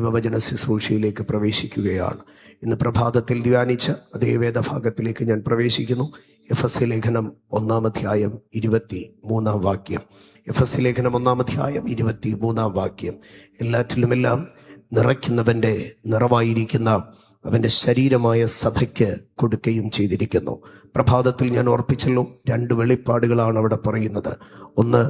ദൈവവചന ശുശ്രൂഷയിലേക്ക് പ്രവേശിക്കുകയാണ്. ഇന്ന് പ്രഭാതത്തിൽ ധ്യാനിച്ച അതേ വേദഭാഗത്തിലേക്ക് ഞാൻ പ്രവേശിക്കുന്നു. എഫെസ്യ ലേഖനം 1-ാം അധ്യായം 23-ാം വാക്യം. എഫെസ്യ ലേഖനം 1-ാം അധ്യായം 23-ാം വാക്യം. എല്ലാറ്റിലുമെല്ലാം നിറയ്ക്കുന്നവൻ്റെ നിറവായിരിക്കുന്ന അവൻ്റെ ശരീരമായ സഭയ്ക്ക് കൊടുക്കുകയും ചെയ്തിരിക്കുന്നു. പ്രഭാതത്തിൽ ഞാൻ ഓർപ്പിച്ചല്ലോ, 2 വെളിപ്പാടുകളാണ് അവിടെ പറയുന്നത്. ഒന്ന്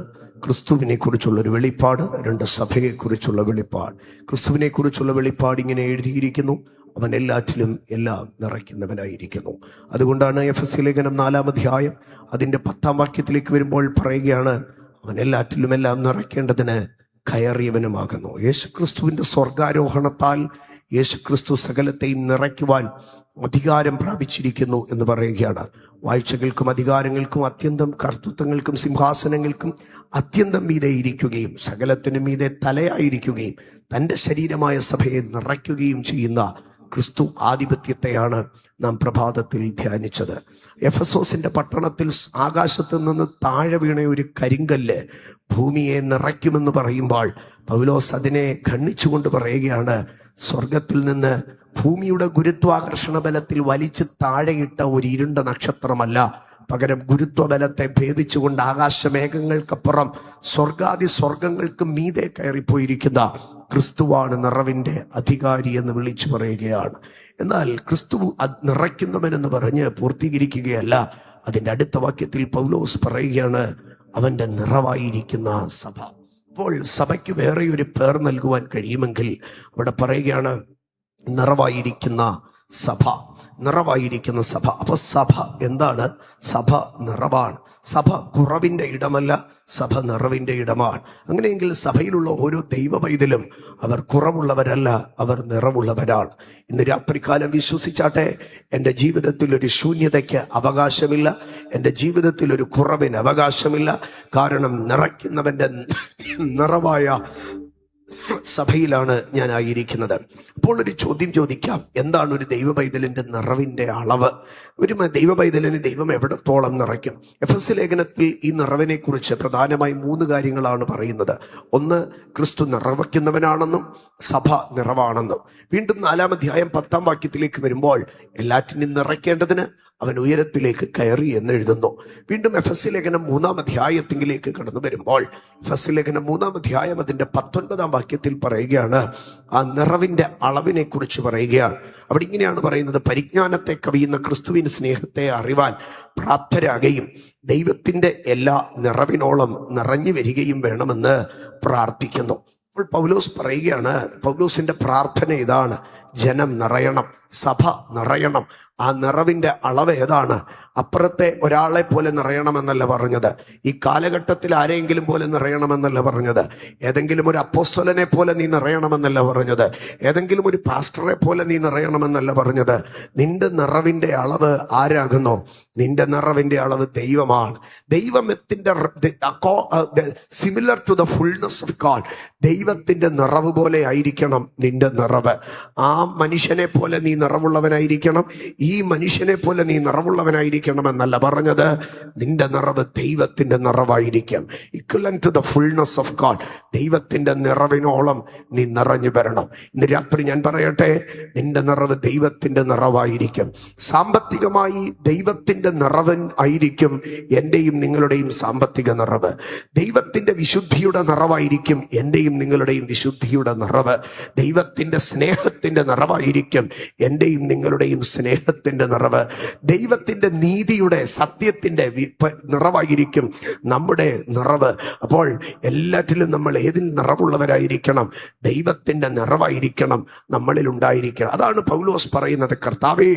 ക്രിസ്തുവിനെ കുറിച്ചുള്ളൊരു വെളിപ്പാട്, 2 സഭയെക്കുറിച്ചുള്ള വെളിപ്പാട്. ക്രിസ്തുവിനെ കുറിച്ചുള്ള വെളിപ്പാട് ഇങ്ങനെ എഴുതിയിരിക്കുന്നു: അവൻ എല്ലാറ്റിലും എല്ലാം നിറയ്ക്കുന്നവനായിരിക്കുന്നു. അതുകൊണ്ടാണ് എഫെസ്യ ലേഖനം 4-ാം അധ്യായം അതിൻ്റെ 10-ാം വാക്യത്തിലേക്ക് വരുമ്പോൾ പറയുകയാണ്, അവൻ എല്ലാറ്റിലും എല്ലാം നിറയ്ക്കേണ്ടതിന് കയറിയവനുമാകുന്നു. യേശുക്രിസ്തുവിൻ്റെ സ്വർഗാരോഹണത്താൽ യേശുക്രിസ്തു സകലത്തെയും നിറയ്ക്കുവാൻ അധികാരം പ്രാപിച്ചിരിക്കുന്നു എന്ന് പറയുകയാണ്. വാഴ്ചകൾക്കും അധികാരങ്ങൾക്കും അത്യന്തം കർത്തൃത്വങ്ങൾക്കും സിംഹാസനങ്ങൾക്കും അത്യന്തം മീതെ ഇരിക്കുകയും സകലത്തിനും മീതെ തലയായിരിക്കുകയും തൻ്റെ ശരീരമായ സഭയെ നിറയ്ക്കുകയും ചെയ്യുന്ന ക്രിസ്തു ആധിപത്യത്തെയാണ് നാം പ്രഭാതത്തിൽ ധ്യാനിച്ചത്. എഫെസോസിന്റെ പട്ടണത്തിൽ ആകാശത്ത് നിന്ന് താഴെ വീണ ഒരു കരിങ്കല്ല് ഭൂമിയെ നിറയ്ക്കുമെന്ന് പറയുമ്പോൾ പൗലോസ് അതിനെ ഖണ്ഡിച്ചുകൊണ്ട് പറയുകയാണ്, സ്വർഗത്തിൽ നിന്ന് ഭൂമിയുടെ ഗുരുത്വാകർഷണ ബലത്തിൽ വലിച്ച് താഴെയിട്ട ഒരു ഇരുണ്ട നക്ഷത്രമല്ല, പകരം ഗുരുത്വബലത്തെ ഭേദിച്ചുകൊണ്ട് ആകാശമേഘങ്ങൾക്കപ്പുറം സ്വർഗാദി സ്വർഗങ്ങൾക്ക് മീതെ കയറിപ്പോയിരിക്കുന്ന ക്രിസ്തുവാണ് നിറവിൻ്റെ അധികാരി എന്ന് വിളിച്ചു പറയുകയാണ്. എന്നാൽ ക്രിസ്തു നിറയ്ക്കുന്നവനെന്ന് പറഞ്ഞ് പൂർത്തീകരിക്കുകയല്ല. അതിൻ്റെ അടുത്ത വാക്യത്തിൽ പൗലോസ് പറയുകയാണ്, അവൻ്റെ നിറവായിരിക്കുന്ന സഭ. അപ്പോൾ സഭയ്ക്ക് വേറെ ഒരു പേർ നൽകുവാൻ കഴിയുമെങ്കിൽ അവിടെ പറയുകയാണ് നിറവായിരിക്കുന്ന സഭ, നിറവായിരിക്കുന്ന സഭ. അപ്പൊ സഭ എന്താണ്? സഭ നിറവാണ്. സഭ കുറവിൻ്റെ ഇടമല്ല, സഭ നിറവിൻ്റെ ഇടമാണ്. അങ്ങനെയെങ്കിൽ സഭയിലുള്ള ഓരോ ദൈവ പൈതലും അവർ കുറവുള്ളവരല്ല, അവർ നിറവുള്ളവരാണ്. ഇന്ന് രാത്രികാലം വിശ്വസിച്ചാട്ടെ, എൻ്റെ ജീവിതത്തിൽ ഒരു ശൂന്യതയ്ക്ക് അവകാശമില്ല, എൻ്റെ ജീവിതത്തിൽ ഒരു കുറവിന് അവകാശമില്ല. കാരണം നിറയ്ക്കുന്നവൻ്റെ നിറവായ സഭയിലാണ് ഞാൻ ആയിരിക്കുന്നത്. അപ്പോൾ ഒരു ചോദ്യം ചോദിക്കാം, എന്താണ് ഒരു ദൈവ പൈതലിന്റെ നിറവിന്റെ അളവ്? ഒരു ദൈവ പൈതലിന് ദൈവം എവിടത്തോളം നിറയ്ക്കും? എഫെസ്യ ലേഖനത്തിൽ ഈ നിറവിനെ കുറിച്ച് പ്രധാനമായി 3 കാര്യങ്ങളാണ് പറയുന്നത്. ഒന്ന്, ക്രിസ്തു നിറവയ്ക്കുന്നവനാണെന്നും സഭ നിറവാണെന്നും. വീണ്ടും 4-ാം അധ്യായം 10-ാം വാക്യത്തിലേക്ക് വരുമ്പോൾ എല്ലാറ്റിനും നിറയ്ക്കേണ്ടതിന് അവൻ ഉയരത്തിലേക്ക് കയറി എന്ന് എഴുതുന്നു. വീണ്ടും എഫെസ്യ ലേഖനം 3-ാം അധ്യായത്തിലേക്ക് കടന്നു വരുമ്പോൾ എഫെസ്യ ലേഖനം 3-ാം അധ്യായം അതിൻ്റെ 19-ാം വാക്യത്തിൽ പറയുകയാണ്, ആ നിറവിൻ്റെ അളവിനെ കുറിച്ച് പറയുകയാണ്. അവിടെ ഇങ്ങനെയാണ് പറയുന്നത്, പരിജ്ഞാനത്തെ കവിയുന്ന ക്രിസ്തുവിൻ സ്നേഹത്തെ അറിവാൻ പ്രാപ്തരാകുകയും ദൈവത്തിൻ്റെ എല്ലാ നിറവിനോളം നിറഞ്ഞു വരികയും വേണമെന്ന് പ്രാർത്ഥിക്കുന്നു. അപ്പോൾ പൗലോസ് പറയുകയാണ്, പൗലോസിന്റെ പ്രാർത്ഥന ഇതാണ്: ജനം നിറയണം, സഭ നിറയണം. ആ നിറവിൻ്റെ അളവ് ഏതാണ്? അപ്പുറത്തെ ഒരാളെ പോലെ നിറയണമെന്നല്ല പറഞ്ഞത്, ഈ കാലഘട്ടത്തിൽ ആരെങ്കിലും പോലെ നിറയണമെന്നല്ല പറഞ്ഞത്, ഏതെങ്കിലും ഒരു അപ്പോസ്തലനെ പോലെ നീ നിറയണമെന്നല്ല പറഞ്ഞത്, ഏതെങ്കിലും ഒരു പാസ്റ്ററെ പോലെ നീ നിറയണമെന്നല്ല പറഞ്ഞത്. നിന്റെ നിറവിൻ്റെ അളവ് ആരാകുന്നോ? നിന്റെ നിറവിൻ്റെ അളവ് ദൈവമാണ്. ദൈവത്തിന്റെ similar to the fullness of God, ദൈവത്തിന്റെ നിറവ് പോലെ ആയിരിക്കണം നിന്റെ നിറവ്. ആ മനുഷ്യനെ പോലെ നീ നിറവുള്ളവനായിരിക്കണം, ഈ മനുഷ്യനെ പോലെ നീ നിറവുള്ളവനായിരിക്കണം എന്നല്ല പറഞ്ഞത്. നിന്റെ നിറവ് ദൈവത്തിന്റെ നിറവായിരിക്കും. Equal to the fullness of God, ദൈവത്തിന്റെ നിറവിനോളം നീ നിറഞ്ഞു വരണം. ഇന്ന് രാത്രി ഞാൻ പറയട്ടെ, നിന്റെ നിറവ് ദൈവത്തിന്റെ നിറവായിരിക്കും. സാമ്പത്തികമായി ദൈവത്തിന്റെ നിറവൻ ആയിരിക്കും എന്റെയും നിങ്ങളുടെയും സാമ്പത്തിക നിറവ്. ദൈവത്തിന്റെ വിശുദ്ധിയുടെ നിറവായിരിക്കും എന്റെയും നിങ്ങളുടെയും വിശുദ്ധിയുടെ നിറവ്. ദൈവത്തിന്റെ സ്നേഹത്തിന്റെ നിറവായിരിക്കും എന്റെയും നിങ്ങളുടെയും സ്നേഹത്തിന്റെ നിറവ്. ദൈവത്തിന്റെ നീതിയുടെ സത്യത്തിന്റെ നിറവായിരിക്കും നമ്മുടെ നിറവ്. അപ്പോൾ എല്ലാറ്റിലും നമ്മൾ ഏതിൽ നിറവുള്ളവരായിരിക്കണം? ദൈവത്തിന്റെ നിറവായിരിക്കണം നമ്മളിൽ ഉണ്ടായിരിക്കണം. അതാണ് പൗലോസ് പറയുന്നത്, കർത്താവേ,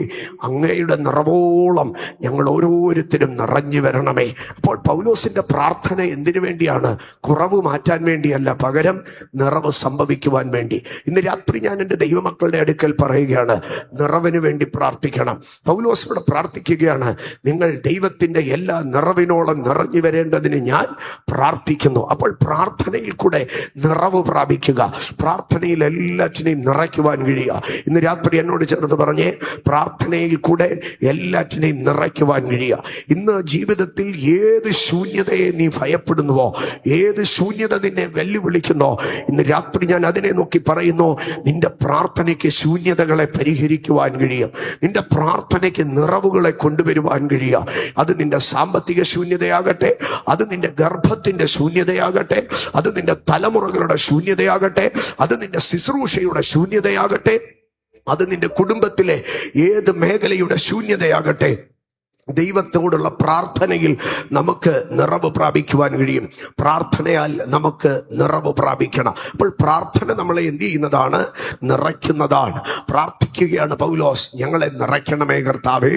അങ്ങയുടെ നിറവോളം ഞങ്ങൾ ഓരോരുത്തരും നിറഞ്ഞു വരണമേ. അപ്പോൾ പൗലോസിന്റെ പ്രാർത്ഥന എന്തിനു വേണ്ടിയാണ്? കുറവ് മാറ്റാൻ വേണ്ടിയല്ല, പകരം നിറവ് സംഭവിക്കുവാൻ വേണ്ടി. ഇന്ന് രാത്രി ഞാൻ എൻ്റെ ദൈവമക്കളുടെ അടുക്കൽ പറയുകയാണ്, നിറവിന് വേണ്ടി പ്രാർത്ഥിക്കണം. പ്രാപിക്കണം. പൗലോസോട് പ്രാർത്ഥിക്കുകയാണ്, നിങ്ങൾ ദൈവത്തിന്റെ എല്ലാ നിറവിനോളം നിറഞ്ഞു വരേണ്ടതിന് ഞാൻ പ്രാർത്ഥിക്കുന്നു. അപ്പോൾ പ്രാർത്ഥനയിൽ കൂടെ നിറവ് പ്രാപിക്കുക, പ്രാർത്ഥനയിൽ എല്ലാറ്റിനെയും നിറയ്ക്കുവാൻ കഴിയുക. ഇന്ന് രാത്രി എന്നോട് ചേർന്ന് പറഞ്ഞേ, പ്രാർത്ഥനയിൽ കൂടെ എല്ലാറ്റിനെയും നിറയ്ക്കുവാൻ കഴിയുക. ഇന്ന് ജീവിതത്തിൽ ഏത് ശൂന്യതയെ നീ ഭയപ്പെടുന്നുവോ, ഏത് ശൂന്യത നിന്നെ വെല്ലുവിളിക്കുന്നോ, ഇന്ന് രാത്രി ഞാൻ അതിനെ നോക്കി പറയുന്നു, നിന്റെ പ്രാർത്ഥനയ്ക്ക് ശൂന്യതകളെ പരിഹരിക്കുവാൻ കഴിയും. നിന്റെ പ്രാർത്ഥനയ്ക്ക് നിറവുകളെ കൊണ്ടുവരുവാൻ കഴിയുക. അത് നിന്റെ സാമ്പത്തിക ശൂന്യതയാകട്ടെ, അത് നിന്റെ ഗർഭത്തിന്റെ ശൂന്യതയാകട്ടെ, അത് നിന്റെ തലമുറകളുടെ ശൂന്യതയാകട്ടെ, അത് നിന്റെ ശുശ്രൂഷയുടെ ശൂന്യതയാകട്ടെ, അത് നിന്റെ കുടുംബത്തിലെ ഏത് മേഖലയുടെ ശൂന്യതയാകട്ടെ, ദൈവത്തോടുള്ള പ്രാർത്ഥനയിൽ നമുക്ക് നിറവ് പ്രാപിക്കുവാൻ കഴിയും. പ്രാർത്ഥനയാൽ നമുക്ക് നിറവ് പ്രാപിക്കണം. അപ്പോൾ പ്രാർത്ഥന നമ്മളെ എന്ത് ചെയ്യുന്നതാണ്? നിറയ്ക്കുന്നതാണ്. പ്രാർത്ഥിക്കുകയാണ് പൗലോസ്, ഞങ്ങളെ നിറയ്ക്കണമേ കർത്താവേ,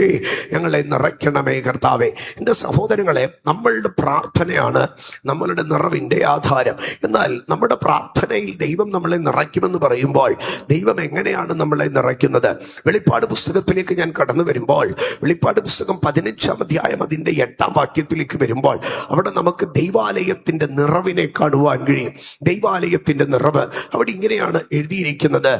ഞങ്ങളെ നിറയ്ക്കണമേ കർത്താവേ. എൻ്റെ സഹോദരങ്ങളെ, നമ്മളുടെ പ്രാർത്ഥനയാണ് നമ്മളുടെ നിറവിൻ്റെ ആധാരം. എന്നാൽ നമ്മുടെ പ്രാർത്ഥനയിൽ ദൈവം നമ്മളെ നിറയ്ക്കുമെന്ന് പറയുമ്പോൾ ദൈവം എങ്ങനെയാണ് നമ്മളെ നിറയ്ക്കുന്നത്? വെളിപ്പാട് പുസ്തകത്തിലേക്ക് ഞാൻ കടന്നു വരുമ്പോൾ, വെളിപ്പാട് പുസ്തകം 15-ാം അധ്യായം അതിൻ്റെ 8-ാം വാക്യത്തിലേക്ക് വരുമ്പോൾ അവിടെ നമുക്ക് ദൈവാലയത്തിന്റെ നിറവിനെ കാണുവാൻ കഴിയും. ദൈവാലയത്തിന്റെ നിറവ് അവിടെ ഇങ്ങനെയാണ് എഴുതിയിരിക്കുന്നത്.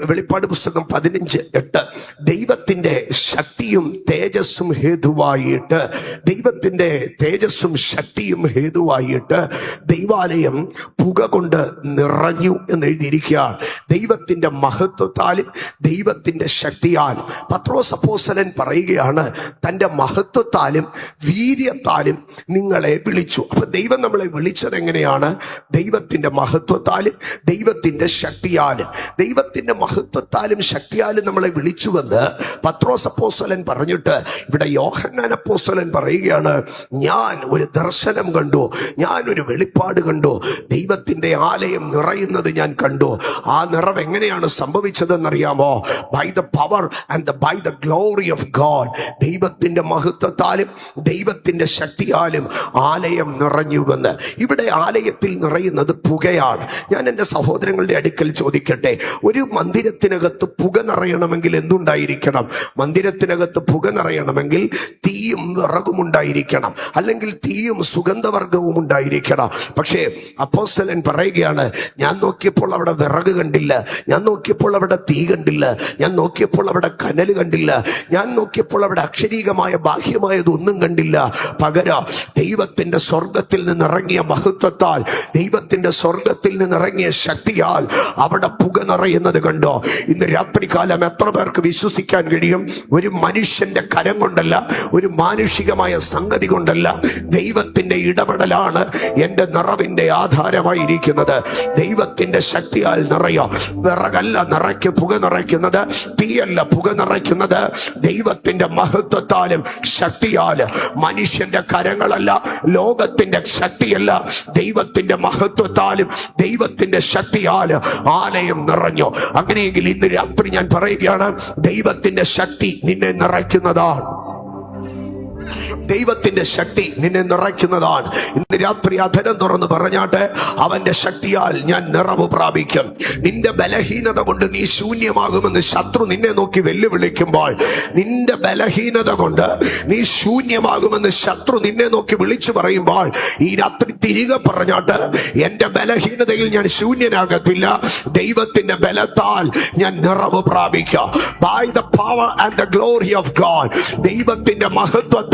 വെളിപ്പാട് പുസ്തകം 15:8, ദൈവത്തിന്റെ ശക്തിയും തേജസ്സും ഹേതുവായിട്ട്, ദൈവത്തിന്റെ തേജസ്സും ശക്തിയും ഹേതുവായിട്ട് ദൈവാലയം പുക കൊണ്ട് നിറഞ്ഞു എന്ന് എഴുതിയിരിക്കുകയാണ്. ദൈവത്തിന്റെ മഹത്വത്താലും ദൈവത്തിന്റെ ശക്തിയാലും പത്രോസ് അപ്പോസ്തലൻ പറയുകയാണ്, തൻ്റെ മഹത്വത്താലും വീര്യത്താലും നിങ്ങളെ വിളിച്ചു. അപ്പൊ ദൈവം നമ്മളെ വിളിച്ചത് എങ്ങനെയാണ്? ദൈവത്തിന്റെ മഹത്വത്താലും ദൈവത്തിന്റെ ശക്തിയാലും. ദൈവത്തിന്റെ മഹത്വത്താലും ശക്തിയാലും നമ്മളെ വിളിച്ചുവെന്ന് പത്രോസ് അപ്പോസ്തലൻ പറഞ്ഞിട്ട് ഇവിടെ യോഹന്നാൻ അപ്പോസ്തലൻ പറയുകയാണ്, ഞാൻ ഒരു ദർശനം കണ്ടു, ഞാൻ ഒരു വെളിപ്പാട് കണ്ടു, ദൈവത്തിന്റെ ആലയം നിറയുന്നത് ഞാൻ കണ്ടു. ആ നിറവ് എങ്ങനെയാണ് സംഭവിച്ചതെന്നറിയാമോ? By the power and by the glory of God. ദൈവത്തിന്റെ മഹത്വത്താലും ദൈവത്തിന്റെ ശക്തിയാലും ആലയം നിറഞ്ഞുവെന്ന്. ഇവിടെ ആലയത്തിൽ നിറയുന്നത് പുകയാണ്. ഞാൻ എൻ്റെ സഹോദരങ്ങളുടെ അടുക്കൽ ചോദിക്കട്ടെ, ഒരു മന്ദിരത്തിനകത്ത് പുക നിറയണമെങ്കിൽ എന്തുണ്ടായിരിക്കണം? മന്ദിരത്തിനകത്ത് പുക നിറയണമെങ്കിൽ തീയും വിറകും ഉണ്ടായിരിക്കണം, അല്ലെങ്കിൽ തീയും സുഗന്ധവർഗവും ഉണ്ടായിരിക്കണം. പക്ഷേ അപ്പോസ്തലൻ പറയുകയാണ്, ഞാൻ നോക്കിയപ്പോൾ അവിടെ വിറക് കണ്ടില്ല, ഞാൻ നോക്കിയപ്പോൾ അവിടെ തീ കണ്ടില്ല, ഞാൻ നോക്കിയപ്പോൾ അവിടെ കനൽ കണ്ടില്ല, ഞാൻ നോക്കിയപ്പോൾ അവിടെ അക്ഷരീകമായ ബാഹ്യമായതൊന്നും കണ്ടില്ല. പകരം ദൈവത്തിന്റെ സ്വർഗത്തിൽ നിന്നിറങ്ങിയ മഹത്വത്താൽ, ദൈവത്തിന്റെ സ്വർഗത്തിൽ നിന്നിറങ്ങിയ ശക്തിയാൽ അവിടെ പുക നിറയുന്നത് കണ്ടോ? ഇന്ന് രാത്രികാലം എത്ര പേർക്ക് വിശ്വസിക്കാൻ കഴിയും? ഒരു മനുഷ്യന്റെ കരം കൊണ്ടല്ല, ഒരു മാനുഷികമായ സംഗതി കൊണ്ടല്ല, ദൈവത്തിന്റെ ഇടപെടലാണ് എന്റെ നിറവിന്റെ ആധാരമായിരിക്കുന്നത്. ദൈവത്തിന്റെ ശക്തിയാൽ നിറയോ. വിറകല്ല പുക നിറയ്ക്കുന്നത്, തീയല്ല പുക നിറയ്ക്കുന്നത്, ദൈവത്തിന്റെ മഹത്വത്താലും ശക്തിയാല്. മനുഷ്യന്റെ കരങ്ങളല്ല, ലോകത്തിന്റെ ശക്തിയല്ല, ദൈവത്തിന്റെ മഹത്വത്താലും ദൈവത്തിന്റെ ശക്തിയാല് ആലയം നിറഞ്ഞു. അങ്ങനെയെങ്കിൽ ഇന്ന് രാത്രി ഞാൻ പറയുകയാണ്, ദൈവത്തിന്റെ ശക്തി നിന്നെ നിറയ്ക്കുന്നതാണ്. ദൈവത്തിന്റെ ശക്തി നിന്നെ നിറയ്ക്കുന്നതാണ്. ഇന്ന് രാത്രി അധരം തുറന്ന് പറഞ്ഞാട്ടെ, അവന്റെ ശക്തിയാൽ ഞാൻ നിറവ് പ്രാപിക്കും. നിന്റെ ബലഹീനത കൊണ്ട് നീ ശൂന്യമാകുമെന്ന് ശത്രു നിന്നെ നോക്കി വെല്ലുവിളിക്കുമ്പോൾ, നിന്റെ ബലഹീനത കൊണ്ട് നീ ശൂന്യമാകുമെന്ന് ശത്രു നിന്നെ നോക്കി വിളിച്ചു പറയുമ്പോൾ, ഈ രാത്രി തിരികെ പറഞ്ഞാട്ട്, എന്റെ ബലഹീനതയിൽ ഞാൻ ശൂന്യനാകത്തില്ല, ദൈവത്തിന്റെ ബലത്താൽ ഞാൻ നിറവ് പ്രാപിക്കാം. By the power and the glory of God, ദൈവത്തിന്റെ മഹത്വത്താൽ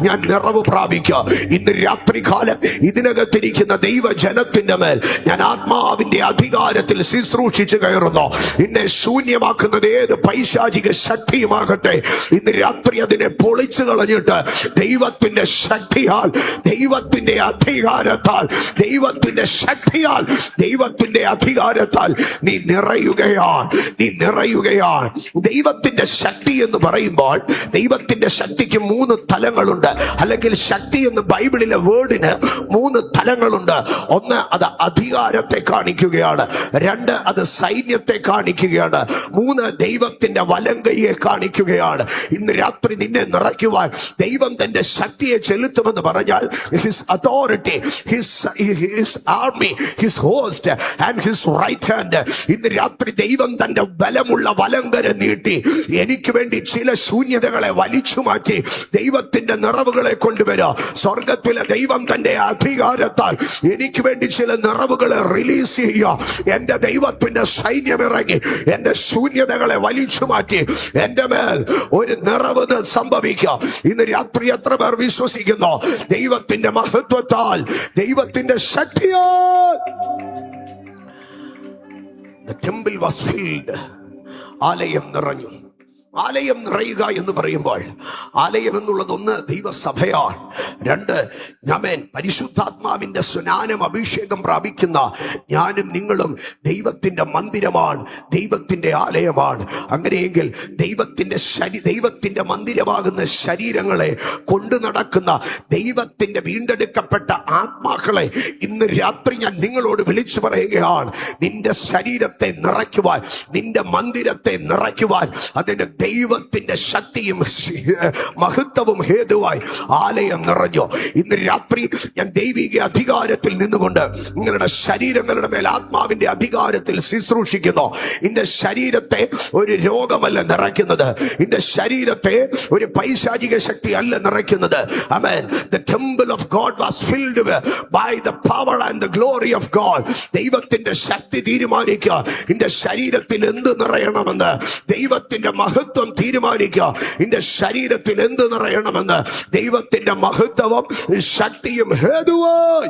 ഞാൻ നിറവ് പ്രാപിക്കാം. ഇന്ന് രാത്രികാലം ഇതിനകത്തിരിക്കുന്ന ദൈവജനത്തിന്റെ മേൽ ഞാൻ ആത്മാവിന്റെ അധികാരത്തിൽ ശുശ്രൂഷിച്ചു കയറുന്നു. എന്നെ ശൂന്യമാക്കുന്നത് ഏത് പൈശാചിക ശക്തിയുമാകട്ടെ, ഇന്ന് രാത്രി അതിനെ പൊളിച്ചു കളഞ്ഞിട്ട് ദൈവത്തിന്റെ ശക്തിയാൽ, ദൈവത്തിന്റെ അധികാരത്താൽ, ദൈവത്തിന്റെ ശക്തിയാൽ, ദൈവത്തിന്റെ അധികാരത്താൽ നീ നിറയുകയാണ്, നീ നിറയുകയാണ്. ദൈവത്തിന്റെ ശക്തി എന്ന് പറയുമ്പോൾ, ദൈവത്തിന്റെ ശക്തിക്ക് 3 തലങ്ങൾ തലങ്ങളുണ്ട്. അല്ലെങ്കിൽ ശക്തി എന്ന് ബൈബിളിലെ വേർഡിന് 3 തലങ്ങളുണ്ട്. ഒന്ന്, അത് അധികാരത്തെ കാണിക്കുകയാണ്. 2, അത് സൈന്യത്തെ കാണിക്കുകയാണ്. 3, ദൈവത്തിന്റെ വലങ്കയെ കാണിക്കുകയാണ്. ഇന്ന് രാത്രി നിന്നെ നിറയ്ക്കുവാൻ ദൈവം തന്റെ ശക്തിയെ ചെലുത്തുമെന്ന് പറഞ്ഞാൽ his authority, his army, his host and his right hand. ഇന്ന് രാത്രി ദൈവം തന്റെ ബലമുള്ള വലങ്കര നീട്ടി എനിക്ക് വേണ്ടി ചില ശൂന്യതകളെ വലിച്ചു മാറ്റി ദൈവത്തിന്റെ നിറവുകളെ കൊണ്ടുവരാ. സ്വർഗത്തിലെ ദൈവം തന്റെ അധികാരത്താൽ എനിക്ക് വേണ്ടി ചില നിറവുകളെ റിലീസ് ചെയ്യുക. എന്റെ ദൈവത്തിന്റെ സൈന്യം ഇറങ്ങി എന്റെ ശൂന്യതകളെ വലിച്ചു മാറ്റി എന്റെ മേൽ ഒരു നിറവ് സംഭവിക്കുക. ഇന്ന് രാത്രി എത്ര പേർ വിശ്വസിക്കുന്നു? ദൈവത്തിന്റെ മഹത്വത്താൽ, ദൈവത്തിന്റെ ശക്തിയാൽ the temple was filled. ആലയം നിറഞ്ഞു. ആലയം നിറയുക എന്ന് പറയുമ്പോൾ ആലയം എന്നുള്ളത് ഒന്ന് ദൈവസഭയാണ്. 2, ആമേൻ, പരിശുദ്ധാത്മാവിന്റെ സ്നാനം അഭിഷേകം പ്രാപിക്കുന്ന ഞാനും നിങ്ങളും ദൈവത്തിന്റെ മന്ദിരമാണ്, ദൈവത്തിന്റെ ആലയമാണ്. അങ്ങനെയെങ്കിൽ ദൈവത്തിന്റെ മന്ദിരമാകുന്ന ശരീരങ്ങളെ കൊണ്ടു നടക്കുന്ന ദൈവത്തിന്റെ വീണ്ടെടുക്കപ്പെട്ട ആത്മാക്കളെ ഇന്ന് രാത്രി ഞാൻ നിങ്ങളോട് വിളിച്ചു പറയുകയാണ്. നിന്റെ ശരീരത്തെ നിറയ്ക്കുവാൻ, നിന്റെ മന്ദിരത്തെ നിറയ്ക്കുവാൻ അതിന് ദൈവത്തിന്റെ ശക്തിയും മഹത്വവും ഹേതുവായി ആലയം നിറഞ്ഞു. ഇന്ന് രാത്രി ഞാൻ ദൈവിക അധികാരത്തിൽ നിന്നുകൊണ്ട് നിങ്ങളുടെ ശരീരങ്ങളുടെ മേൽ ആത്മാവിന്റെ അധികാരത്തിൽ ശുശ്രൂഷിക്കുന്നു. നിന്റെ ശരീരത്തെ ഒരു രോഗമല്ല നിറയ്ക്കുന്നത്, നിന്റെ ശരീരത്തെ ഒരു പൈശാചിക ശക്തി അല്ല നിറയ്ക്കുന്നത്. ആമേൻ. The temple of God was filled by the power and the glory of God. ദൈവത്തിന്റെ ശക്തി തീരുമാനിക്കുക നിന്റെ ശരീരത്തിൽ എന്ത് നിറയണമെന്ന്. ദൈവത്തിന്റെ മഹത്വം തീരുമാനിക്കുക നിന്റെ ശരീരത്തിൽ എന്ത് നിറയണമെന്ന്. ദൈവത്തിന്റെ മഹത്വവും ശക്തിയും ഹേതുവായി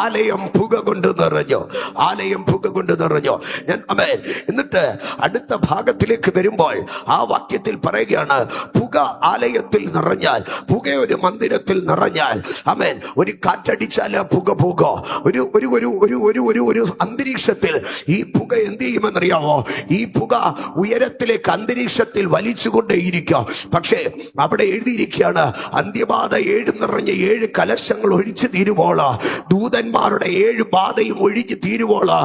ആലയം പുക കൊണ്ട് നിറഞ്ഞു. ആലയം പുക കൊണ്ട് നിറഞ്ഞു. ഞാൻ ആമേൻ. എന്നിട്ട് അടുത്ത ഭാഗത്തിലേക്ക് വരുമ്പോൾ ആ വാക്യത്തിൽ പറയുകയാണ്, പുക ആലയത്തിൽ നിറഞ്ഞാൽ, പുക ഒരു മന്ദിരത്തിൽ നിറഞ്ഞാൽ, ആമേൻ, ഒരു കാറ്റടിച്ചാൽ പുക പോകുക. ഒരു അന്തരീക്ഷത്തിൽ ഈ പുക എന്ത് ചെയ്യുമെന്നറിയാമോ? ഈ പുക ഉയരത്തിലേക്ക് അന്തരീക്ഷത്തിൽ വലിച്ചുകൊണ്ടേയിരിക്കുക. പക്ഷേ അവിടെ എഴുതിയിരിക്കുകയാണ്, അന്ത്യബാധ 7 നിറഞ്ഞ 7 കലശങ്ങൾ ഒഴിച്ചു തീരുവോളാ, ദൂതന്മാരുടെ 7 ബാധയും ഒഴിഞ്ഞു തീരുവോളാ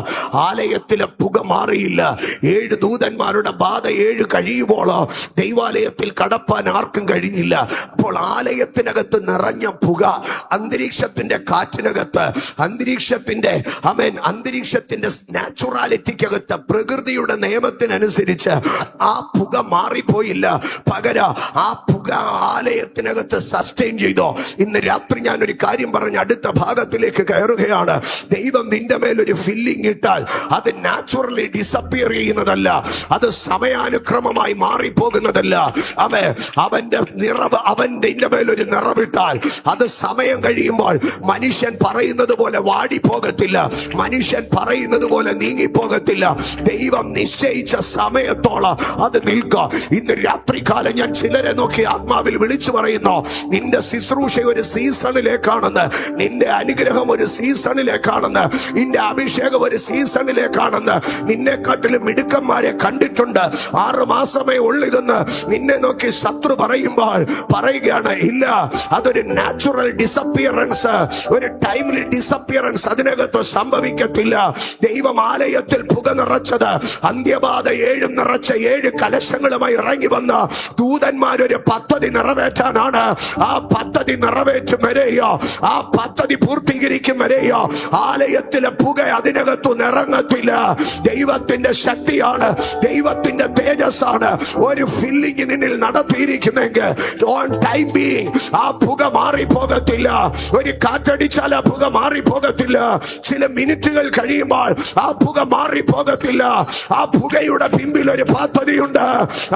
ആലയത്തിലെ പുക മാറിയില്ല. 7 ദൂതന്മാരുടെ ബാധ 7 കഴിയുവോളാ ദൈവാലയത്തിൽ കടപ്പാൻ ആർക്കും കഴിഞ്ഞില്ല. അപ്പോൾ ആലയത്തിനകത്ത് നിറഞ്ഞ പുക അന്തരീക്ഷത്തിന്റെ കാറ്റിനകത്ത്, അന്തരീക്ഷത്തിന്റെ നാച്ചുറാലിറ്റിക്കകത്ത്, പ്രകൃതിയുടെ നിയമത്തിനനുസരിച്ച് ആ പുക മാറിപ്പോയില്ല. പകരം ആ പുക ആലയത്തിനകത്ത് സസ്റ്റെയിൻ ചെയ്തോ. ഇന്ന് രാത്രി ഞാനൊരു കാര്യം പറഞ്ഞ് അടുത്ത ഭാഗത്തിലേക്ക് കയറുകയാണ്. ദൈവം നിന്റെ മേലൊരു ഫില്ലിംഗ് ഇട്ടാൽ അത് നാച്ചുറലി ഡിസപ്പിയർ ചെയ്യുന്നതല്ല, അത് സമയാനുക്രമമായി മാറിപ്പോകുന്നതല്ല. അവന്റെ നിറവ്, നിന്റെ മേലൊരു നിറവിട്ടാൽ അത് സമയം കഴിയുമ്പോൾ മനുഷ്യൻ പറയുന്നത് പോലെ വാടിപ്പോകത്തില്ല, മനുഷ്യൻ പറയുന്നത് പോലെ നീങ്ങിപ്പോകത്തില്ല. ദൈവം നിശ്ചയിച്ച സമയത്തോളം അത് നിൽക്കുക. ഇന്ന് രാത്രികാലം ഞാൻ ചിലരെ നോക്കി ആത്മാവിൽ വിളിച്ചു പറയുന്നു, നിന്റെ ശുശ്രൂഷ ഒരു സീസണിലേക്കാണെന്ന്, നിന്റെ അനുഗ്രഹം ഒരു സീസണിലേക്കാണെന്ന്, നിന്റെ അഭിഷേകം ഒരു സീസണിലേക്കാണെന്ന്. നിന്നെക്കാട്ടിലും മിടുക്കന്മാരെ കണ്ടിട്ടുണ്ട്. 6 മാസമേ ഉള്ളിതെന്ന് നിന്നെ നോക്കി ശത്രു പറയുമ്പോൾ പറയുകയാണ്, ഇല്ല, അതൊരു നാച്ചുറൽ ഡിസപ്പിയറൻസ്, ഒരു ടൈംലി ഡിസപ്പിയറൻസ് അതിനകത്ത് സംഭവിക്കത്തില്ല. ദൈവം ആലയത്തിൽ പുക നിറച്ചത് അന്ത്യബാധ 7 നിറച്ച 7 കലശങ്ങളുമായി ഇറങ്ങി വന്ന ദൂതന്മാരൊരു പദ്ധതി നിറവേറ്റാനാണ്. ആ പദ്ധതി നിറവേറ്റും വരെയോ, ആ പദ്ധതി പൂർത്തീകരിക്കും വരെയോ ആലയത്തിലെ പുക അതിനകത്തു നിറങ്ങത്തില്ല. ദൈവത്തിന്റെ ശക്തിയാണ്, ദൈവത്തിന്റെ തേജസ്സാണ് ഒരു ഫില്ലിംഗ് നിന്നിൽ നടത്തിയിരിക്കുന്നെങ്കിൽ ഓൺ ടൈം ബീയിങ് ആ പുക മാറിപ്പോകത്തില്ല. ഒരു കാറ്റടിച്ചാൽ ആ പുക മാറിപ്പോകത്തില്ല. ചില മിനിറ്റുകൾ കഴിയുമ്പോൾ ആ പുക മാറിപ്പോകത്തില്ല. ആ പുകയുടെ പിമ്പിൽ ഒരു പദ്ധതിയുണ്ട്,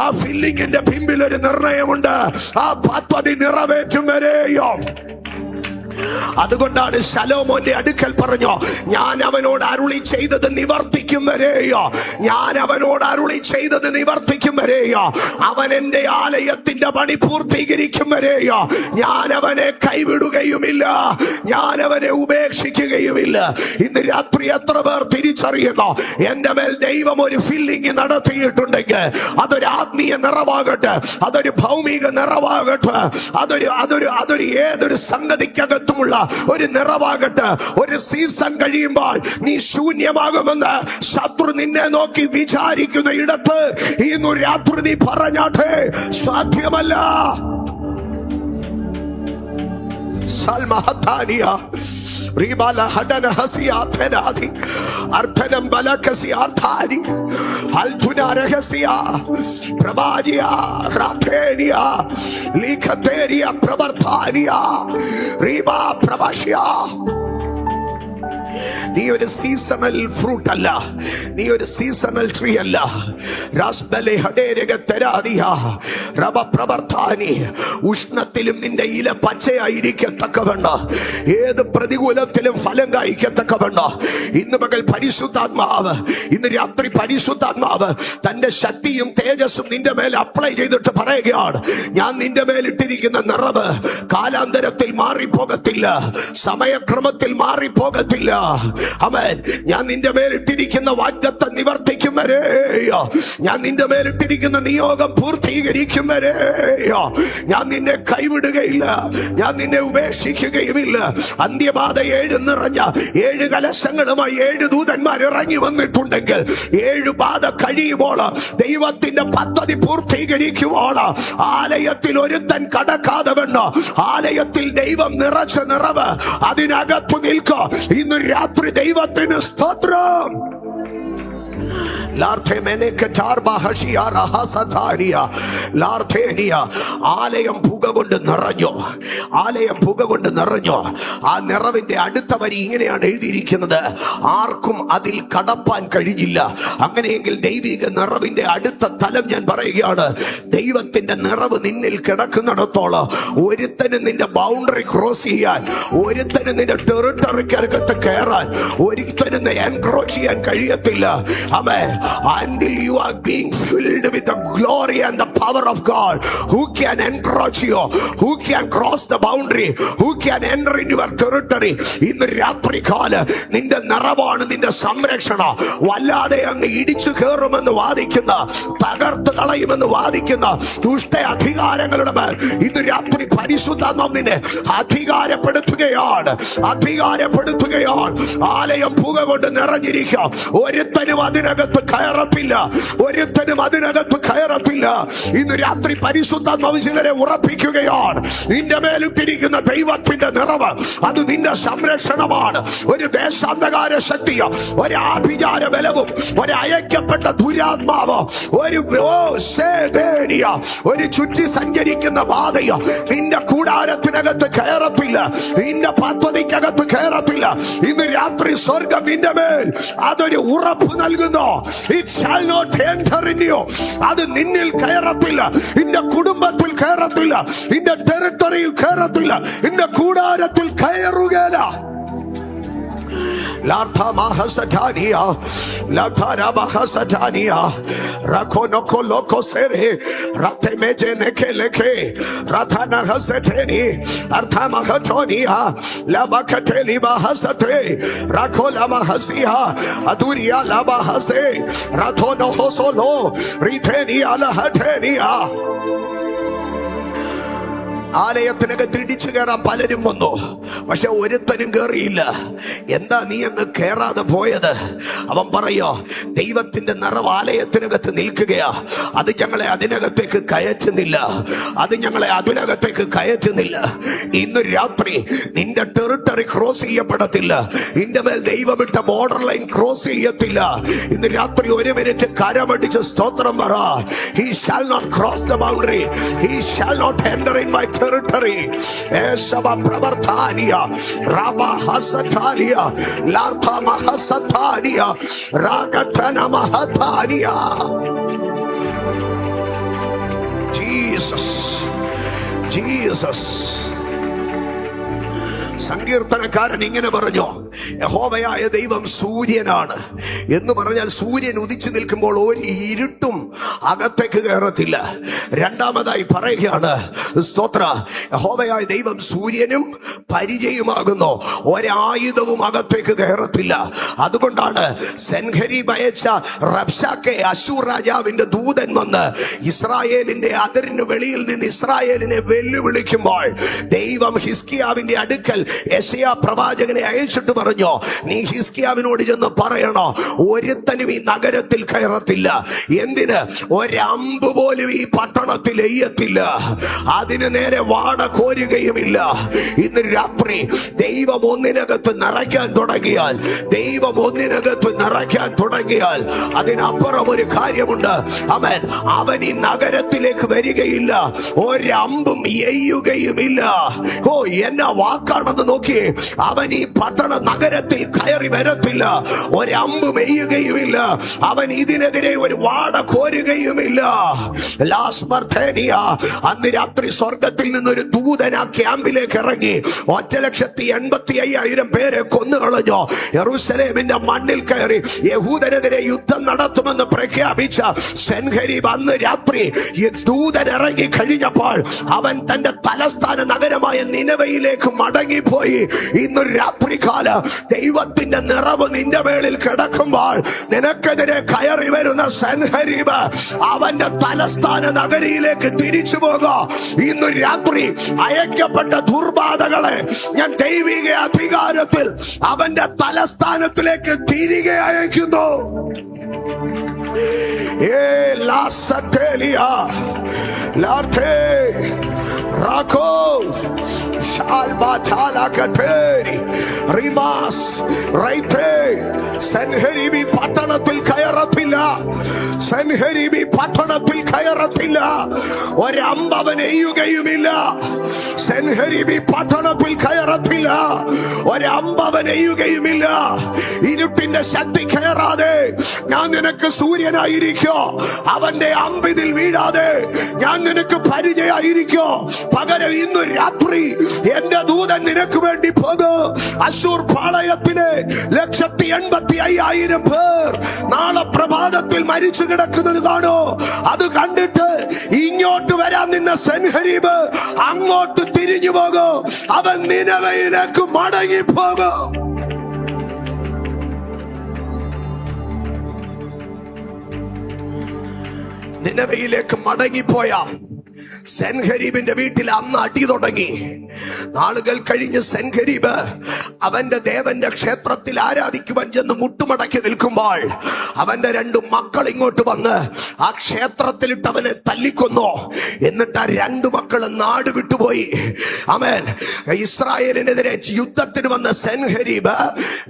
ആ ഫില്ലിംഗിന്റെ പിമ്പിൽ ഒരു നിർണയമുണ്ട്. ആ പദ്ധതി നിറവേറ്റും വരെയോ അതുകൊണ്ടാണ് ശലോമോന്റെ അടുക്കൽ പറഞ്ഞു, ഞാൻ അവനോട് അരുളി ചെയ്തത് നിവർത്തിക്കും വരെയോ, ഞാൻ അവനോട് അരുളി ചെയ്തത് നിവർത്തിക്കും വരെയോ, അവൻ എന്റെ ആലയത്തിന്റെ പണി പൂർത്തീകരിക്കും വരെയോ ഞാൻ അവനെ കൈവിടുകയുമില്ല, ഞാൻ അവനെ ഉപേക്ഷിക്കുകയുമില്ല. ഇന്ന് രാത്രി എത്ര പേർ തിരിച്ചറിയുന്നു, എന്റെ മേൽ ദൈവം ഒരു ഫില്ലിംഗ് നടത്തിയിട്ടുണ്ടെങ്കിൽ അതൊരു ആത്മീയ നിറവാകട്ടെ, അതൊരു ഭൗമിക നിറവാകട്ടെ, അതൊരു ഏതൊരു സംഗതിക്കകത്തുമുള്ള ഒരു നിറവാകട്ടെ. ഒരു സീസൺ കഴിയുമ്പോൾ നീ ശൂന്യമാകുമെന്ന് ശത്രു നിന്നെ നോക്കി വിചാരിക്കുന്ന ഇടത്ത് ഇന്നു രാത്രി നീ പറഞ്ഞാട്ടെ, സാധ്യമല്ല. സൽമഹത്താനിയ Ribala hadana hasia tenadi arthanam balakasi arthani altuna rahasia prabhajiya rathenia likateria prabarthania riba prabashya. നീ ഒരു സീസണൽ ഫ്രൂട്ട് അല്ല, നീ ഒരു സീസണൽ ട്രീ അല്ല. ഉഷ്ണത്തിലും നിന്റെ ഇല പച്ചയായിരിക്കത്തക്കവണ്ണം, ഏത് പ്രതികൂലത്തിലും ഫലം കായ്ക്കത്തക്കവണ്ണം ഇന്ന് പകൽ പരിശുദ്ധാത്മാവ്, ഇന്ന് രാത്രി പരിശുദ്ധാത്മാവ് തന്റെ ശക്തിയും തേജസ്സും നിന്റെ മേൽ അപ്ലൈ ചെയ്തിട്ട് പറയുകയാണ്, ഞാൻ നിന്റെ മേൽ ഇട്ടിരിക്കുന്ന നിറവ് കാലാന്തരത്തിൽ മാറിപ്പോകത്തില്ല, സമയക്രമത്തിൽ മാറിപ്പോകത്തില്ല. ആമേൻ. ഞാൻ നിന്റെ മേലിട്ടിരിക്കുന്ന വാഗ്ദത്തം നിവർത്തിക്കും വരെയോ, ഞാൻ നിന്റെ മേലിട്ടിരിക്കുന്ന നിയോഗം പൂർത്തീകരിക്കും വരെയോ ഞാൻ നിന്നെ കൈവിടുകയില്ല, ഞാൻ നിന്നെ ഉപേക്ഷിക്കുകയുമില്ല. അന്ത്യബാധ 7 നിറഞ്ഞ 7 കലശങ്ങളുമായി 7 ദൂതന്മാർ ഇറങ്ങി വന്നിട്ടുണ്ടെങ്കിൽ 7 ബാധ കഴിയുമ്പോൾ ദൈവത്തിന്റെ പദ്ധതി പൂർത്തീകരിക്കുമ്പോൾ ആലയത്തിൽ ഒരുത്തൻ കടക്കാതെ വേണ്ട, ആലയത്തിൽ ദൈവം നിറച്ച നിറവ് അതിനകത്തു നിൽക്കുക. ഇന്ന് രാത്രി ദൈവത്തിന് സ്തോത്രം. ആലയം പുക കൊണ്ട് നിറഞ്ഞു, ആലയം പുക കൊണ്ട് നിറഞ്ഞു. ആ നിറവിന്റെ അടുത്ത വരി ഇങ്ങനെയാണ് എഴുതിയിരിക്കുന്നത്, ആർക്കും അതിൽ കടപ്പാൻ കഴിഞ്ഞില്ല. അങ്ങനെയെങ്കിൽ ദൈവിക നിറവിന്റെ അടുത്ത തലം ഞാൻ പറയുകയാണ്, ദൈവത്തിന്റെ നിറവ് നിന്നിൽ കിടക്കുന്നിടത്തോളം ഒരുത്തനും നിന്റെ ബൗണ്ടറി ക്രോസ് ചെയ്യാൻ, ഒരുത്തനും നിന്റെ ടെറിട്ടറിക്കകത്ത് കയറാൻ, ഒരുത്തനും എൻക്രോച്ച് ചെയ്യാൻ കഴിയത്തില്ല. ആമേൻ. Until you are being filled with the glory and the power of God, who can encroach you, who can cross the boundary, who can enter in your territory? ഇന്ന് രാത്രി കാല നിന്റെ നിറവാണ് നിന്റെ സംരക്ഷണം. വല്ലാതെ അങ്ങ് ഇടിച്ചു കയറുമെന്ന് വാദിക്കുന്ന, തകർത്ത് കളയുമെന്ന് വാദിക്കുന്ന ദുഷ്ട അധികാരങ്ങളുടെ മേൽ ഇന്ന് രാത്രി പരിശുദ്ധാത്മാവ് നിന്നെ അധികാരപ്പെടുത്തുകയാണ്, അധികാരപ്പെടുത്തുകയാണ്. ആലയം പുക കൊണ്ട് നിറഞ്ഞിരിക്കുക, ഒരുത്തനും അതിനകത്ത് കയറത്തില്ല, ഒരുത്തനും അതിനകത്ത് കയറത്തില്ല. ഇന്ന് രാത്രി പരിശുദ്ധാത്മാവ് ചിലരെ ഉറപ്പിക്കുകയാണ്, നിന്റെ മേലിട്ടിരിക്കുന്ന ദൈവത്തിന്റെ നിറവ് അത് നിന്റെ സംരക്ഷണമാണ്. ഒരു ദേശാന്തകാര ശക്തിയോ, ഒരു ആഭിചാര ബലവും, ഒരു അയക്കപ്പെട്ട ദുരാത്മാവോ, ഒരു ചുറ്റി സഞ്ചരിക്കുന്ന ബാധയോ നിന്റെ കൂടാരത്തിനകത്ത് കയറത്തില്ല, നിന്റെ പദ്ധതിക്കകത്ത് കയറത്തില്ല. ഇന്ന് രാത്രി സ്വർഗം നിന്റെ മേൽ അതൊരു ഉറപ്പ് നൽകുന്നു. It shall not enter in you. അത് നിന്നിൽ കയറത്തില്ല, നിന്റെ കുടുംബത്തിൽ കയറത്തില്ല, നിന്റെ ടെറിട്ടറിയിൽ കയറത്തില്ല, നിന്റെ കൂടാരത്തിൽ കയറുകയില്ല. Latha mahasatania, latara mahasatania, rakonoko loko sere, ratemeje nekeleke, ratana haseteni, artamahatonia, labakateli mahasate, rakola mahasia, aduria labahase, ratono hosolo, ritenia lahatenia. ആലയത്തിനകത്ത് ഇടിച്ചു കയറാൻ പലരും വന്നു, പക്ഷെ ഒരുത്തനും കയറിയില്ല. എന്താ നീ അങ്ങ് കയറാതെ പോയത്? അവൻ പറയോ, ദൈവത്തിന്റെ നിറവ് ആലയത്തിനകത്ത് നിൽക്കുകയാ, അത് ഞങ്ങളെ അതിനകത്തേക്ക് കയറ്റുന്നില്ല, അത് ഞങ്ങളെ അതിനകത്തേക്ക് കയറ്റുന്നില്ല. ഇന്ന് രാത്രി നിന്റെ ടെറിട്ടറി ക്രോസ് ചെയ്യപ്പെടത്തില്ല, നിന്റെ മേൽ ദൈവമിട്ട ബോർഡർ ലൈൻ ക്രോസ് ചെയ്യത്തില്ല. ഇന്ന് രാത്രി 1 മിനിറ്റ് കരമടിച്ച് സ്തോത്രം പറ. He shall not cross the boundary, he shall not enter in my territory. Esaba pravarthania, raba hasatania, lartha mahasatania, ragatana mahatania. Jesus, Jesus. സങ്കീർത്തനക്കാരൻ ഇങ്ങനെ പറഞ്ഞു, യഹോവയായ ദൈവം സൂര്യനാണ് എന്ന് പറഞ്ഞാൽ സൂര്യൻ ഉദിച്ചു നിൽക്കുമ്പോൾ ഒരു ഇരുട്ടും അകത്തേക്ക് കയറത്തില്ല. രണ്ടാമതായി പറയുകയാണ്, സ്തോത്ര, യഹോവയായ ദൈവം സൂര്യനും പരിചയമാകുന്നു, ഒരായുധവും അകത്തേക്ക് കയറത്തില്ല. അതുകൊണ്ടാണ് സെൻഹരീബ് അയച്ച റബ്ശാക്കെ അശൂർ രാജാവിന്റെ ദൂതൻ വന്ന് ഇസ്രായേലിന്റെ അതിരിന് വെളിയിൽ നിന്ന് ഇസ്രായേലിനെ വെല്ലുവിളിക്കുമ്പോൾ ദൈവം ഹിസ്കിയാവിന്റെ അടുക്കൽ യെശയ്യാ പ്രവാചകനെ അയച്ചിട്ട് പറഞ്ഞു, നീ ഹിസ്കിയാവിനോട് ചെന്ന് പറയണോ, ഒരുത്തനും ഈ നഗരത്തിൽ കയറത്തില്ല. എന്തിന്? ഒരമ്പ് പോലും ഈ പട്ടണത്തിൽ എയ്യത്തില്ല, അതിന് നേരെ വാട കോരുകയുമില്ല. ഇന്ന് രാത്രി ദൈവം ഒന്നിനകത്ത് നിറയ്ക്കാൻ തുടങ്ങിയാൽ, ദൈവം ഒന്നിനകത്ത് നിറയ്ക്കാൻ തുടങ്ങിയാൽ അതിനപ്പുറം ഒരു കാര്യമുണ്ട്. അവൻ ഈ നഗരത്തിലേക്ക് വരികയില്ല, ഒരമ്പും എയ്യുകയുമില്ല. ഓ, എന്നാ വാക്കാണെന്ന് നോക്കി. അവൻ ഈ പട്ടണ നഗരത്തിൽ കയറി വരത്തില്ല, ഒരമ്പും എയ്യുകയുമില്ല, അവൻ ഇതിനെതിരെ ഒരു വാട കോരുകയുമില്ല. അന്ന് രാത്രി സ്വർഗത്തിൽ നിന്നൊരു ദൂതൻ ആ ക്യാമ്പിലേക്ക് ഇറങ്ങി 1,85,000 പേരെ കൊന്നുകളഞ്ഞു. യെരൂശലേമിന്റെ മണ്ണിൽ കയറി യഹൂദനെതിരെ യുദ്ധം നടത്തുമെന്ന് പ്രഖ്യാപിച്ച സെൻഹരീബ് അന്ന് രാത്രി ദൂതൻ ഇറങ്ങി കഴിഞ്ഞപ്പോൾ അവൻ തന്റെ തലസ്ഥാന നഗരമായ നിനവയിലേക്ക് മടങ്ങിപ്പോയി. ഇന്ന് രാത്രികാല ദൈവത്തിന്റെ നിറവ് നിന്റെ മേളിൽ കിടക്കുമ്പോൾ നിനക്കെതിരെ കയറി വരുന്ന സെൻഹരീബ് അവന്റെ തലസ്ഥാന നഗരിയിലേക്ക് തിരിച്ചു പോകുക. ഇന്ന് രാത്രി അയക്കപ്പെട്ട ദുർബാധകളെ ഞാൻ ദൈവിക അധികാരത്തിൽ അവന്റെ തലസ്ഥാനത്തിലേക്ക് തിരികെ അയക്കുന്നു. La Satelia, Larte, Rako, Shalbatala Kateri, Rimas, Raite, Senheribi Patanatil Kayarapilla, Senheribi Patanatil Kayarapilla, or Ambavane Yugayumilla, Senheribi Patanatil Kayarapilla, or Ambavane Yugayumilla, Irupinda Shanti Kayarade, Yanaka Suryanayiriko, അവന്റെ അമ്പിതിൽ വീഴാതെ ഞാൻ നിനക്ക് പരിചയമായിരിക്കോ. പകരം ഇന്ന് രാത്രി എന്റെ ദൂതൻ നിനക്ക് വേണ്ടി പോകും. അശൂർ പാളയത്തിലെ 185,000 പേർ നാളെ പ്രഭാതത്തിൽ മരിച്ചു കിടക്കുന്നത് കാണോ. അത് കണ്ടിട്ട് ഇങ്ങോട്ട് വരാൻ നിന്ന സെൻഹരീബ് അങ്ങോട്ട് തിരിഞ്ഞു പോകും. അവൻ നിനവയിലേക്ക് മടങ്ങി പോകും. നിനവയിലേക്ക് മടങ്ങിപ്പോയ സെൻഹരീബിന്റെ വീട്ടിൽ അന്ന് അടി തുടങ്ങി. നാളുകൾ കഴിഞ്ഞ് സെൻഹരീബ് അവന്റെ ദേവന്റെ ക്ഷേത്രത്തിൽ ആരാധിക്കുവാൻ ചെന്ന് മുട്ടുമടക്കി നിൽക്കുമ്പോൾ അവന്റെ 2 മക്കൾ ഇങ്ങോട്ട് വന്ന് ആ ക്ഷേത്രത്തിലിട്ട് അവനെ തല്ലിക്കൊന്നു. എന്നിട്ട് ആ 2 മക്കള് നാട് വിട്ടുപോയി. ആമേൻ. ഇസ്രായേലിനെതിരെ യുദ്ധത്തിന് വന്ന സെൻഹരീബ്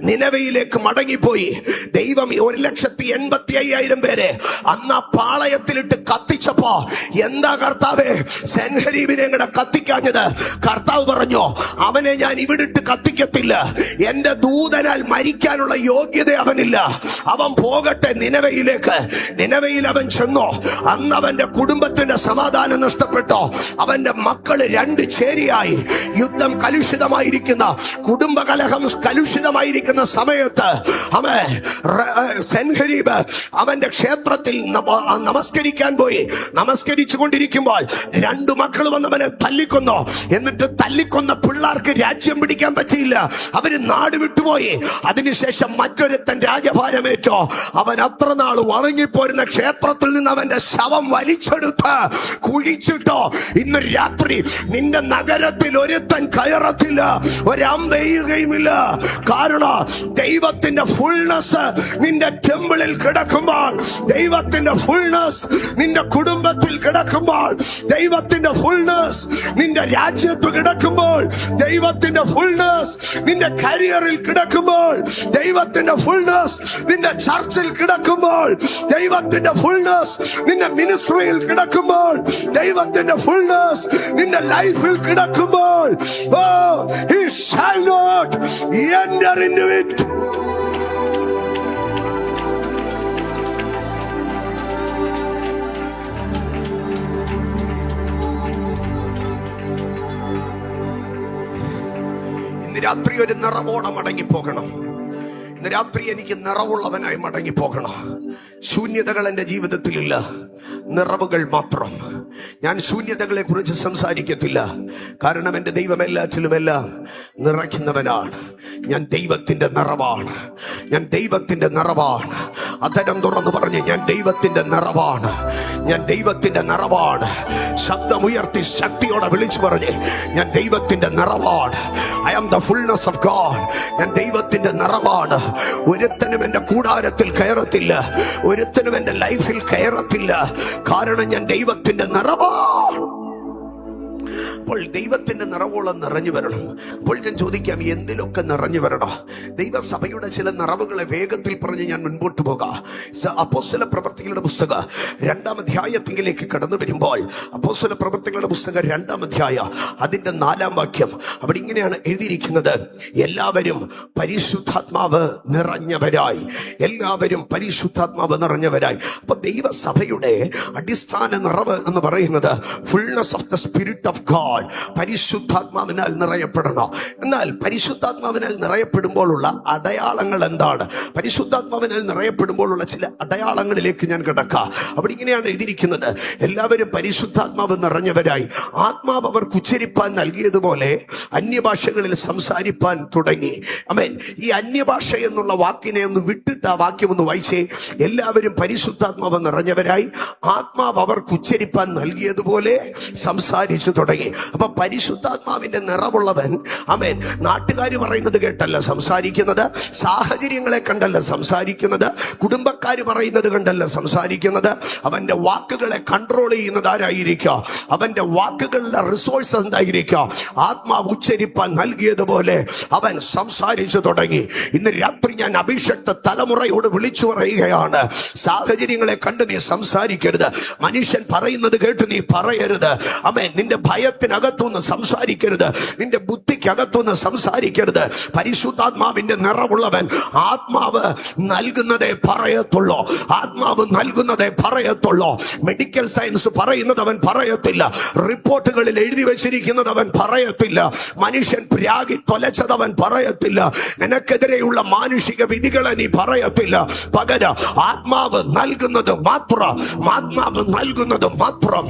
നിനവയിലേക്ക് മടങ്ങിപ്പോയി. ദൈവം 1,85,000 പേരെ അന്ന് ആ പാളയത്തിലിട്ട് കത്തിച്ചപ്പോ എന്താ കർത്താവേ സെൻഹരീബിനെ കത്തിക്കാഞ്ഞത്? കർത്താവ് പറഞ്ഞു, അവനെ ഞാൻ ഇവിടിട്ട് കത്തിക്കത്തില്ല, എന്റെ ദൂതനാൽ മരിക്കാനുള്ള യോഗ്യത അവനില്ല, അവൻ പോകട്ടെ നിനവയിലേക്ക്. നിനവയിൽ അവൻ ചെന്നു. അന്ന് അവന്റെ കുടുംബത്തിന്റെ സമാധാനം നഷ്ടപ്പെട്ടോ. അവന്റെ മക്കള് 2 ചേരിയായി. യുദ്ധം കലുഷിതമായിരിക്കുന്ന, കുടുംബകലഹം കലുഷിതമായിരിക്കുന്ന സമയത്ത് സെൻഹരീബ് അവന്റെ ക്ഷേത്രത്തിൽ നമസ്കരിക്കാൻ പോയി. നമസ്കരിച്ചു കൊണ്ടിരിക്കുമ്പോൾ 2 മക്കൾ വന്നവനെ തല്ലിക്കൊന്നു. എന്നിട്ട് തല്ലിക്കൊന്ന പിള്ളേർക്ക് രാജ്യം പിടിക്കാൻ പറ്റിയില്ല, അവര് നാട് വിട്ടുപോയി. അതിനുശേഷം മറ്റൊരുത്തൻ രാജഭാരമേറ്റോ. അവൻ അത്ര നാൾ വണങ്ങിപ്പോരുന്ന ക്ഷേത്രത്തിൽ നിന്ന് അവന്റെ ശവം വലിച്ചെടുത്ത് കുഴിച്ചിട്ടോ. ഇന്ന് രാത്രി നിന്റെ നഗരത്തിൽ ഒരുത്തൻ കയറത്തില്ല, ഒരമ്പെയ്യുകയുമില്ല. കാരണം ദൈവത്തിന്റെ ഫുൾനെസ് നിന്റെ ടെമ്പിളിൽ കിടക്കുമ്പോൾ, ദൈവത്തിന്റെ ഫുൾനെസ് നിന്റെ കുടുംബത്തിൽ കിടക്കുമ്പോൾ, ദൈവത്തിന്റെ ഫുൾനെസ് നിന്റെ രാജ്യത്ത് കിടക്കുമ്പോൾ, ദൈവത്തിന്റെ ഫുൾനെസ് നിന്റെ കരിയറിൽ കിടക്കുമ്പോൾ, ദൈവത്തിന്റെ ഫുൾനെസ് നിന്റെ ചർച്ചിൽ കിടക്കുമ്പോൾ, ദൈവത്തിന്റെ ഫുൾനെസ് നിന്റെ മിനിസ്ട്രിയിൽ കിടക്കുമ്പോൾ, ദൈവത്തിന്റെ ഫുൾനെസ് നിന്റെ ലൈഫിൽ കിടക്കുമ്പോൾ, oh, he shall not enter into it. രാത്രി ഒരു നിറവോടെ മടങ്ങിപ്പോകണം. ഇന്ന് രാത്രി എനിക്ക് നിറവുള്ളവനായി മടങ്ങിപ്പോകണം. ശൂന്യതകൾ എൻ്റെ ജീവിതത്തിലില്ല, നിറവുകൾ മാത്രം. ഞാൻ ശൂന്യതകളെ കുറിച്ച് സംസാരിക്കത്തില്ല. കാരണം എൻ്റെ ദൈവം എല്ലാറ്റിലുമെല്ലാം നിറയ്ക്കുന്നവനാണ്. ഞാൻ ദൈവത്തിന്റെ നിറവാണ്. ഞാൻ ദൈവത്തിന്റെ നിറവാണ്. അധരം തുറന്ന് പറഞ്ഞ്, ഞാൻ ദൈവത്തിന്റെ നിറവാണ്. ഞാൻ ദൈവത്തിന്റെ നിറവാണ്. ശബ്ദമുയർത്തി ശക്തിയോടെ വിളിച്ചു പറഞ്ഞ്, ഞാൻ ദൈവത്തിന്റെ നിറവാണ്. I am the fullness of God. ഞാൻ ദൈവത്തിന്റെ നിറവാണ്. ഒരുത്തനും എൻ്റെ കൂടാരത്തിൽ കയറത്തില്ല, ഒരുത്തനും എൻ്റെ ലൈഫിൽ കയറത്തില്ല. കാരണം ഞാൻ ദൈവത്തിന്റെ നിറവാണ്. അപ്പോൾ ദൈവത്തിന്റെ നിറവോളം നിറഞ്ഞു വരണം. അപ്പോൾ ഞാൻ ചോദിക്കാം, എന്തിലൊക്കെ നിറഞ്ഞു വരണം? ദൈവസഭയുടെ ചില നിറവുകളെ വേഗത്തിൽ പറഞ്ഞ് ഞാൻ മുൻപോട്ട് പോകാം. അപ്പോസ്തല പ്രവൃത്തികളുടെ പുസ്തകം 2-ാം അധ്യായത്തിലേക്ക് കടന്നു വരുമ്പോൾ, അപ്പോസ്തല പ്രവൃത്തികളുടെ പുസ്തകം 2-ാം അധ്യായം അതിന്റെ 4-ാം വാക്യം അവിടെ ഇങ്ങനെയാണ് എഴുതിയിരിക്കുന്നത്: എല്ലാവരും പരിശുദ്ധാത്മാവ് നിറഞ്ഞവരായി. എല്ലാവരും പരിശുദ്ധാത്മാവ് നിറഞ്ഞവരായി. അപ്പൊ ദൈവസഭയുടെ അടിസ്ഥാന നിറവ് എന്ന് പറയുന്നത് fullness of the spirit of God. പരിശുദ്ധാത്മാവിനാൽ നിറയപ്പെടണം. എന്നാൽ പരിശുദ്ധാത്മാവിനാൽ നിറയപ്പെടുമ്പോഴുള്ള അടയാളങ്ങൾ എന്താണ്? പരിശുദ്ധാത്മാവിനാൽ നിറയപ്പെടുമ്പോഴുള്ള ചില അടയാളങ്ങളിലേക്ക് ഞാൻ കിടക്കാം. അവിടെ ഇങ്ങനെയാണ് എഴുതിയിരിക്കുന്നത്: എല്ലാവരും പരിശുദ്ധാത്മാവ് നിറഞ്ഞവരായി, ആത്മാവ് അവർക്ക് ഉച്ചരിപ്പാൻ നൽകിയതുപോലെ അന്യഭാഷകളിൽ സംസാരിപ്പാൻ തുടങ്ങി. ആമേൻ. ഈ അന്യഭാഷ എന്നുള്ള വാക്കിനെ ഒന്ന് വിട്ടിട്ട് ആ വാക്യം ഒന്ന് വായിച്ചേ. എല്ലാവരും പരിശുദ്ധാത്മാവ് നിറഞ്ഞവരായി, ആത്മാവ് അവർക്ക് ഉച്ചരിപ്പാൻ നൽകിയതുപോലെ സംസാരിച്ചു തുടങ്ങി. അപ്പൊ പരിശുദ്ധാത്മാവിന്റെ നിറവുള്ളവൻ, ആമേൻ, നാട്ടുകാർ പറയുന്നത് കേട്ടല്ല സംസാരിക്കുന്നത്, സാഹചര്യങ്ങളെ കണ്ടല്ല സംസാരിക്കുന്നത്, കുടുംബക്കാർ പറയുന്നത് കണ്ടല്ല സംസാരിക്കുന്നത്. അവന്റെ വാക്കുകളെ കൺട്രോൾ ചെയ്യുന്നത് ആരായിരിക്കാം? അവന്റെ വാക്കുകളുടെ റിസോഴ്സ് എന്തായിരിക്കാം? ആത്മാവ് ഉച്ചരിപ്പാൻ നൽകിയതുപോലെ അവൻ സംസാരിച്ചു തുടങ്ങി. ഇന്ന് രാത്രി ഞാൻ അഭിഷക്ത തലമുറയോട് വിളിച്ചു പറയുകയാണ്: സാഹചര്യങ്ങളെ കണ്ട് നീ സംസാരിക്കരുത്. മനുഷ്യൻ പറയുന്നത് കേട്ട് നീ പറയരുത്. ആമേൻ. നിന്റെ ഭയത്തിനകത്തുനിന്ന് സംസാരിക്കരുത്, നിന്റെ ബുദ്ധിക്കകത്തുനിന്ന് സംസാരിക്കരുത്. പരിശുദ്ധാത്മാവിന്റെ നിറവുള്ളവൻ ആത്മാവ് നൽകുന്നതേ പറയത്തുള്ളൂ. ആത്മാവ് നൽകുന്നതേ പറയത്തുള്ളൂ. മെഡിക്കൽ സയൻസ് പറയുന്നത് അവൻ പറയത്തില്ല, റിപ്പോർട്ടുകളിൽ എഴുതി വെച്ചിരിക്കുന്നത് അവൻ പറയത്തില്ല, മനുഷ്യൻ പ്രാഗി തൊലച്ചത് അവൻ പറയത്തില്ല, നിനക്കെതിരെയുള്ള മാനുഷിക വിധികളെ നീ പറയത്തില്ല. പകരം ആത്മാവ് നൽകുന്നത് മാത്രം, ആത്മാവ് നൽകുന്നത് മാത്രം.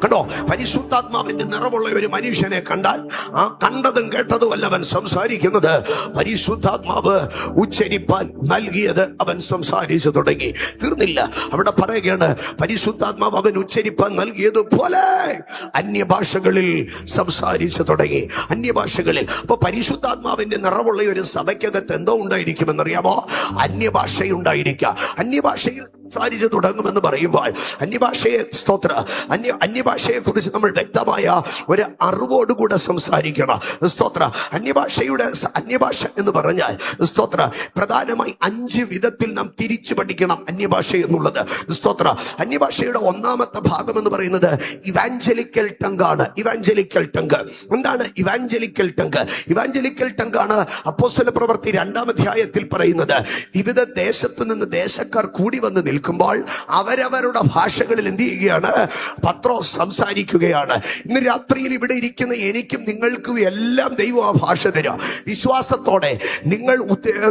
കണ്ടോ? പരിശുദ്ധാത്മാവിന്റെ നിറവുള്ള ഒരു മനുഷ്യനെ കണ്ടാൽ ആ കണ്ടതും കേട്ടതുമല്ല അവൻ സംസാരിക്കുന്നത്. പരിശുദ്ധാത്മാവ് ഉച്ചരിപ്പാൻ നൽകിയത് അവൻ സംസാരിച്ചു തുടങ്ങി. തീർന്നില്ല, അവിടെ പറയുകയാണ് പരിശുദ്ധാത്മാവ് അവൻ ഉച്ചരിപ്പാൻ നൽകിയതുപോലെ അന്യഭാഷകളിൽ സംസാരിച്ചു തുടങ്ങി. അന്യഭാഷകളിൽ. അപ്പൊ പരിശുദ്ധാത്മാവിന്റെ നിറവുള്ള ഒരു സഭയ്ക്കകത്ത് എന്തോ ഉണ്ടായിരിക്കുമെന്നറിയാമോ? അന്യഭാഷയുണ്ടായിരിക്കാം. അന്യഭാഷയിൽ സംസാരിച്ചു തുടങ്ങുമെന്ന് പറയുമ്പോൾ അന്യഭാഷയെ സ്തോത്ര അന്യഭാഷയെ കുറിച്ച് നമ്മൾ വ്യക്തമായ ഒരു അറിവോടുകൂടെ സംസാരിക്കണം. സ്തോത്ര. അന്യഭാഷ എന്ന് പറഞ്ഞാൽ സ്തോത്ര പ്രധാനമായി 5 വിധത്തിൽ നാം തിരിച്ചു പഠിക്കണം അന്യഭാഷ എന്നുള്ളത്. സ്തോത്ര. അന്യഭാഷയുടെ 1-ാമത്തെ ഭാഗം എന്ന് പറയുന്നത് ഇവാഞ്ചലിക്കൽ ടങ് ആണ്. ഇവാഞ്ചലിക്കൽ ടങ് എന്താണ്? Evangelical tongue. ഇവാഞ്ചലിക്കൽ ടങ് ആണ് അപ്പോസ്തല പ്രവൃത്തി 2-ാം അധ്യായത്തിൽ പറയുന്നത്. വിവിധ ദേശത്തു നിന്ന് ദേശക്കാർ കൂടി വന്ന് നിൽക്കുമ്പോൾ അവരവരുടെ ഭാഷകളിൽ എന്ത് ചെയ്യുകയാണ്? പത്രോസ് സംസാരിക്കുകയാണ്. ഇന്ന് രാത്രിയിൽ ഇവിടെ ഇരിക്കുന്ന എനിക്കും നിങ്ങൾക്കും എല്ലാം ദൈവം ആ ഭാഷ തരാം. വിശ്വാസത്തോടെ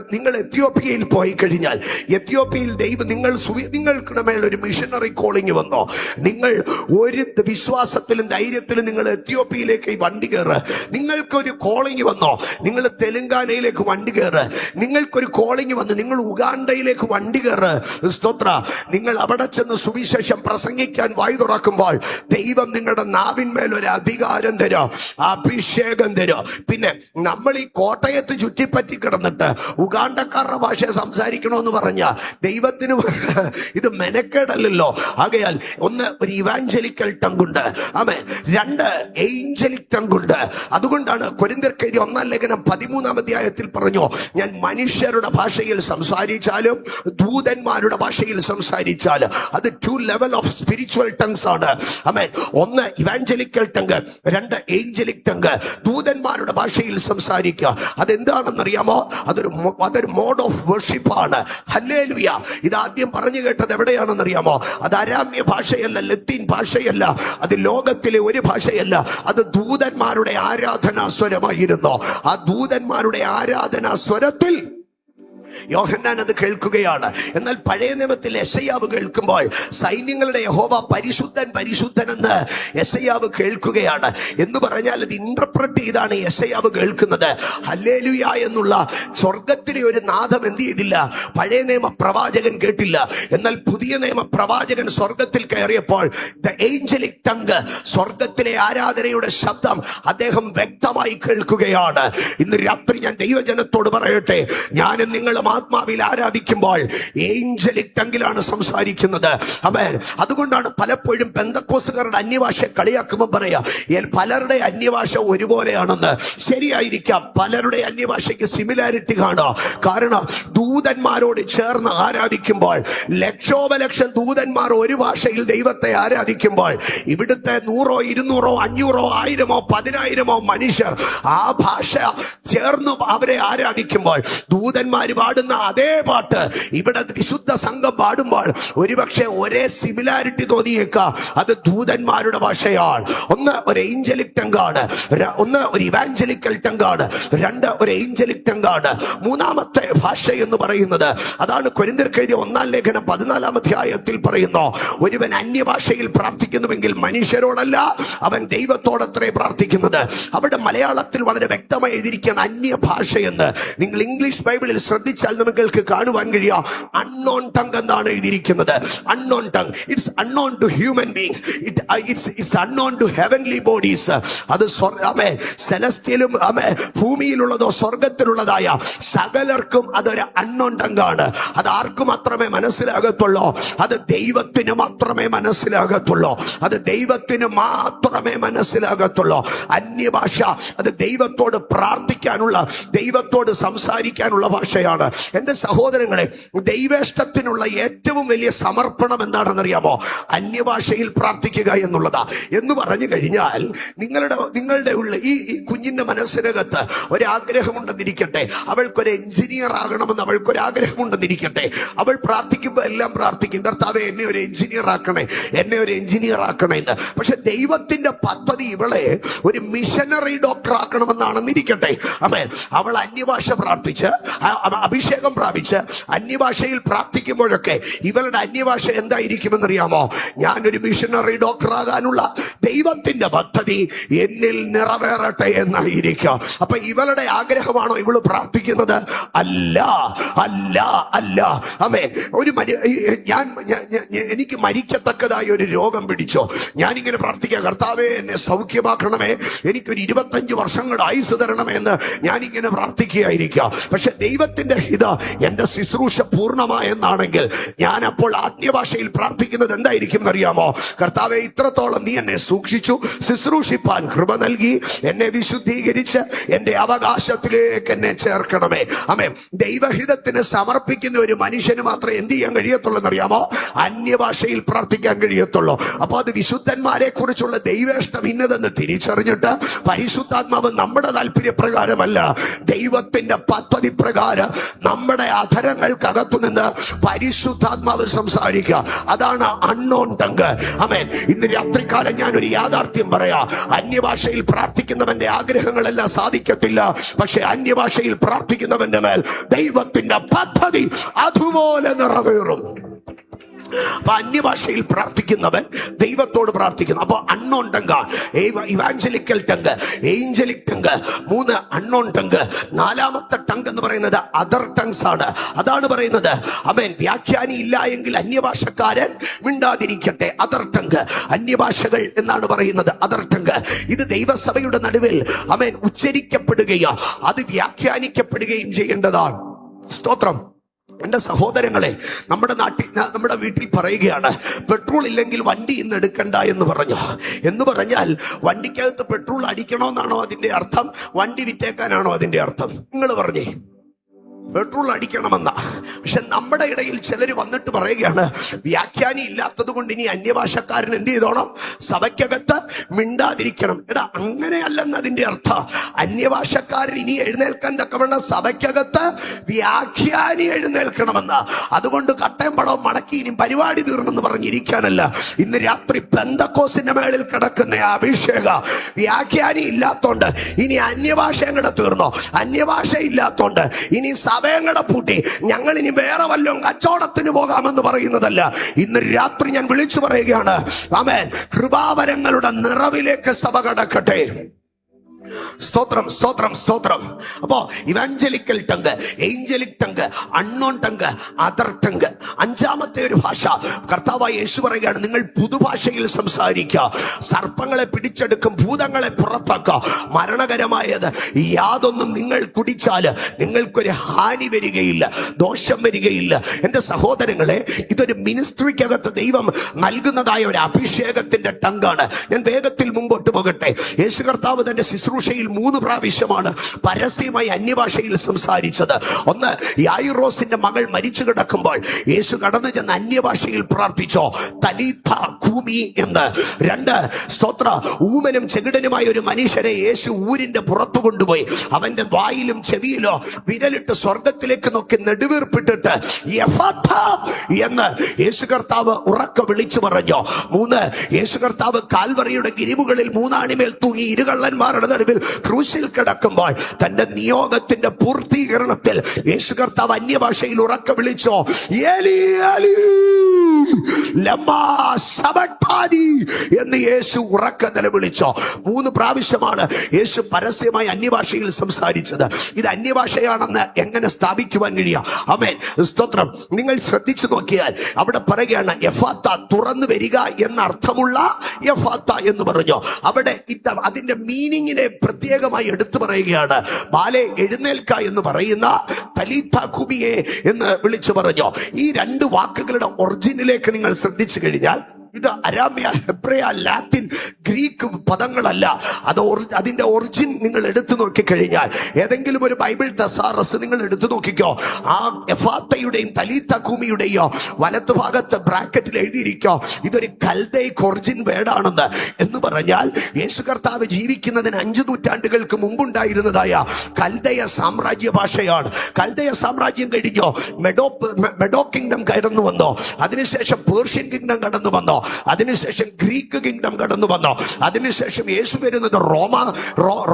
നിങ്ങൾ എത്യോപ്യയിൽ പോയി കഴിഞ്ഞാൽ എത്യോപ്യയിൽ ദൈവം നിങ്ങൾക്ക് മേൽ ഒരു മിഷനറി കോളിംഗ് വന്നോ? നിങ്ങൾ ഒരു വിശ്വാസത്തിലും ധൈര്യത്തിലും നിങ്ങൾ എത്യോപ്യയിലേക്ക് വണ്ടി കയറ്. നിങ്ങൾക്കൊരു കോളിംഗ് വന്നോ? നിങ്ങൾ തെലുങ്കാനയിലേക്ക് വണ്ടി കയറ്. നിങ്ങൾക്കൊരു കോളിംഗ് വന്നു, നിങ്ങൾ ഉഗാണ്ടയിലേക്ക് വണ്ടി കയറ്. സ്തോത്ര. നിങ്ങൾ അവിടെ ചെന്ന് സുവിശേഷം പ്രസംഗിക്കാൻ വായു തുറക്കുമ്പോൾ ദൈവം നിങ്ങളുടെ നാവിന്മേൽ ഒരു അധികാരം തരും, അഭിഷേകം തരും. പിന്നെ നമ്മൾ ഈ കോട്ടയത്ത് ചുറ്റിപ്പറ്റി കിടന്നിട്ട് ഉഗാണ്ടക്കാരുടെ ഭാഷ സംസാരിക്കണമെന്ന് പറഞ്ഞ ദൈവത്തിന് ഇത് മെനക്കേടല്ലോ. ആകയാൽ ഒന്ന്, ഒരു ഇവാഞ്ചലിക്കൽ ടങ് ഉണ്ട്. ആമേൻ. 2, ഏഞ്ചലിക് ടങ് ഉണ്ട്. അതുകൊണ്ടാണ് കൊരിന്ത്യർക്ക് എഴുതിയ 1-ാം ലേഖനം 13-ാം അധ്യായത്തിൽ പറഞ്ഞു, ഞാൻ മനുഷ്യരുടെ ഭാഷയിൽ സംസാരിച്ചാലും ദൂതന്മാരുടെ ഭാഷയിൽ സംസാരിച്ചാൽ അത് 2 ലെവൽ ഓഫ് സ്പിരിച്വൽ ടങ്സ് ആണ്. ആമേൻ. ഒന്ന് ഇവാഞ്ചലിക്കൽ ടങ്, രണ്ട് ഏഞ്ചലിക് ടങ്. ദൂതന്മാരുടെ ഭാഷയിൽ സംസാരിക്കുക. അതെന്താണെന്നറിയാമോ? അതൊരു മോഡ് ഓഫ് വർഷിപ്പ് ആണ്. ഹല്ലേലൂയ. ഇതാദ്യം പറഞ്ഞു കേട്ടത് എവിടെയാണെന്നറിയാമോ? അത് അരാമ്യ ഭാഷയല്ല, ലത്തീൻ ഭാഷയല്ല, അത് ലോകത്തിലെ ഒരു ഭാഷയല്ല. അത് ദൂതന്മാരുടെ ആരാധനാ സ്വരമായിരുന്നു. ആ ദൂതന്മാരുടെ ആരാധനാ സ്വരത്തിൽ യോഹന്നാൻ അത് കേൾക്കുകയാണ്. എന്നാൽ പഴയ നിയമത്തിൽ യെശയ്യാവ് കേൾക്കുമ്പോൾ സൈന്യങ്ങളുടെ യഹോവ പരിശുദ്ധൻ പരിശുദ്ധൻ എന്ന് യെശയ്യാവ് കേൾക്കുകയാണ്. എന്ന് പറഞ്ഞാൽ അത് ഇന്റർപ്രറ്റ് ചെയ്താണ് യെശയ്യാവ് കേൾക്കുന്നത്. ഹല്ലേലൂയ എന്നുള്ള സ്വർഗത്തിലെ ഒരു നാദം എന്ത് ചെയ്തില്ല? പഴയ നിയമ പ്രവാചകൻ കേട്ടില്ല. എന്നാൽ പുതിയ നിയമ പ്രവാചകൻ സ്വർഗത്തിൽ കയറിയപ്പോൾ ദ ഏഞ്ചലിക് ടങ്, സ്വർഗത്തിലെ ആരാധനയുടെ ശബ്ദം അദ്ദേഹം വ്യക്തമായി കേൾക്കുകയാണ്. ഇന്ന് രാത്രി ഞാൻ ദൈവജനത്തോട് പറയട്ടെ, ഞാനും നിങ്ങളും ആത്മാവിൽ ആരാധിക്കുമ്പോൾ ഏഞ്ചലിക് ടങ്ങിലാണ് സംസാരിക്കുന്നത്. ആമേൻ. അതുകൊണ്ടാണ് പലപ്പോഴും പെന്തക്കോസ്തുകാരുടെ അന്യഭാഷ കളിയാക്കുമ്പോൾ പറയാ പലരുടെ അന്യഭാഷ ഒരുപോലെയാണെന്ന്. ശരിയായിരിക്കാം, പലരുടെ അന്യഭാഷയ്ക്ക് സിമിലാരിറ്റി കാണാം. കാരണം ദൂതന്മാരോട് ചേർന്ന് ആരാധിക്കുമ്പോൾ ലക്ഷോപലക്ഷം ദൂതന്മാർ ഒരു ഭാഷയിൽ ദൈവത്തെ ആരാധിക്കുമ്പോൾ ഇവിടുത്തെ 100, 200, 500, 1000, 10,000 മനുഷ്യർ ആ ഭാഷ ചേർന്ന് അവരെ ആരാധിക്കുമ്പോൾ ദൂതന്മാർ പാടുന്ന അതേ പാട്ട് ഇവിടെ വിശുദ്ധ സംഘം പാടുമ്പോൾ ഒരുപക്ഷെ ഒരേ സിമിലാരിറ്റി തോന്നിയേക്കാം. അത് ദൂതന്മാരുടെ ഭാഷയാണ്. ഒന്ന് ഒരു ഏഞ്ചലിക് ടങ് ആണ്, ഒന്ന് ഒരു ഇവാഞ്ചലിക്കൽ ടങ് ആണ്, രണ്ട് ഒരു ഏഞ്ചലിക് ടങ് ആണ്. മൂന്നാമത്തെ ഭാഷ എന്ന് പറയുന്നത് അതാണ് കൊരിന്ത്യർക്ക് എഴുതിയ 1-ാം ലേഖനം 14-ാം അധ്യായത്തിൽ പറയുന്നു, ഒരുവൻ അന്യഭാഷയിൽ പ്രാർത്ഥിക്കുന്നുവെങ്കിൽ മനുഷ്യരോടല്ല, അവൻ ദൈവത്തോടത്രേ പ്രാർത്ഥിക്കുന്നത്. അവിടെ മലയാളത്തിൽ വളരെ വ്യക്തമായി എഴുതിയിരിക്കുകയാണ് അന്യഭാഷയെന്ന്. നിങ്ങൾ ഇംഗ്ലീഷ് ബൈബിളിൽ ശ്രദ്ധിച്ചാൽ നിങ്ങൾക്ക് കാണുവാൻ കഴിയാം അൺനോൺ ടങ് എന്നാണ് എഴുതിയിരിക്കുന്നത്. Unknown tongue, it's unknown to human beings, it's unknown to heavenly bodies. അത് സെലസ്റ്റിയലും ഭൂമിയിലുള്ളതോ സ്വർഗത്തിലുള്ളതായ സകലർക്കും അതൊരു അൺനോൺ ടങ് ആണ്. അത് ആർക്ക് മാത്രമേ മനസ്സിലാകത്തുള്ളൂ? അത് ദൈവത്തിന് മാത്രമേ മനസ്സിലാകത്തുള്ളൂ. അത് ദൈവത്തിന് മാത്രമേ മനസ്സിലാകത്തുള്ളൂ. അന്യഭാഷ അത് ദൈവത്തോട് പ്രാർത്ഥിക്കാനുള്ള, ദൈവത്തോട് സംസാരിക്കാനുള്ള ഭാഷയാണ്. എന്റെ സഹോദരങ്ങളെ, ദൈവേഷ്ടത്തിനുള്ള ഏറ്റവും വലിയ സമർപ്പണം എന്താണെന്നറിയാമോ? അന്യഭാഷയിൽ പ്രാർത്ഥിക്കുക എന്നുള്ളതാ. എന്ന് പറഞ്ഞു കഴിഞ്ഞാൽ നിങ്ങളുടെ ഉള്ള ഈ കുഞ്ഞിന്റെ മനസ്സിനകത്ത് ഒരാഗ്രഹമുണ്ടെന്നിരിക്കട്ടെ, അവൾക്കൊരു എഞ്ചിനീയർ ആകണമെന്ന് അവൾക്കൊരാഗ്രഹമുണ്ടെന്നിരിക്കട്ടെ. അവൾ പ്രാർത്ഥിക്കുമ്പോൾ എല്ലാം പ്രാർത്ഥിക്കും, കർത്താവേ എന്നെ ഒരു എഞ്ചിനീയർ ആക്കണേ, എന്നെ ഒരു എഞ്ചിനീയർ ആക്കണേ എന്ന്. പക്ഷെ ദൈവത്തിന്റെ പദ്ധതി ഇവളെ ഒരു മിഷനറി ഡോക്ടർ ആക്കണമെന്നാണെന്നിരിക്കട്ടെ. ആമേൻ. അവൾ അന്യഭാഷ പ്രാർത്ഥിച്ച് അഭിഷേകം പ്രാപിച്ച് അന്യഭാഷയിൽ പ്രാർത്ഥിക്കുമ്പോഴൊക്കെ ഇവളുടെ അന്യഭാഷ എന്തായിരിക്കുമെന്നറിയാമോ? ഞാനൊരു മിഷനറി ഡോക്ടർ ആകാനുള്ള ദൈവത്തിന്റെ പദ്ധതി എന്നിൽ നിറവേറട്ടെ എന്നായിരിക്കും. അപ്പൊ ഇവളുടെ ആഗ്രഹമാണോ ഇവള് പ്രാർത്ഥിക്കുന്നത്? അല്ല, അല്ല, അല്ല. ആമേൻ. എനിക്ക് മരിക്കത്തക്കതായ ഒരു രോഗം പിടിച്ചോ, ഞാനിങ്ങനെ പ്രാർത്ഥിക്കാം, കർത്താവേ എന്നെ സൗഖ്യമാക്കണമേ, എനിക്കൊരു 25 വർഷങ്ങളുടെ ആയുസ് തരണമേ എന്ന് ഞാനിങ്ങനെ പ്രാർത്ഥിക്കുകയായിരിക്കാം. പക്ഷെ ദൈവത്തിന്റെ ഹിത എന്റെ ശുശ്രൂഷ പൂർണ്ണമായെന്നാണെങ്കിൽ ഞാൻ അപ്പോൾ ആത്മീയഭാഷയിൽ പ്രാർത്ഥിക്കുന്നത് എന്തായിരിക്കും എന്നറിയാമോ? കർത്താവെ, ഇത്രത്തോളം നീ എന്നെ സൂക്ഷിച്ചു, ശുശ്രൂഷിപ്പാൻ കൃപ നൽകി, എന്നെ വിശുദ്ധീകരിച്ച് എന്റെ അവകാശത്തിലേക്ക് എന്നെ ചേർക്കണമേ. ആമേൻ. ദൈവഹിതത്തിന് സമർപ്പിക്കുന്ന ഒരു മനുഷ്യന് മാത്രമേ എന്ത് ചെയ്യാൻ കഴിയത്തുള്ളൂ എന്നറിയാമോ? അന്യഭാഷയിൽ പ്രാർത്ഥിക്കാൻ കഴിയത്തുള്ളൂ. അപ്പൊ അത് വിശുദ്ധന്മാരെ കുറിച്ചുള്ള ദൈവേഷ്ടം ഇന്നതെന്ന് തിരിച്ചറിഞ്ഞിട്ട് പരിശുദ്ധാത്മാവ് നമ്മുടെ താല്പര്യപ്രകാരമല്ല, ദൈവത്തിന്റെ പദ്ധതി പ്രകാരം നമ്മുടെ അധരങ്ങൾക്കകത്തുനിന്ന് പരിശുദ്ധാത്മാവ് സംസാരിക്കുക. അതാണ് അൺനോൺ ടങ്. ആമേൻ. ഇന്ന് രാത്രികാലം ഞാൻ ഒരു യാഥാർത്ഥ്യം പറയാം. അന്യഭാഷയിൽ പ്രാർത്ഥിക്കുന്നവന്റെ ആഗ്രഹങ്ങളെല്ലാം സാധിക്കത്തില്ല, പക്ഷെ അന്യഭാഷയിൽ പ്രാർത്ഥിക്കുന്നവന്റെ മേൽ ദൈവത്തിന്റെ പദ്ധതി അതുപോലെ നിറവേറും. അപ്പൊ അന്യഭാഷയിൽ പ്രാർത്ഥിക്കുന്നവൻ ദൈവത്തോട് പ്രാർത്ഥിക്കുന്നു. അപ്പൊ unknown tongue, evangelical tongue, angelic tongue, 3 unknown tongue. 4ാമത്തെ ടങ് എന്ന് പറയുന്നത് അതർ ടങ്സ് ആണ്. അതാണ് പറയുന്നത്, അവൻ വ്യാഖ്യാനി ഇല്ല എങ്കിൽ അന്യഭാഷക്കാരൻ മിണ്ടാതിരിക്കട്ടെ. അതർ ടങ്, അന്യഭാഷകൾ എന്നാണ് പറയുന്നത്. അതർ ടങ് ഇത് ദൈവസഭയുടെ നടുവിൽ അവൻ ഉച്ചരിക്കപ്പെടുകയോ അത് വ്യാഖ്യാനിക്കപ്പെടുകയും ചെയ്യേണ്ടതാണ്. സ്തോത്രം. എന്റെ സഹോദരങ്ങളെ, നമ്മുടെ വീട്ടിൽ പറയുകയാണ്, പെട്രോൾ ഇല്ലെങ്കിൽ വണ്ടി ഇന്ന് എടുക്കണ്ട എന്ന് പറഞ്ഞാൽ വണ്ടിക്കകത്ത് പെട്രോൾ അടിക്കണമെന്നാണോ അതിന്റെ അർത്ഥം? വണ്ടി വിറ്റേക്കാനാണോ അതിന്റെ അർത്ഥം? നിങ്ങൾ പറഞ്ഞേ. പെട്രോൾ അടിക്കണമെന്ന. പക്ഷെ നമ്മുടെ ഇടയിൽ ചിലർ വന്നിട്ട് പറയുകയാണ്, വ്യാഖ്യാനി ഇല്ലാത്തത് കൊണ്ട് ഇനി അന്യഭാഷക്കാരൻ എന്ത് ചെയ്തോണം? സഭയ്ക്കകത്ത് മിണ്ടാതിരിക്കണം. എടാ, അങ്ങനെയല്ലെന്ന് അതിന്റെ അർത്ഥം. അന്യഭാഷക്കാരൻ ഇനി എഴുന്നേൽക്കാൻ തക്കവണ്ണം സഭയ്ക്കകത്ത് വ്യാഖ്യാനി എഴുന്നേൽക്കണമെന്ന്. അതുകൊണ്ട് കട്ടയം പടവും മടക്കി ഇനി പരിപാടി തീർന്നെന്ന് പറഞ്ഞിരിക്കാനല്ല. ഇന്ന് രാത്രി പെന്തക്കോസിന്റെ മേളിൽ കിടക്കുന്ന അഭിഷേക വ്യാഖ്യാനി ഇല്ലാത്തോണ്ട് ഇനി അന്യഭാഷ എങ്ങടെ തീർന്നോ? അന്യഭാഷ ഇല്ലാത്തോണ്ട് ഇനി സഭയങ്ങടെ പൂട്ടി ഞങ്ങൾ ഇനി വേറെ വല്ലതും കച്ചവടത്തിന് പോകാമെന്ന് പറയുന്നതല്ല. ഇന്ന് രാത്രി ഞാൻ വിളിച്ചു പറയുകയാണ്, ആമേൻ, കൃപാവരങ്ങളുടെ നിറവിലേക്ക് സഭ കടക്കട്ടെ. സ്തോത്രം, സ്തോത്രം, സ്തോത്രം. അപ്പോ evangelical tongue, angelic tongue, unknown tongue, other tongue. അഞ്ചാമത്തെ ഒരു ഭാഷ കർത്താവായ യേശു പറയുകയാണ്, നിങ്ങൾ പുതുഭാഷയിൽ സംസാരിക്കുക, സർപ്പങ്ങളെ പിടിച്ചെടുക്കും, ഭൂതങ്ങളെ പുറത്താക്കുക, മരണകരമായത് യാതൊന്നും നിങ്ങൾ കുടിച്ചാല് നിങ്ങൾക്കൊരു ഹാനി വരികയില്ല, ദോഷം വരികയില്ല. എന്റെ സഹോദരങ്ങളെ, ഇതൊരു മിനിസ്ട്രിക്കകത്ത് ദൈവം നൽകുന്നതായ ഒരു അഭിഷേകത്തിന്റെ ടങ്കാണ്. ഞാൻ വേഗത്തിൽ മുമ്പോട്ട് പോകട്ടെ. യേശു കർത്താവ് തന്റെ ശുശ്രൂഷയിൽ 3 പ്രാവശ്യമാണ് പരസ്യമായി അന്യഭാഷയിൽ സംസാരിച്ചത്. ഒന്ന്, യായിറോസിന്റെ മകൾ മരിച്ചു കിടക്കുമ്പോൾ യേശു കടന്നു ചെന്ന് അന്യഭാഷയിൽ പ്രാർത്ഥിച്ചോ, തലീഥ കൂമി എന്ന്. 2, സ്തോത്ര, ഊമനും ചെകിടനുമായ ഒരു മനുഷ്യരെ യേശു ഊരിന്റെ പുറത്തു കൊണ്ടുപോയി അവന്റെ വായിലും ചെവിയിലോ വിരലിട്ട് സ്വർഗത്തിലേക്ക് നോക്കി നെടുവീർപ്പിട്ടിട്ട് എഫാഥ എന്ന് യേശു കർത്താവ് ഉറക്കെ വിളിച്ചു പറഞ്ഞു. 3, യേശു കർത്താവ് കാൽവറിയുടെ ഗിരിമുകളിൽ 3 ആണിമേൽ തൂങ്ങി ഇരുകള്ളന്മാരുടെ നടുവിൽ ക്രൂശിൽ കിടക്കുമ്പോൾ തന്റെ നിയോഗത്തിന്റെ പൂർത്തീകരണത്തിൽ യേശു കർത്താവ് അന്യഭാഷയിൽ ഉറക്കെ വിളിച്ചോ, ഏലി ഏലി ലമാ സബക്താനി എന്ന് യേശു ഉറക്കെ നിലവിളിച്ചോ. 3 പ്രാവശ്യമാണ് യേശു പരസ്യമായി അന്യഭാഷയിൽ സംസാരിച്ചത്. ഇത് അന്യഭാഷയാണെന്ന് എങ്ങനെ സ്ഥാപിക്കുവാൻ കഴിയാം? ആമേൻ, സ്തോത്രം. നിങ്ങൾ ശ്രദ്ധിച്ചു നോക്കിയാൽ അവിടെ പറയുകയാണ്, എഫാത്ത, തുറന്നു വരിക എന്ന അർത്ഥമുള്ള എഫാത്ത എന്ന് പറഞ്ഞു. അവിടെ അതിന്റെ മീനിങ്ങിനെ പ്രത്യേകമായി എടുത്തു പറയുകയാണ്. ബാലെ, എഴുന്നേൽക്ക എന്ന് പറയുന്ന തലീഥ കുമിയെ എന്ന് വിളിച്ചു പറഞ്ഞു. ഈ 2 വാക്കുകളുടെ ഒറിജിനിലേക്ക് നിങ്ങൾ ശ്രദ്ധിച്ചു കഴിഞ്ഞാൽ ഇത് അരാമ്യ, ഹെബ്രയ, ലാറ്റിൻ, ഗ്രീക്ക് പദങ്ങളല്ല. അതിന്റെ ഒറിജിൻ നിങ്ങൾ എടുത്തു നോക്കിക്കഴിഞ്ഞാൽ, ഏതെങ്കിലും ഒരു ബൈബിൾ തെസാറസ് നിങ്ങൾ എടുത്തു നോക്കിക്കോ, ആ എഫാത്തയുടെയും തലീഥ കൂമിയുടെയോ വലത്തു ഭാഗത്ത് ബ്രാക്കറ്റിൽ എഴുതിയിരിക്കോ, ഇതൊരു കൽദൈക് ഒറിജിൻ വേർഡാണെന്ന്. എന്ന് പറഞ്ഞാൽ യേശു കർത്താവ് ജീവിക്കുന്നതിന് 5 നൂറ്റാണ്ടുകൾക്ക് മുമ്പുണ്ടായിരുന്നതായ കൽദയ സാമ്രാജ്യ ഭാഷയാണ്. കൽദയ സാമ്രാജ്യം കഴിഞ്ഞോ മെഡോ കിങ്ഡം കടന്നു വന്നോ, അതിനുശേഷം പേർഷ്യൻ കിങ്ഡം കടന്നു വന്നോ, അതിനുശേഷം ഗ്രീക്ക് കിങ്ഡം കടന്നു വന്നോ, അതിനുശേഷം യേശു വരുന്നത്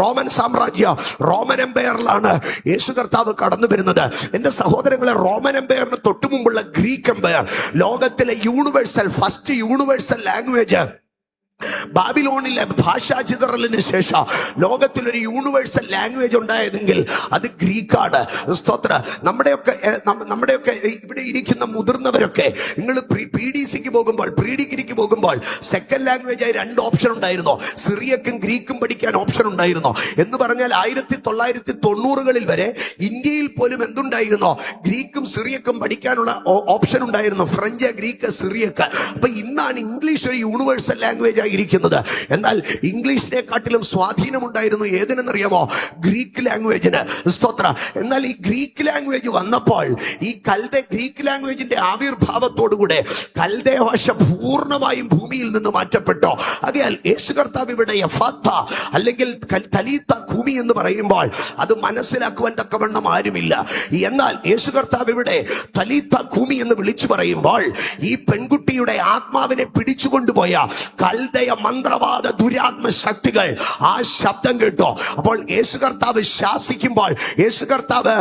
റോമൻ സാമ്രാജ്യ, റോമൻ എംപയറിലാണ് യേശു കർത്താവ് കടന്നു വരുന്നത്. എന്റെ സഹോദരങ്ങളെ, റോമൻ എംപയറിന് തൊട്ടു മുമ്പുള്ള ഗ്രീക്ക് എംപയർ, ലോകത്തിലെ ഫസ്റ്റ് യൂണിവേഴ്സൽ ലാംഗ്വേജ് ബാബിലോണിലെ ഭാഷാ ചിതറലിന് ശേഷം ലോകത്തിലൊരു യൂണിവേഴ്സൽ ലാംഗ്വേജ് ഉണ്ടായതെങ്കിൽ അത് ഗ്രീക്കാണ്. സ്തോത്ര. നമ്മുടെയൊക്കെ ഇവിടെ ഇരിക്കുന്ന മുതിർന്നവരൊക്കെ നിങ്ങൾ പ്രീ ഡിഗ്രിക്ക് പോകുമ്പോൾ സെക്കൻഡ് ലാംഗ്വേജ് ആയി 2 ഓപ്ഷൻ ഉണ്ടായിരുന്നു. സിറിയക്കും ഗ്രീക്കും പഠിക്കാൻ ഓപ്ഷൻ ഉണ്ടായിരുന്നു. എന്ന് പറഞ്ഞാൽ 1990കളിൽ വരെ ഇന്ത്യയിൽ പോലും എന്തുണ്ടായിരുന്നോ, ഗ്രീക്കും സിറിയക്കും പഠിക്കാനുള്ള ഓപ്ഷൻ ഉണ്ടായിരുന്നു. French, Greek, Syriac. അപ്പൊ ഇന്നാണ് ഇംഗ്ലീഷ് ഒരു യൂണിവേഴ്സൽ ലാംഗ്വേജ് ആയിരിക്കുന്നത്. എന്നാൽ ഇംഗ്ലീഷിനെക്കാട്ടിലും സ്വാധീനമുണ്ടായിരുന്നു ഏതിനെന്നറിയാമോ? ഗ്രീക്ക് ലാംഗ്വേജിന്. സ്തോത്ര. എന്നാൽ ഈ ഗ്രീക്ക് ലാംഗ്വേജ് വന്നപ്പോൾ ഈ ഗ്രീക്ക് ലാംഗ്വേജിന്റെ ആവിർഭാവത്തോടുകൂടെ കൽദയ ഭാഷ പൂർണ്ണമായും ഭൂമിയിൽ നിന്ന് മാറ്റപ്പെട്ടോ. അതിനാൽ യേശു കർത്താവ് ഇവിടെ എഫാത്ത അല്ലെങ്കിൽ തലീഥ കൂമി എന്ന് പറയുമ്പോൾ അത് മനസ്സിലാക്കുവാൻ തക്കവണ്ണം ആരുമില്ല. എന്നാൽ യേശു കർത്താവ് ഇവിടെ തലീഥ കൂമി എന്ന് വിളിച്ചു പറയുമ്പോൾ ഈ പെൺകുട്ടിയുടെ ആത്മാവിനെ പിടിച്ചുകൊണ്ടുപോയ കൽദയ മന്ത്രവാദ ദുരാത്മ ശക്തികൾ ആ ശബ്ദം കേട്ടോ. അപ്പോൾ യേശു കർത്താവ് ശാസിക്കുമ്പോൾ യേശു കർത്താവ്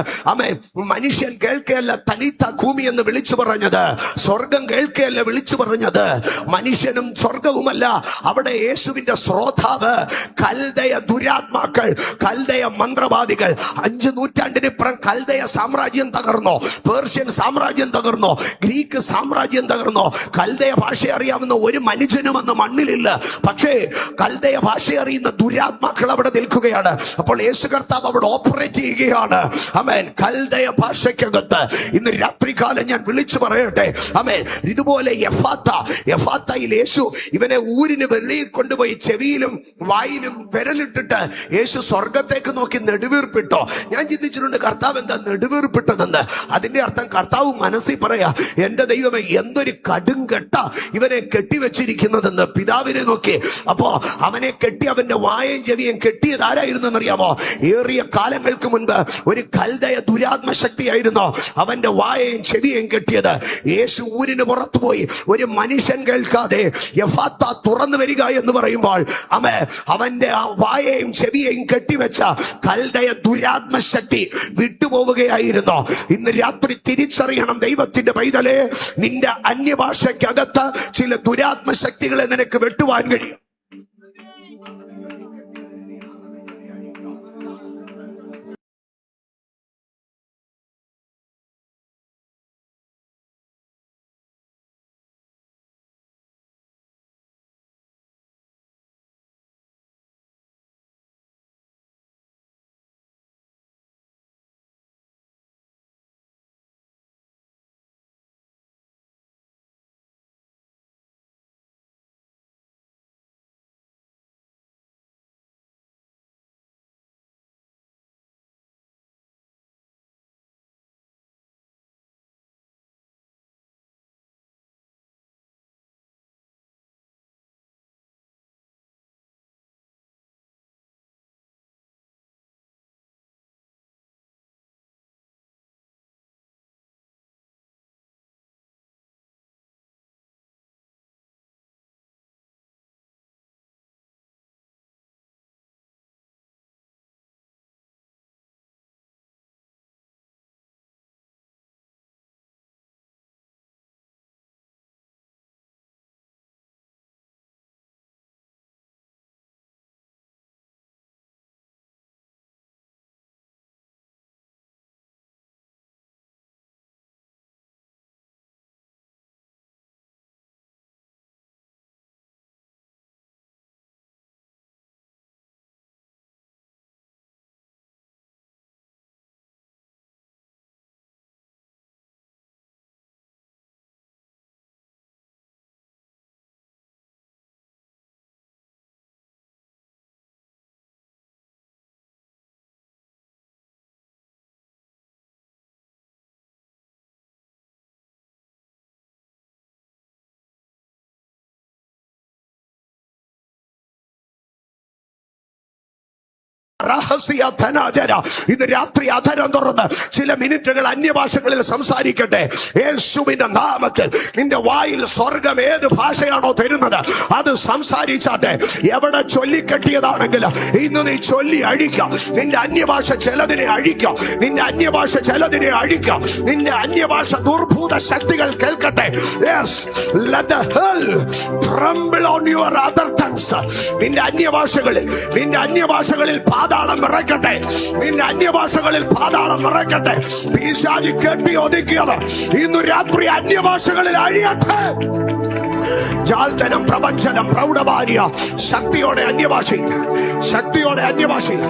മനുഷ്യൻ കേൾക്കുകയല്ല തലീഥ കൂമി എന്ന് വിളിച്ചു പറഞ്ഞത്, സ്വർഗം കേൾക്കുകയല്ല വിളിച്ചു പറഞ്ഞത്, മനുഷ്യനും സ്വർഗവുമല്ല. അവിടെ യേശുവിന്റെ ശ്രോതാവ് കൽദയ ദുരാത്മാക്കൾ, കൽദയ മന്ത്രവാദികൾ. 5 നൂറ്റാണ്ടിനിപ്പുറം കൽദയ സാമ്രാജ്യം തകർന്നോ, പേർഷ്യൻ സാമ്രാജ്യം തകർന്നോ, ഗ്രീക്ക് സാമ്രാജ്യം തകർന്നോ, കൽദയ ഭാഷ അറിയാവുന്ന ഒരു മനുഷ്യനും അന്ന് മണ്ണിലില്ല. ഇല്ല. പക്ഷേ കൽദയ ഭാഷ അറിയുന്ന ദുരാത്മാക്കൾ അവിടെ നിൽക്കുകയാണ്. അപ്പോൾ യേശു കർത്താവ് അവിടെ ഓപ്പറേറ്റ് ചെയ്യുകയാണ്. ആമേൻ. കൽദയ ഭാഷയ്ക്കകത്ത് ഇന്ന് രാത്രികാലം ഞാൻ വിളിച്ചു പറയട്ടെ, ആമേൻ, ഇതുപോലെ യഫാത്തയിൽ യേശു ഇവനെ ഊരിന് വെളിയിൽ കൊണ്ടുപോയി ചെവിയിലും വായിലും വിരലിട്ടിട്ട് യേശു സ്വർഗത്തേക്ക് നോക്കി നെടുവീർപ്പിട്ടോ. ഞാൻ ചിന്തിച്ചിട്ടുണ്ട്, കർത്താവ് എന്താ നെടുവീർപ്പിട്ടതെന്ന്. അതിന്റെ അർത്ഥം കർത്താവ് മനസ്സിൽ പറയാ, എന്റെ ദൈവമേ എന്തൊരു കടുംകെട്ട ഇവനെ കെട്ടിവെച്ചിരിക്കുന്നതെന്ന്. പിതാവിനെ നോക്കി. അപ്പോ അവനെ കെട്ടി അവന്റെ വായയും ചെവിയും കെട്ടിയത് ആരായിരുന്നു എന്നറിയാമോ? ഏറിയ കാലങ്ങൾക്ക് മുൻപ് ഒരു കൽദയ ദുരാത്മശക്തിയായിരുന്നു അവന്റെ വായയും ചെവിയും കെട്ടിയത്. യേശു ഊരിന് പുറത്തുപോയി ഒരു മനുഷ്യൻ കേൾക്കാതെ യഫാത്ത തുറന്നു വരിക എന്ന് പറയുമ്പോൾ അവന്റെ ആ വായയും ചെവിയെയും കെട്ടിവെച്ച കൽദയ ദുരാത്മശക്തി വിട്ടുപോവുകയായിരുന്നു. ഇന്ന് രാത്രി തിരിച്ചറിയണം ദൈവത്തിന്റെ പൈതലേ, നിന്റെ അന്യഭാഷയ്ക്കകത്ത് ചില ദുരാത്മശക്തികളെ നിനക്ക് വെട്ടുവാൻ കഴിയും. രഹസ്യ ധനാജര ഇന്ന് രാത്രി അധരം തുറന്ന് ചില മിനിറ്റുകൾ അന്യഭാഷകളിൽ സംസാരിക്കട്ടെ. യേശുവിന്റെ നാമത്തിൽ നിന്റെ വായിൽ സ്വർഗം ഏത് ഭാഷയാണോ തരുന്നത് അത് സംസാരിച്ചാട്ടെ. എവിടെ ചൊല്ലിക്കെട്ടിയതാണെങ്കിൽ ഇന്ന് നീ ചൊല്ലി അഴിക്കാം. നിന്റെ അന്യഭാഷ ചിലതിനെ അഴിക്കാം. നിന്റെ അന്യഭാഷ ചിലതിനെ അഴിക്കാം. നിന്റെ അന്യഭാഷ ദുർഭൂത ശക്തികൾ കേൾക്കട്ടെ. Yes, let the hell tremble on your other tongues. നിന്റെ അന്യഭാഷകളിൽ പാതാളം വിറയ്ക്കട്ടെ. നിന്റെ അന്യഭാഷകളിൽ പാതാളം വിറയ്ക്കട്ടെ. പിശാച് കെട്ടി ഒതുക്കിയത് ഇന്നു രാത്രി അന്യഭാഷകളിൽ അഴിയട്ടെ. ജാൽധനം, പ്രപഞ്ചനം, പ്രൗഢഭാര്യ ശക്തിയോടെ അന്യഭാഷയിൽ, ശക്തിയോടെ അന്യഭാഷയിൽ.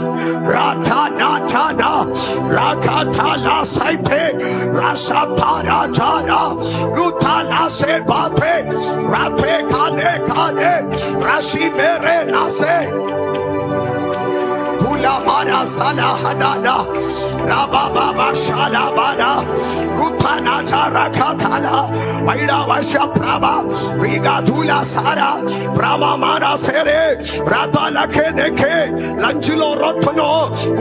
Mara sala hadana raba baba shala bara rutana chara kathala vaida vasha prava riga dhula sara prava mara sere rata lakhe dekhe lanchilo rothono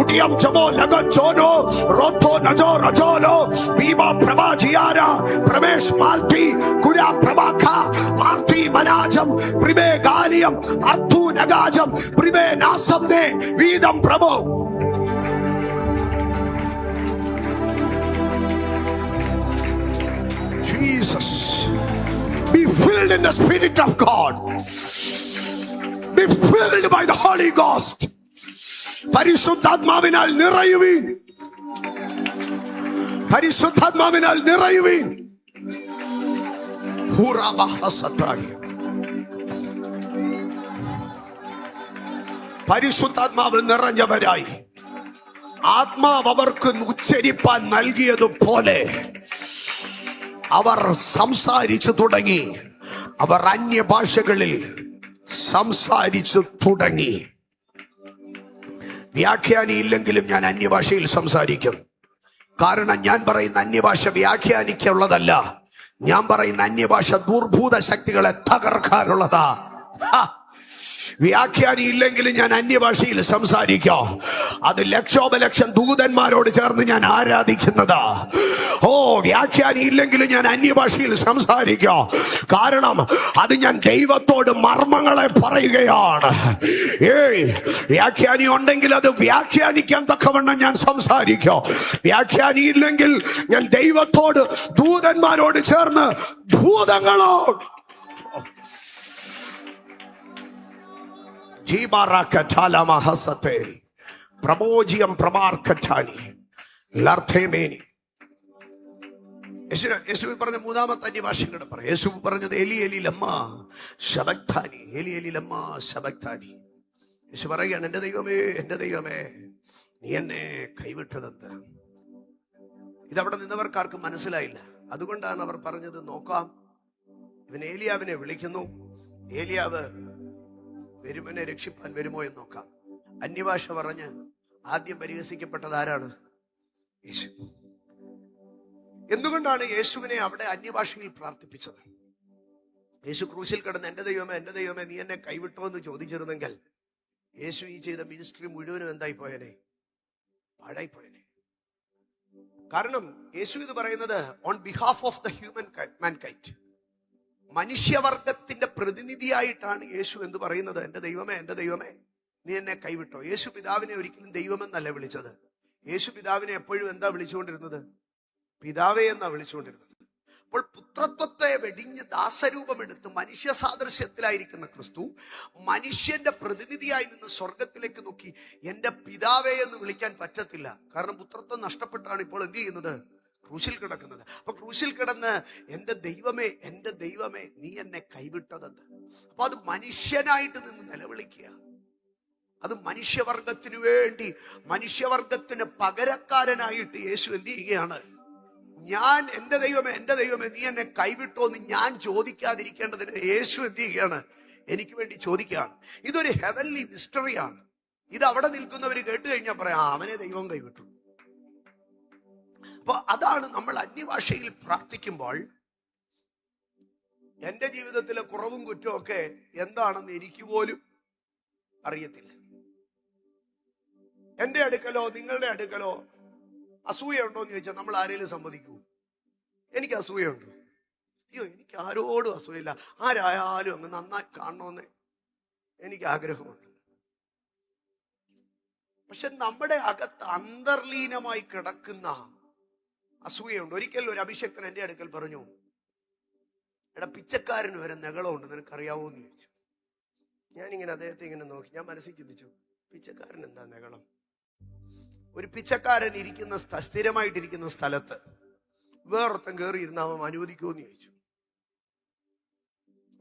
udiyam chamo lagachono rotho najo rajolo viva prabha jiara pramesh malti kuda prabakha marti manajam pribe galiyam arthu nagajam pribe nasamne vidam prabhu. Jesus, be filled in the Spirit of God. Be filled by the Holy Ghost. പരിശുദ്ധാത്മാവിനാൽ നിറയുവീൻ. പരിശുദ്ധാത്മാവിനാൽ നിറയുവീൻ. പരിശുദ്ധാത്മാവ് നിറഞ്ഞവരായി ആത്മാവ് അവർക്ക് ഉച്ചരിപ്പാൻ നൽകിയതുപോലെ അവർ സംസാരിച്ചു തുടങ്ങി. അവർ അന്യഭാഷകളിൽ സംസാരിച്ചു തുടങ്ങി. വ്യാഖ്യാനി ഇല്ലെങ്കിലും ഞാൻ അന്യഭാഷയിൽ സംസാരിക്കും. കാരണം ഞാൻ പറയുന്ന അന്യഭാഷ വ്യാഖ്യാനിക്കുള്ളതല്ല. ഞാൻ പറയുന്ന അന്യഭാഷ ദുർഭൂത ശക്തികളെ തകർക്കാനുള്ളതാ. വ്യാഖ്യാനി ഇല്ലെങ്കിലും ഞാൻ അന്യഭാഷയിൽ സംസാരിക്കാം. അത് ലക്ഷോപലക്ഷം ദൂതന്മാരോട് ചേർന്ന് ഞാൻ ആരാധിക്കുന്നതാ. വ്യാഖ്യാനി ഇല്ലെങ്കിലും ഞാൻ അന്യഭാഷയിൽ സംസാരിക്കാം. കാരണം അത് ഞാൻ ദൈവത്തോട് മർമ്മങ്ങളെ പറയുകയാണ്. വ്യാഖ്യാനി ഉണ്ടെങ്കിൽ അത് വ്യാഖ്യാനിക്കാൻ തക്കവണ്ണം ഞാൻ സംസാരിക്കാം. വ്യാഖ്യാനി ഇല്ലെങ്കിൽ ഞാൻ ദൈവത്തോട് ദൂതന്മാരോട് ചേർന്ന് ഭൂതങ്ങളോട് പ്രബോജിയം പ്രമാർക്കറ്റാനി ലർഥേമേനി. യേശു പറഞ്ഞ മൂന്നാമത്തെ അന്യഭാഷ കൂടെ പറയാം. യേശു പറഞ്ഞത് എലി എലി ലമ്മ ശബക്താനി, എലി എലി ലമ്മ ശബക്താനി. യേശു പറയുകയാണ്, എന്റെ ദൈവമേ, എന്റെ ദൈവമേ, നീ എന്നെ കൈവിട്ടതെന്ത്? ഇതവിടെ നിന്നവർക്കാർക്കും മനസ്സിലായില്ല. അതുകൊണ്ടാണ് അവർ പറഞ്ഞത്, നോക്കാം, ഇവൻ ഏലിയാവിനെ വിളിക്കുന്നു, ഏലിയാവ് വരുമനെ രക്ഷിപ്പാൻ വരുമോ എന്ന് നോക്കാം. അന്യഭാഷ പറഞ്ഞ് ആദ്യം പരിഹസിക്കപ്പെട്ടത് ആരാണ്? യേശു. എന്തുകൊണ്ടാണ് യേശുവിനെ അവിടെ അന്യഭാഷയിൽ പ്രാർത്ഥിപ്പിച്ചത്? യേശു ക്രൂശിൽ കിടന്ന് എന്റെ ദൈവമേ, എന്റെ ദൈവമേ, നീ എന്നെ കൈവിട്ടോ എന്ന് ചോദിച്ചിരുന്നെങ്കിൽ യേശു ഈ ചെയ്ത മിനിസ്ട്രി മുഴുവനും എന്തായി പോയനെ? പാഴായിപ്പോയനെ. കാരണം യേശു ഇത് പറയുന്നത് on behalf of the human mankind, മനുഷ്യവർഗത്തിന്റെ പ്രതിനിധിയായിട്ടാണ് യേശു എന്ത് പറയുന്നത്? എന്റെ ദൈവമേ, എന്റെ ദൈവമേ, നീ എന്നെ കൈവിട്ടോ. യേശു പിതാവിനെ ഒരിക്കലും ദൈവമെന്നല്ല വിളിച്ചത്. യേശു പിതാവിനെ എപ്പോഴും എന്താ വിളിച്ചുകൊണ്ടിരുന്നത്? പിതാവേ എന്നാ വിളിച്ചുകൊണ്ടിരുന്നത്. അപ്പോൾ പുത്രത്വത്തെ വെടിഞ്ഞ് ദാസരൂപമെടുത്ത് മനുഷ്യ സാദൃശ്യത്തിലായിരിക്കുന്ന ക്രിസ്തു മനുഷ്യന്റെ പ്രതിനിധിയായി നിന്ന് സ്വർഗത്തിലേക്ക് നോക്കി എന്റെ പിതാവേ എന്ന് വിളിക്കാൻ പറ്റത്തില്ല. കാരണം പുത്രത്വം നഷ്ടപ്പെട്ടാണ് ഇപ്പോൾ എന്ത് ചെയ്യുന്നത്? ക്രൂശിൽ കിടക്കുന്നത്. അപ്പൊ ക്രൂശിൽ കിടന്ന് എന്റെ ദൈവമേ, എന്റെ ദൈവമേ, നീ എന്നെ കൈവിട്ടതെന്ന്. അപ്പൊ അത് മനുഷ്യനായിട്ട് നിന്ന് നിലവിളിക്കുക. അത് മനുഷ്യവർഗത്തിനു വേണ്ടി, മനുഷ്യവർഗത്തിന് പകരക്കാരനായിട്ട് യേശു എന്ത് ചെയ്യുകയാണ്? ഞാൻ എന്റെ ദൈവമേ, എന്റെ ദൈവമേ, നീ എന്നെ കൈവിട്ടോ എന്ന് ഞാൻ ചോദിക്കാതിരിക്കേണ്ടതിന് യേശു എന്ത് ചെയ്യുകയാണ്? എനിക്ക് വേണ്ടി ചോദിക്കുകയാണ്. ഇതൊരു ഹെവൻലി മിസ്റ്ററിയാണ്. ഇത് അവിടെ നിൽക്കുന്നവർ കേട്ട് കഴിഞ്ഞാൽ പറയാം, അവനെ ദൈവം കൈവിട്ടു. അപ്പൊ അതാണ് നമ്മൾ അന്യഭാഷയിൽ പ്രാർത്ഥിക്കുമ്പോൾ എന്റെ ജീവിതത്തിലെ കുറവും കുറ്റവും ഒക്കെ എന്താണെന്ന് എനിക്ക് പോലും അറിയത്തില്ല. എന്റെ അടുക്കലോ നിങ്ങളുടെ അടുക്കലോ അസൂയ ഉണ്ടോ എന്ന് ചോദിച്ചാൽ നമ്മൾ ആരെങ്കിലും സമ്മതിക്കൂ? എനിക്ക് അസൂയുണ്ടോ? അയ്യോ, എനിക്ക് ആരോടും അസൂയയില്ല. ആരായാലും അങ്ങ് നന്നായി കാണണമെന്ന് എനിക്ക് ആഗ്രഹമുണ്ട്. പക്ഷെ നമ്മുടെ അകത്ത് അന്തർലീനമായി കിടക്കുന്ന അസൂയുണ്ട്. ഒരിക്കൽ ഒരു അഭിഷക്തൻ എന്റെ അടുക്കൽ പറഞ്ഞു, എടാ, പിച്ചക്കാരന് വരെ നെകളുണ്ട്, നിനക്കറിയാവോ എന്ന് ചോദിച്ചു. ഞാനിങ്ങനെ അദ്ദേഹത്തെ ഇങ്ങനെ നോക്കി. ഞാൻ മനസ്സിൽ ചിന്തിച്ചു, പിച്ചക്കാരൻ എന്താ നെകളം? ഒരു പിച്ചക്കാരൻ ഇരിക്കുന്ന സ്ഥിരമായിട്ടിരിക്കുന്ന സ്ഥലത്ത് വേറൊരുത്തൻ കയറി ഇരുന്ന അവൻ അനുവദിക്കുമോ എന്ന് ചോദിച്ചു.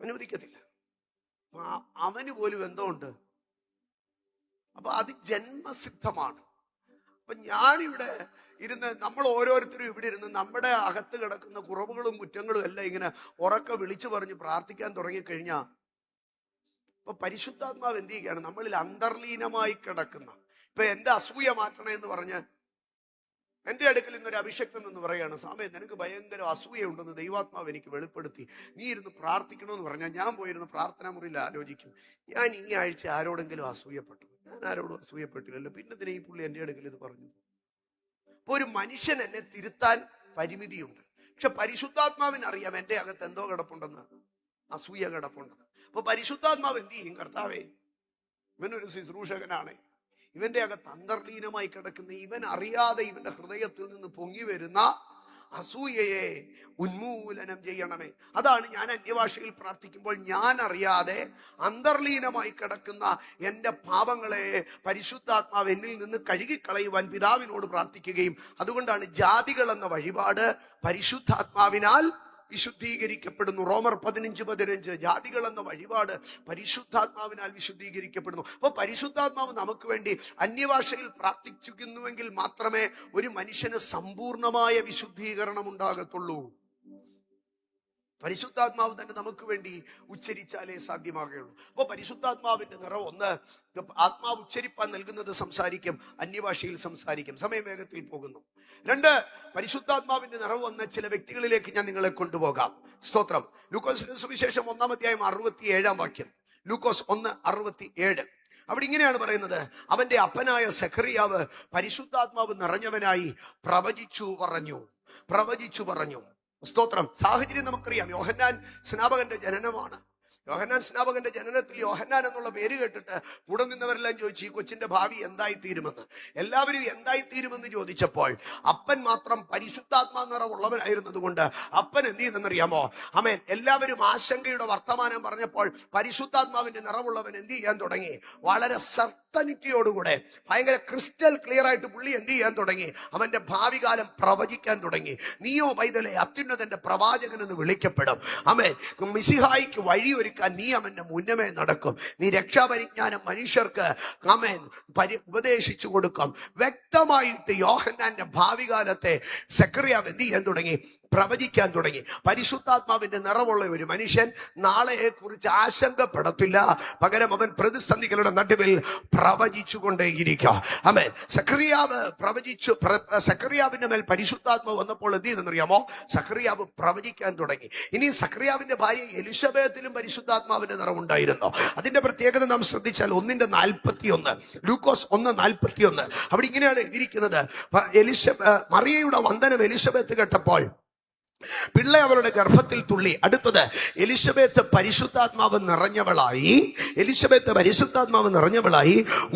അനുവദിക്കത്തില്ല. അവന് പോലും എന്തോ ഉണ്ട്. അപ്പൊ അത് ജന്മസിദ്ധമാണ്. അപ്പൊ ഞാനിവിടെ ഇരുന്ന്, നമ്മൾ ഓരോരുത്തരും ഇവിടെ ഇരുന്ന് നമ്മുടെ അകത്ത് കിടക്കുന്ന കുറവുകളും കുറ്റങ്ങളും എല്ലാം ഇങ്ങനെ ഉറക്കെ വിളിച്ചു പറഞ്ഞ് പ്രാർത്ഥിക്കാൻ തുടങ്ങിക്കഴിഞ്ഞാൽ ഇപ്പൊ പരിശുദ്ധാത്മാവ് എന്ത് ചെയ്യുകയാണ്? നമ്മളിൽ അന്തർലീനമായി കിടക്കുന്ന, ഇപ്പൊ എന്റെ അസൂയ മാറ്റണേ എന്ന് പറഞ്ഞ് എന്റെ അടുക്കൽ ഇന്നൊരു അഭിഷക്തൻ എന്ന് പറയാണ്, സ്വാമി നിനക്ക് ഭയങ്കര അസൂയുണ്ടെന്ന് ദൈവാത്മാവ് എനിക്ക് വെളിപ്പെടുത്തി, നീ ഇരുന്ന് പ്രാർത്ഥിക്കണമെന്ന് പറഞ്ഞാൽ ഞാൻ പോയിരുന്ന് പ്രാർത്ഥനാ മുറിയിൽ ആലോചിക്കും, ഞാൻ ഈ ആഴ്ച ആരോടെങ്കിലും അസൂയപ്പെട്ടു? ഞാൻ ആരോടും അസൂയപ്പെട്ടില്ലല്ലോ, പിന്നെ ഇതിനെ ഈ പുള്ളി എന്റെ അടുക്കൽ ഇത് പറഞ്ഞു. അപ്പൊ ഒരു മനുഷ്യൻ എന്നെ തിരുത്താൻ പരിമിതിയുണ്ട്. പക്ഷെ പരിശുദ്ധാത്മാവിന് അറിയാം എന്റെ അകത്ത് എന്തോ കിടപ്പുണ്ടെന്ന്, അസൂയ കിടപ്പുണ്ടെന്ന്. അപ്പൊ പരിശുദ്ധാത്മാവ് എന്ത് ചെയ്യും? കർത്താവേ, ഇവനൊരു ശുശ്രൂഷകനാണ്, ഇവന്റെ അകത്ത് അന്തർലീനമായി കിടക്കുന്ന, ഇവൻ അറിയാതെ ഇവന്റെ ഹൃദയത്തിൽ നിന്ന് പൊങ്ങി വരുന്ന അസൂയയെ ഉന്മൂലനം ചെയ്യണമേ. അതാണ് ഞാൻ അന്യഭാഷയിൽ പ്രാർത്ഥിക്കുമ്പോൾ ഞാൻ അറിയാതെ അന്തർലീനമായി കിടക്കുന്ന എൻ്റെ പാപങ്ങളെ പരിശുദ്ധാത്മാവ് എന്നിൽ നിന്ന് കഴുകിക്കളയുവാൻ പിതാവിനോട് പ്രാർത്ഥിക്കുകയും, അതുകൊണ്ടാണ് ജാതികൾ എന്ന വഴിപാട് പരിശുദ്ധാത്മാവിനാൽ വിശുദ്ധീകരിക്കപ്പെടുന്നു. റോമർ 15:15 ജാതികൾ എന്ന വഴിപാട് പരിശുദ്ധാത്മാവിനാൽ വിശുദ്ധീകരിക്കപ്പെടുന്നു. അപ്പോൾ പരിശുദ്ധാത്മാവ് നമുക്ക് വേണ്ടി അന്യഭാഷയിൽ പ്രാർത്ഥിക്കുന്നുവെങ്കിൽ മാത്രമേ ഒരു മനുഷ്യന് സമ്പൂർണമായ വിശുദ്ധീകരണം ഉണ്ടാകത്തുള്ളൂ. പരിശുദ്ധാത്മാവ് തന്നെ നമുക്ക് വേണ്ടി ഉച്ചരിച്ചാലേ സാധ്യമാകുകയുള്ളൂ. അപ്പോൾ പരിശുദ്ധാത്മാവിന്റെ നിറവ് ഒന്ന്, ആത്മാവ് ഉച്ചരിപ്പാൻ നൽകുന്നത് സംസാരിക്കും, അന്യഭാഷയിൽ സംസാരിക്കും. സമയം വേഗത്തിൽ പോകുന്നു. 2, പരിശുദ്ധാത്മാവിന്റെ നിറവ് വന്ന ചില വ്യക്തികളിലേക്ക് ഞാൻ നിങ്ങളെ കൊണ്ടുപോകാം. സ്തോത്രം. ലൂക്കോസിന്റെ സുവിശേഷം 1:67 ലൂക്കോസ് 1:67. അവിടെ ഇങ്ങനെയാണ് പറയുന്നത്, അവന്റെ അപ്പനായ സെഖറിയാവ് പരിശുദ്ധാത്മാവ് നിറഞ്ഞവനായി പ്രവചിച്ചു പറഞ്ഞു. സ്തോത്രം. സാഹചര്യം നമുക്കറിയാം. യോഹന്നാൻ സ്നാപകന്റെ ജനനമാണ്. യോഹന്നാൻ സ്നാപകന്റെ ജനനത്തിൽ യോഹന്നാൻ എന്നുള്ള പേര് കേട്ടിട്ട് കൂടെ നിന്നവരെല്ലാം ചോദിച്ചു, ഈ കൊച്ചിന്റെ ഭാവി എന്തായിത്തീരുമെന്ന്. എല്ലാവരും എന്തായിത്തീരുമെന്ന് ചോദിച്ചപ്പോൾ അപ്പൻ മാത്രം പരിശുദ്ധാത്മാ നിറവുള്ളവനായിരുന്നത് കൊണ്ട് അപ്പൻ എന്ത് ചെയ്തെന്നറിയാമോ? ആമേൻ. എല്ലാവരും ആശങ്കയുടെ വർത്തമാനം പറഞ്ഞപ്പോൾ പരിശുദ്ധാത്മാവിന്റെ നിറവുള്ളവൻ എന്ത് ചെയ്യാൻ തുടങ്ങി? വളരെ സർട്ടനിറ്റിയോടുകൂടെ, ഭയങ്കര ക്രിസ്റ്റൽ ക്ലിയർ ആയിട്ട് പുള്ളി എന്ത് ചെയ്യാൻ തുടങ്ങി? അവന്റെ ഭാവി കാലം പ്രവചിക്കാൻ തുടങ്ങി. നീയോ പൈതലേ അത്യുന്നതന്റെ പ്രവാചകൻ എന്ന് വിളിക്കപ്പെടും. ആമേൻ. മിശിഹായിക്ക് വഴിയൊരുക്കാൻ നീ അവന്റെ മുന്നമേ നടക്കും. നീ രക്ഷാപരിജ്ഞാനം മനുഷ്യർക്ക് ആമേൻ ഉപദേശിച്ചു കൊടുക്കും. വ്യക്തമായിട്ട് യോഹന്നാന്റെ ഭാവി കാലത്തെ സെഖറിയാവ് എന്ത് ചെയ്യാൻ തുടങ്ങി? പ്രവചിക്കാൻ തുടങ്ങി. പരിശുദ്ധാത്മാവിന്റെ നിറവുള്ള ഒരു മനുഷ്യൻ നാളെയെ കുറിച്ച് ആശങ്കപ്പെടത്തില്ല. പകരം അവൻ പ്രതിസന്ധികളുടെ നടുവിൽ പ്രവചിച്ചു കൊണ്ടേയിരിക്കുക. ആമേൻ. സെഖറിയാവിന്റെ മേൽ പരിശുദ്ധാത്മാവ് വന്നപ്പോൾ എന്ത് ചെയ്തെന്നറിയാമോ? സെഖറിയാവ് പ്രവചിക്കാൻ തുടങ്ങി. ഇനി സെഖറിയാവിന്റെ ഭാര്യ എലിശബേത്തിലും പരിശുദ്ധാത്മാവിന്റെ നിറവുണ്ടായിരുന്നു. അതിന്റെ പ്രത്യേകത നാം ശ്രദ്ധിച്ചാൽ 1:41 ലൂക്കോസ് 1:41 അവിടെ ഇങ്ങനെയാണ് എഴുതിയിരിക്കുന്നത്, മറിയയുടെ വന്ദനം എലിശബേത്ത് കേട്ടപ്പോൾ പിള്ള അവളുടെ ഗർഭത്തിൽ തുള്ളി. അടുത്തത്, എലിശബേത്ത് പരിശുദ്ധാത്മാവ് നിറഞ്ഞവളായി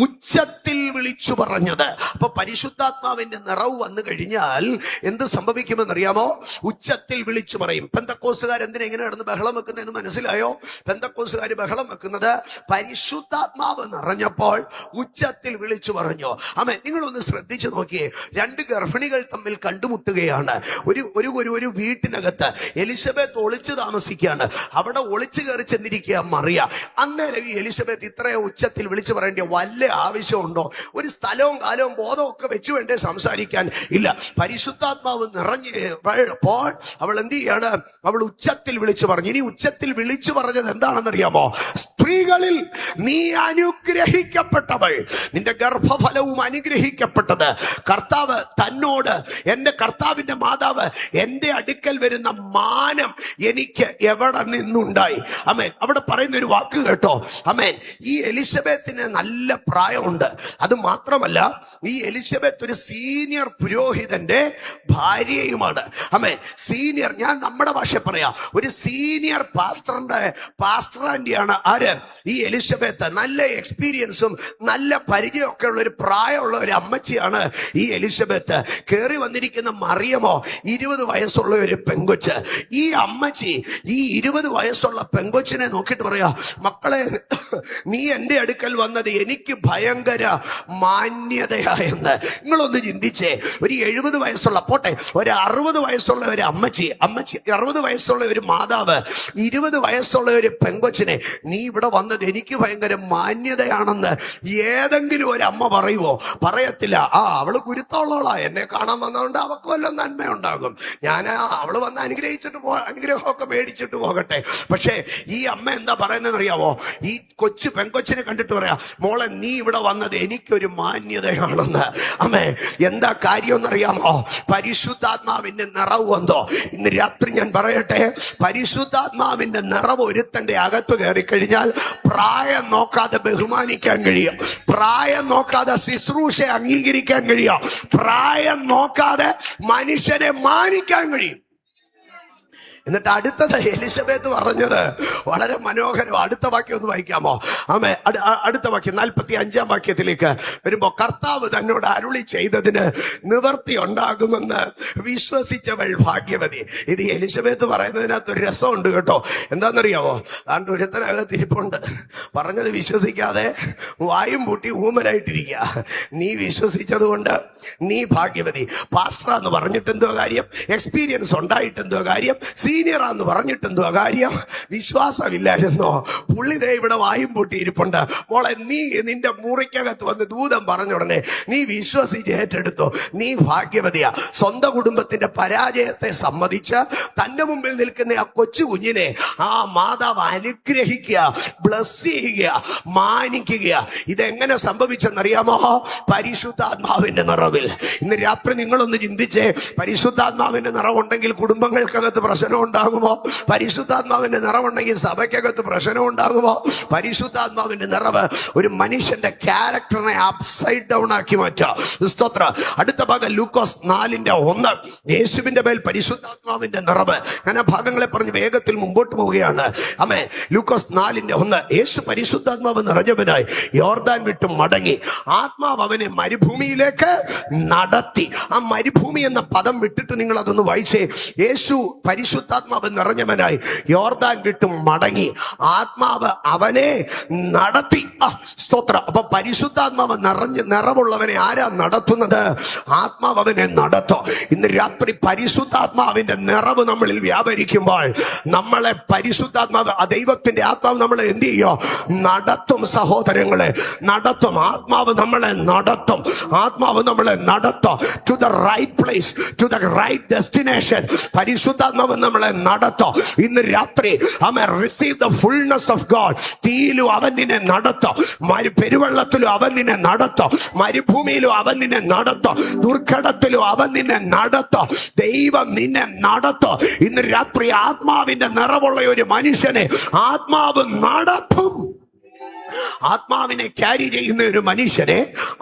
ഉച്ചത്തിൽ വിളിച്ചു പറഞ്ഞത്. അപ്പൊ പരിശുദ്ധാത്മാവിന്റെ നിറവ് വന്നു കഴിഞ്ഞാൽ എന്ത് സംഭവിക്കുമെന്നറിയാമോ? ഉച്ചത്തിൽ വിളിച്ചു പറയും. പെന്തക്കോസുകാർ എന്തിനാ ഇങ്ങനെ നടന്ന് ബഹളം വെക്കുന്നതെന്ന് മനസ്സിലായോ? പെന്തക്കോസുകാർ ബഹളം വെക്കുന്നത് പരിശുദ്ധാത്മാവ് നിറഞ്ഞപ്പോൾ ഉച്ചത്തിൽ വിളിച്ചു പറഞ്ഞു. ആമേൻ. നിങ്ങളൊന്ന് ശ്രദ്ധിച്ചു നോക്കിയേ. 2 ഗർഭിണികൾ തമ്മിൽ കണ്ടുമുട്ടുകയാണ്. ഒരു വീട്ടിനകത്ത് എലിസബത്ത് ഒളിച്ചു താമസിക്കുകയാണ്. അവിടെ ഒളിച്ചു കയറി ചെന്നിരിക്കുക മറിയ. അന്നേരം ഈ എലിസബത്ത് ഇത്രയോ ഉച്ചത്തിൽ വിളിച്ചു പറയേണ്ട വല്ല ആവശ്യമുണ്ടോ? ഒരു സ്ഥലവും കാലവും ബോധവും ഒക്കെ വെച്ച് വേണ്ടേ സംസാരിക്കാൻ? ഇല്ല. പരിശുദ്ധാത്മാവ് നിറഞ്ഞപ്പോൾ അവൾ എന്ത് ചെയ്യാണ്? അവൾ ഉച്ചത്തിൽ വിളിച്ചു പറഞ്ഞു. ഇനി ഉച്ചത്തിൽ വിളിച്ചു പറഞ്ഞത് എന്താണെന്നറിയാമോ? സ്ത്രീകളിൽ നീ അനുഗ്രഹിക്കപ്പെട്ടവൾ, നിന്റെ ഗർഭഫലവും അനുഗ്രഹിക്കപ്പെട്ടത്. കർത്താവ് തന്നോട്, എന്റെ കർത്താവിന്റെ മാതാവ് എന്റെ അടുക്കൽ വരുന്ന മാനം എനിക്ക് എവിടെ നിന്നുണ്ടായി? അമേൻ. അവിടെ പറയുന്ന ഒരു വാക്ക് കേട്ടോ. അമേൻ. ഈ എലിസബത്തിന് നല്ല പ്രായമുണ്ട്. അത് മാത്രമല്ല, ഈ എലിസബത്ത് ഒരു സീനിയർ പുരോഹിതന്റെ ഭാര്യയുമാണ്. അമേൻ. സീനിയർ, ഞാൻ നമ്മുടെ ഭാഷ പറയാ, ഒരു സീനിയർ പാസ്റ്റർ ആന്റിയാണ് ആര്? ഈ എലിസബത്ത്. നല്ല എക്സ്പീരിയൻസും നല്ല പരിചയമൊക്കെ ഉള്ള ഒരു പ്രായമുള്ള ഒരു അമ്മച്ചിയാണ് ഈ എലിസബത്ത്. കയറി വന്നിരിക്കുന്ന മറിയമോ 20 വയസ്സുള്ള ഒരു പെങ്കൊച്ച്. ഈ അമ്മച്ചി ഈ 20 വയസ്സുള്ള പെങ്കൊച്ചിനെ നോക്കിയിട്ട് പറയാ, മക്കളെ, നീ എന്റെ അടുക്കൽ വന്നത് എനിക്ക് ഭയങ്കര മാന്യതയായെന്ന്. നിങ്ങളൊന്ന് ചിന്തിച്ചേ. ഒരു 70 വയസ്സുള്ള, പോട്ടെ, ഒരു 60 വയസ്സുള്ള ഒരു അമ്മച്ചി, 60 വയസ്സുള്ള ഒരു മാതാവ് 20 വയസ്സുള്ള ഒരു പെങ്കൊച്ചിനെ, നീ ഇവിടെ വന്നത് എനിക്ക് ഭയങ്കര മാന്യതയാണെന്ന് ഏതെങ്കിലും ഒരു അമ്മ പറയുവോ? പറയത്തില്ല. അവള് കുരുത്തോളോളാ, എന്നെ കാണാൻ വന്നതുകൊണ്ട് അവൾക്ക് വല്ല നന്മയുണ്ടാകും, അവള് വന്ന് അനുഗ്രഹമൊക്കെ മേടിച്ചിട്ട് പോകട്ടെ. പക്ഷേ ഈ അമ്മ എന്താ പറയുന്നത് അറിയാവോ? ഈ പെങ്കൊച്ചിനെ കണ്ടിട്ട് പറയാ, മോളെ, നീ ഇവിടെ വന്നത് എനിക്കൊരു മാന്യതയാണെന്ന്. അമ്മേ, എന്താ കാര്യം എന്നറിയാമോ? പരിശുദ്ധാത്മാവിന്റെ നിറവ് വന്നോ? ഇന്ന് രാത്രി ഞാൻ പറയട്ടെ, പരിശുദ്ധാത്മാവിന്റെ നിറവ് ഒരുത്തന്റെ അകത്ത് കയറി കഴിഞ്ഞാൽ പ്രായം നോക്കാതെ ബഹുമാനിക്കാൻ കഴിയും, പ്രായം നോക്കാതെ ശുശ്രൂഷ അംഗീകരിക്കാൻ കഴിയും, പ്രായം നോക്കാതെ മനുഷ്യനെ മാനിക്കാൻ കഴിയും. എന്നിട്ട് അടുത്തത് എലിസബത്ത് പറഞ്ഞത് വളരെ മനോഹരം. അടുത്ത വാക്യം ഒന്ന് വായിക്കാമോ? ആമേ. അടുത്ത വാക്യം 45-ാം വാക്യത്തിലേക്ക് വരുമ്പോ, കർത്താവ് തന്നോട് അരുളി ചെയ്തതിന് നിവർത്തി ഉണ്ടാകുമെന്ന് വിശ്വസിച്ചവൾ ഭാഗ്യവതി. ഇത് എലിസബത്ത് പറയുന്നതിനകത്തൊരു രസമുണ്ട് കേട്ടോ. എന്താണെന്നറിയാമോ? അതുകൊണ്ട് ഒരുത്തനകത്ത് ഇരിപ്പുണ്ട്, പറഞ്ഞത് വിശ്വസിക്കാതെ വായും പൂട്ടി ഊമനായിട്ടിരിക്കുക. നീ വിശ്വസിച്ചത് കൊണ്ട് നീ ഭാഗ്യവതി. പാസ്റ്റർ എന്ന് പറഞ്ഞിട്ട് എന്തോ കാര്യം, എക്സ്പീരിയൻസ് ഉണ്ടായിട്ട് എന്തോ കാര്യം, സീനിയറാന്ന് പറഞ്ഞിട്ട് എന്തുവാ കാര്യം? വിശ്വാസമില്ലായിരുന്നോ? പുള്ളി ദേ ഇവിടെ വായും പൂട്ടിയിരിപ്പുണ്ട്. മോളെ, നീ നിന്റെ മുറിക്കകത്ത് വന്ന് ദൂതം പറഞ്ഞുടനെ നീ വിശ്വസിച്ച് ഏറ്റെടുത്തോ. നീ ഭാഗ്യവതിയാ. സ്വന്തം കുടുംബത്തിന്റെ പരാജയത്തെ സമ്മതിച്ച് തന്റെ മുമ്പിൽ നിൽക്കുന്ന ആ കൊച്ചു കുഞ്ഞിനെ ആ മാതാവ് അനുഗ്രഹിക്കുക, ബ്ലസ് ചെയ്യുക, മാനിക്കുക. ഇതെങ്ങനെ സംഭവിച്ചെന്നറിയാമോ? പരിശുദ്ധാത്മാവിന്റെ നിറവിൽ. ഇന്ന് രാത്രി നിങ്ങളൊന്ന് ചിന്തിച്ചേ, പരിശുദ്ധാത്മാവിന്റെ നിറവുണ്ടെങ്കിൽ കുടുംബങ്ങൾക്കകത്ത് പ്രശ്നം ഉണ്ടാകുമോ? പരിശുദ്ധാത്മാവിന്റെ നിറവുണ്ടെങ്കിൽ സഭയ്ക്കകത്ത് പ്രശ്നം ഉണ്ടാകുമോ? പരിശുദ്ധാത്മാവിന്റെ നിറവ് ഒരു മനുഷ്യന്റെ ക്യാരക്ടറിനെ അപ്സൈഡ് ഡൗൺ ആക്കി മാറ്റാം. സ്തോത്രം. അടുത്ത ഭാഗം ലൂക്കോസ് 4:1. യേശുവിന്റെ മേൽ പരിശുദ്ധാത്മാവിന്റെ നിറവ്. ഞാൻ ആ ഭാഗങ്ങളെ പറഞ്ഞ് വേഗത്തിൽ മുമ്പോട്ട് പോവുകയാണ്. ആമേൻ. ലൂക്കോസ് 4:1. യേശു പരിശുദ്ധാത്മാവ് നിറഞ്ഞവനായി യോർദാൻ വിട്ട് മടങ്ങി. ആത്മാവ് അവനെ മരുഭൂമിയിലേക്ക് നടത്തി. ആ മരുഭൂമി എന്ന പദം വിട്ടിട്ട് നിങ്ങൾ അതൊന്ന് വായിച്ചേ. യേശു പരിശുദ്ധാത്മാവ് നിറഞ്ഞവനായി യോർദാൻ വിട്ട് മടങ്ങി. ആത്മാവ് അവനെ നടത്തി. സ്തോത്രം. അപ്പൊ പരിശുദ്ധാത്മാവ് നിറവുള്ളവനെ ആരാ നടത്തുന്നത്? ആത്മാവ് അവനെ നടത്തും. ഇന്ന് രാത്രി പരിശുദ്ധാത്മാവിന്റെ നിറവ് നമ്മളിൽ വ്യാപരിക്കുമ്പോൾ നമ്മളെ പരിശുദ്ധാത്മാവ്, ദൈവത്തിന്റെ ആത്മാവ് നമ്മളെ എന്ത് ചെയ്യോ? നടത്തും. സഹോദരങ്ങളെ, നടത്തും. ആത്മാവ് നമ്മളെ നടത്തും. ആത്മാവ് നമ്മളെ നടത്തും to the right place, to the right destination. പരിശുദ്ധാത്മാവ് നമ്മളെ നടത്തും. ഇന്ന് രാത്രി receive the fullness of God. തീയിലും അവൻ നിന്നെ നടത്തും, പെരുവെള്ളത്തിലും അവൻ നിന്നെ നടത്തും, മരുഭൂമിയിലും അവൻ നിന്നെ നടത്തും, ദുർഘടത്തിലും അവൻ നിന്നെ നടത്തും. ദൈവം നിന്നെ നടത്തും. ഇന്ന് രാത്രി ആത്മാവിന്റെ നിറവുള്ള ഒരു മനുഷ്യനെ ആത്മാവ് നടത്തും. ആത്മാവിനെ ക്യാരി ചെയ്യുന്ന ഒരു മനുഷ്യനെ,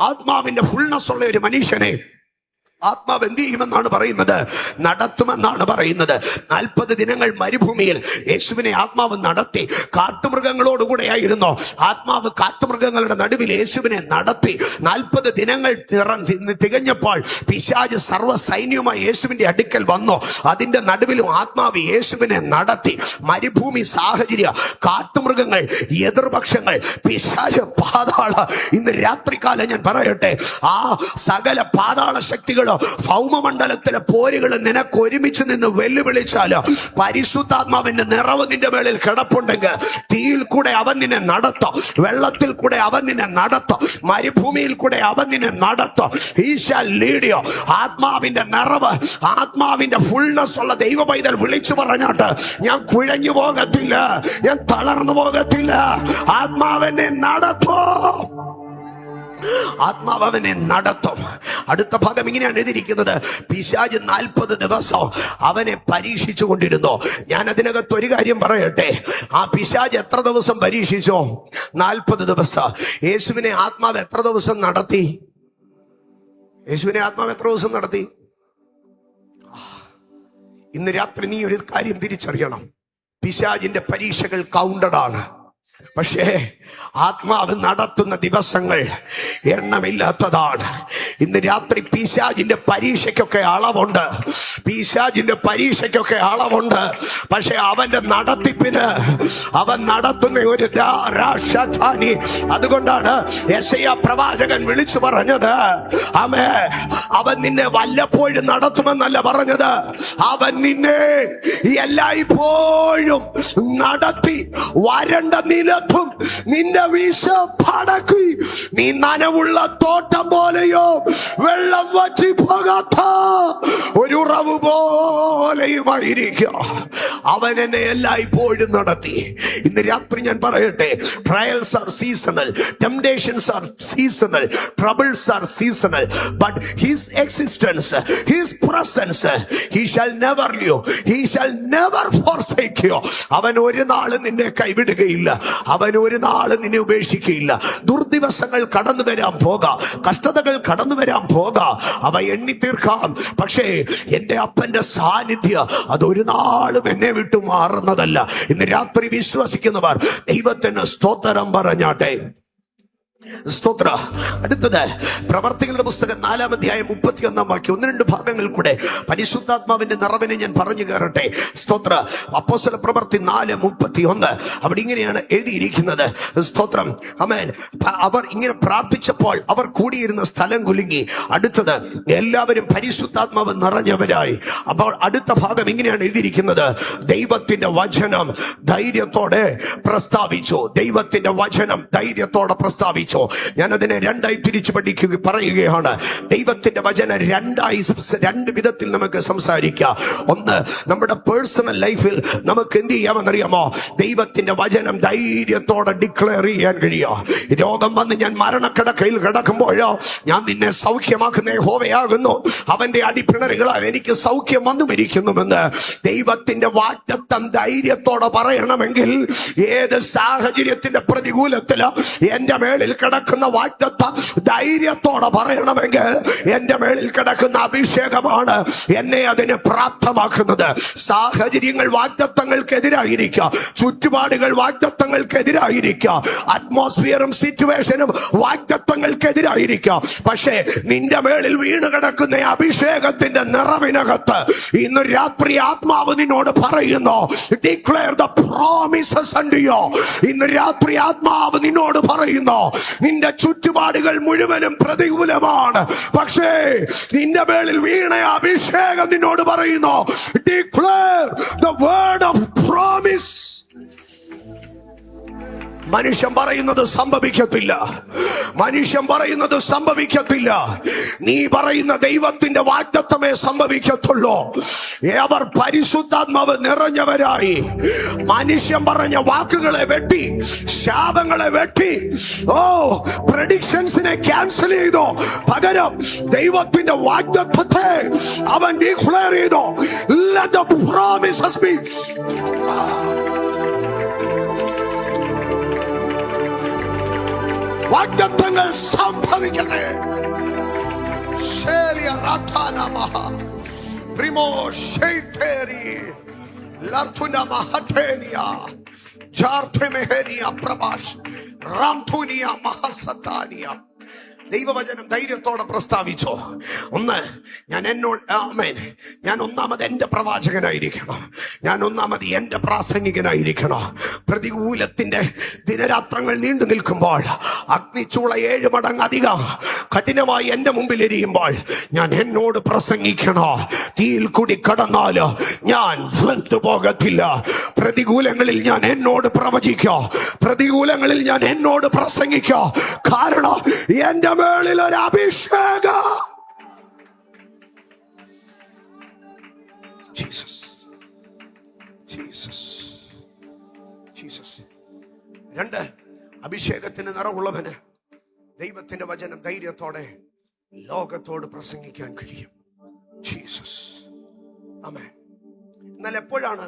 ആത്മാവിന്റെ ഫുൾനെസ് ഉള്ള ഒരു മനുഷ്യനെ ആത്മാവ് എന്ത് ചെയ്യുമെന്നാണ് പറയുന്നത്? നടത്തുമെന്നാണ് പറയുന്നത്. 40 ദിനങ്ങൾ മരുഭൂമിയിൽ യേശുവിനെ ആത്മാവ് നടത്തി. കാട്ടുമൃഗങ്ങളോടുകൂടെ ആയിരുന്നു ആത്മാവ്. കാട്ടുമൃഗങ്ങളുടെ നടുവിൽ യേശുവിനെ നടത്തി. 40 ദിനങ്ങൾ തികഞ്ഞപ്പോൾ പിശാച് സർവ്വ സൈന്യവുമായി യേശുവിന്റെ അടുക്കൽ വന്നു. അതിന്റെ നടുവിലും ആത്മാവ് യേശുവിനെ നടത്തി. മരുഭൂമി സാഹചര്യം, കാട്ടുമൃഗങ്ങൾ, എതിർപക്ഷങ്ങൾ, പിശാച്, പാതാള. ഇന്ന് രാത്രികാലം ഞാൻ പറയട്ടെ, ആ സകല പാതാള ശക്തികളും ഭൗമമണ്ഡലത്തിലെ പോരുകൾ നിനക്ക് ഒരുമിച്ച് നിന്ന് വെല്ലുവിളിച്ചാലോ, പരിശുദ്ധാത്മാവിന്റെ നിറവ് നിന്റെ മേളിൽ കിടപ്പുണ്ടെങ്കിൽ തീയിൽ കൂടെ അവൻ നിന്നെ നടത്തും, വെള്ളത്തിൽ കൂടെ അവൻ നിന്നെ നടത്തും, മരുഭൂമിയിൽ കൂടെ അവൻ നിന്നെ നടത്തും. He shall lead you. ആത്മാവിന്റെ നിറവ്, ആത്മാവിന്റെ ഫുൾനെസ് ഉള്ള ദൈവ പൈതൽ വിളിച്ചു പറഞ്ഞാട്ട്, ഞാൻ കുഴഞ്ഞു പോകത്തില്ല, ഞാൻ തളർന്നു പോകത്തില്ല. ആത്മാവിനെ നടത്തും. ആത്മാവ് അവനെ നടത്തും. അടുത്ത ഭാഗം ഇങ്ങനെയാണ് എഴുതിയിരിക്കുന്നത്: പിശാച് 40 ദിവസം അവനെ പരീക്ഷിച്ചു കൊണ്ടിരുന്നു. ഞാൻ അതിനകത്ത് ഒരു കാര്യം പറയട്ടെ. ആ പിശാച് എത്ര ദിവസം പരീക്ഷിച്ചോ? 40 ദിവസം. യേശുവിനെ ആത്മാവ് എത്ര ദിവസം നടത്തി? യേശുവിനെ ആത്മാവ് എത്ര ദിവസം നടത്തി? ഇന്ന് രാത്രി നീ ഒരു കാര്യം തിരിച്ചറിയണം. പിശാചിന്റെ പരീക്ഷകൾ കൗണ്ടഡ് ആണ്. പക്ഷേ ആത്മാവ് നടത്തുന്ന ദിവസങ്ങൾ എണ്ണമില്ലാത്തതാണ്. ഇന്ന് രാത്രി പിശാചിന്റെ പരീക്ഷയ്ക്കൊക്കെ അളവുണ്ട്. പിശാചിന്റെ പരീക്ഷയ്ക്കൊക്കെ അളവുണ്ട്. പക്ഷെ അവന്റെ നടത്തിപ്പിന് അവൻ നടത്തുന്ന ഒരു രാക്ഷസാനി. അതുകൊണ്ടാണ് യെശയ്യാ പ്രവാചകൻ വിളിച്ചു പറഞ്ഞത്, ആമേ, അവൻ നിന്നെ വല്ലപ്പോഴും നടത്തുമെന്നല്ല പറഞ്ഞത്, അവൻ നിന്നെ എല്ലായ്പ്പോഴും നടത്തി വരണ്ട നിലത്തും നിന്റെ വിഷമടക്കി നീ നനവുള്ള തോട്ടം പോലെയോ വെള്ളം വറ്റി പോകാത്ത ഒരു ഉറവ് പോലെയുമായിരിക്കും. അവൻ എന്നെ എല്ലായ്പ്പോഴും നടത്തി. ഇന്ന് രാത്രി ഞാൻ പറയട്ടെ, trials are seasonal, temptations are seasonal, troubles are seasonal, but his existence, his presence, he shall never leave you, he shall never forsake you. അവൻ ഒരു നാളും നിന്നെ കൈവിടുകയില്ല, അവൻ ഒരു നാളും നിന്നെ ഉപേക്ഷിക്കുകയില്ല. ദുർദിവസങ്ങൾ കടന്നു വരാൻ പോകാം, കഷ്ടതകൾ കടന്നു വരാൻ പോകാം, അവ എണ്ണി തീർക്കാം. പക്ഷേ എന്റെ അപ്പന്റെ സാന്നിധ്യം അതൊരു നാളും എന്നെ വിട്ടു മാറുന്നതല്ല. ഇന്ന് രാത്രി വിശ്വസിക്കുന്നവർ ദൈവത്തിന് സ്തോത്രം പറഞ്ഞാട്ടെ. സ്തോത്ര. അടുത്തത് പ്രവർത്തികളുടെ പുസ്തകം 4-ാം അധ്യായം 31-ാം വാക്യം. 1-2 ഭാഗങ്ങൾ കൂടെ പരിശുദ്ധാത്മാവിന്റെ നിറവിനെ ഞാൻ പറഞ്ഞു കയറട്ടെ. സ്തോത്ര. അപ്പോസ്തല പ്രവൃത്തി 4:31 അവിടെ ഇങ്ങനെയാണ് എഴുതിയിരിക്കുന്നത്. സ്തോത്രം. ആമേൻ. അവർ ഇങ്ങനെ പ്രാർത്ഥിച്ചപ്പോൾ അവർ കൂടിയിരുന്ന സ്ഥലം കുലുങ്ങി. അടുത്തത് എല്ലാവരും പരിശുദ്ധാത്മാവ് നിറഞ്ഞവരായി. അപ്പോൾ അടുത്ത ഭാഗം ഇങ്ങനെയാണ് എഴുതിയിരിക്കുന്നത്. ദൈവത്തിന്റെ വചനം ധൈര്യത്തോടെ പ്രസ്താവിച്ചു. ദൈവത്തിന്റെ വചനം ധൈര്യത്തോടെ പ്രസ്താവിച്ചു. ഞാൻ അതിനെ രണ്ടായി തിരിച്ചു പറയുകയാണ്. ദൈവത്തിന്റെ വചനം രണ്ട് വിധത്തിൽ നമുക്ക് സംസാരിക്കാം. ഒന്ന്, നമ്മുടെ പേഴ്സണൽ ലൈഫിൽ നമുക്ക് എന്ത് ചെയ്യാമെന്നറിയാമോ? ദൈവത്തിന്റെ വചനം ധൈര്യത്തോടെ ഡിക്ലെയർ ചെയ്യാൻ കഴിയുക. രോഗം വന്ന് ഞാൻ മരണക്കിടക്കയിൽ കിടക്കുമ്പോഴോ ഞാൻ നിന്നെ സൗഖ്യമാക്കുന്ന യഹോവയാകുന്നു, അവന്റെ അടിപ്പിണറുകളാൽ എനിക്ക് സൗഖ്യം വന്നുമിരിക്കുന്നുവെന്ന് ദൈവത്തിന്റെ വാഗ്ദത്തം ധൈര്യത്തോടെ പറയണമെങ്കിൽ ഏത് സാഹചര്യത്തിന്റെ പ്രതികൂലത്തില് എന്റെ മേളിൽ കിടക്കുന്ന വാഗ്ദത്തം ധൈര്യത്തോടെ പറയണമെങ്കിൽ എന്റെ മേളിൽ കിടക്കുന്ന അഭിഷേകമാണ് എന്നെ അതിന് പ്രാപ്തമാക്കുന്നത്. സാഹചര്യങ്ങൾ വാഗ്ദത്തങ്ങൾക്കെതിരായിരിക്കാം, ചുറ്റുപാടുകൾ വാഗ്ദത്തങ്ങൾക്കെതിരായിരിക്കാം, അറ്റ്മോസ്ഫിയറും സിറ്റുവേഷനും വാഗ്ദത്തങ്ങൾക്കെതിരായിരിക്കാം. പക്ഷേ നിന്റെ മേളിൽ വീണ് കിടക്കുന്ന അഭിഷേകത്തിന്റെ നിറവിനകത്ത് ഇന്ന് രാത്രി ആത്മാവ് നിന്നോട് പറയുന്നു, declare the promises unto you. ഇന്ന് രാത്രി ആത്മാവ് നിന്നോട് പറയുന്നു, നിന്റെ ചുറ്റുപാടുകൾ മുഴുവനും പ്രതികൂലമാണ്, പക്ഷേ നിന്റെ മേളിൽ വീണ അഭിഷേകം നിന്നോട് പറയുന്നു, declare the word of promise. മനുഷ്യൻ പറയുന്നത് സംഭവിക്കത്തില്ല, മനുഷ്യൻ പറയുന്നത് സംഭവിക്കത്തില്ല. നീ പറയുന്ന ദൈവത്തിന്റെ വാഗ്ദത്തമേ സംഭവിക്കത്തുള്ളൂ. അവർ പരിശുദ്ധാത്മാവ് നിറഞ്ഞവരായി മനുഷ്യൻ പറഞ്ഞ വാക്കുകളെ വെട്ടി, ശാപങ്ങളെ വെട്ടി, പ്രഡിക്ഷൻസിനെ ക്യാൻസൽ ചെയ്തു. പകരം ദൈവത്തിന്റെ വാഗ്ദത്തത്തെ അവൻ ഡിക്ലെയർ ചെയ്തു. Let the promises be. വാഗ്ദത്തങ്ങൾ സംഭവിക്കട്ടെ. ദൈവവചനം ധൈര്യത്തോടെ പ്രസ്താവിച്ചോ. ഒന്ന്, ഞാൻ ഒന്നാമത് എന്റെ പ്രവാചകനായിരിക്കണം, ഞാൻ ഒന്നാമത് എന്റെ പ്രാസംഗികനായിരിക്കണം. പ്രതികൂലത്തിന്റെ ദിനരാത്രങ്ങൾ നീണ്ടു നിൽക്കുമ്പോൾ, അഗ്നിച്ചൂള 7 മടങ്ങ് അധികം കഠിനമായി എന്റെ മുമ്പിൽ എരിയുമ്പോൾ ഞാൻ എന്നോട് പ്രസംഗിക്കണോ. തീയിൽ കൂടി കടന്നാലോ ഞാൻ വെന്തുപോകത്തില്ല. പ്രതികൂലങ്ങളിൽ ഞാൻ എന്നോട് പ്രവചിക്കോ, പ്രതികൂലങ്ങളിൽ ഞാൻ എന്നോട് പ്രസംഗിക്കോ. കാരണം എന്റെ മേളിൽ ഒരു അഭിഷേകം. Jesus, Jesus, Jesus. 2, അഭിഷേകത്തിന് നിറവുള്ളവന് ദൈവത്തിന്റെ വചനം ധൈര്യത്തോടെ ലോകത്തോട് പ്രസംഗിക്കാൻ കഴിയും. ജീസസ്. ആമേൻ. എന്നാൽ എപ്പോഴാണ്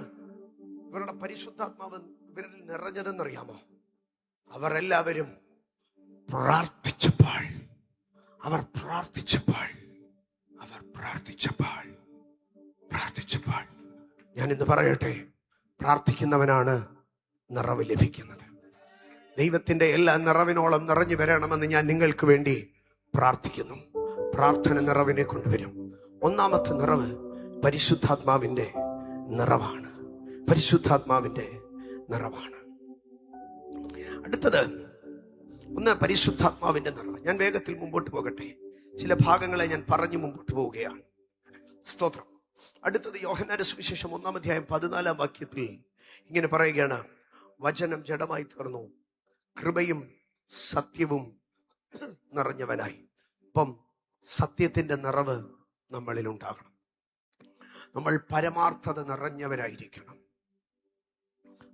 ഇവരുടെ പരിശുദ്ധാത്മാവ് ഇവരിൽ നിറഞ്ഞതെന്നറിയാമോ? അവർ എല്ലാവരും പ്രാർത്ഥിച്ചപ്പോൾ, അവർ പ്രാർത്ഥിച്ചപ്പോൾ, അവർ പ്രാർത്ഥിച്ചപ്പോൾ, പ്രാർത്ഥിച്ചപ്പോൾ. ഞാൻ ഇന്ന് പറയട്ടെ, പ്രാർത്ഥിക്കുന്നവനാണ് നിറവ് ലഭിക്കുന്നത്. ദൈവത്തിന്റെ എല്ലാ നിറവിനോളം നിറഞ്ഞു വരണമെന്ന് ഞാൻ നിങ്ങൾക്ക് വേണ്ടി പ്രാർത്ഥിക്കുന്നു. പ്രാർത്ഥന നിറവിനെ കൊണ്ടുവരും. ഒന്നാമത്തെ നിറവ് പരിശുദ്ധാത്മാവിന്റെ നിറവാണ്. പരിശുദ്ധാത്മാവിന്റെ നിറവാണ്. അടുത്തത് ഒന്ന്, പരിശുദ്ധാത്മാവിന്റെ നിറവ്. ഞാൻ വേഗത്തിൽ മുമ്പോട്ട് പോകട്ടെ, ചില ഭാഗങ്ങളെ ഞാൻ പറഞ്ഞു മുമ്പോട്ട് പോവുകയാണ്. സ്തോത്രം. അടുത്തത് യോഹന്നാന്റെ സുവിശേഷം 1-ാം അധ്യായം 14-ാം വാക്യത്തിൽ ഇങ്ങനെ പറയുകയാണ്, വചനം ജഡമായി തീർന്നു, കൃപയും സത്യവും നിറഞ്ഞവനായി. അപ്പം സത്യത്തിന്റെ നിറവ് നമ്മളിൽ ഉണ്ടാകണം. നമ്മൾ പരമാർത്ഥത നിറഞ്ഞവരായിരിക്കണം.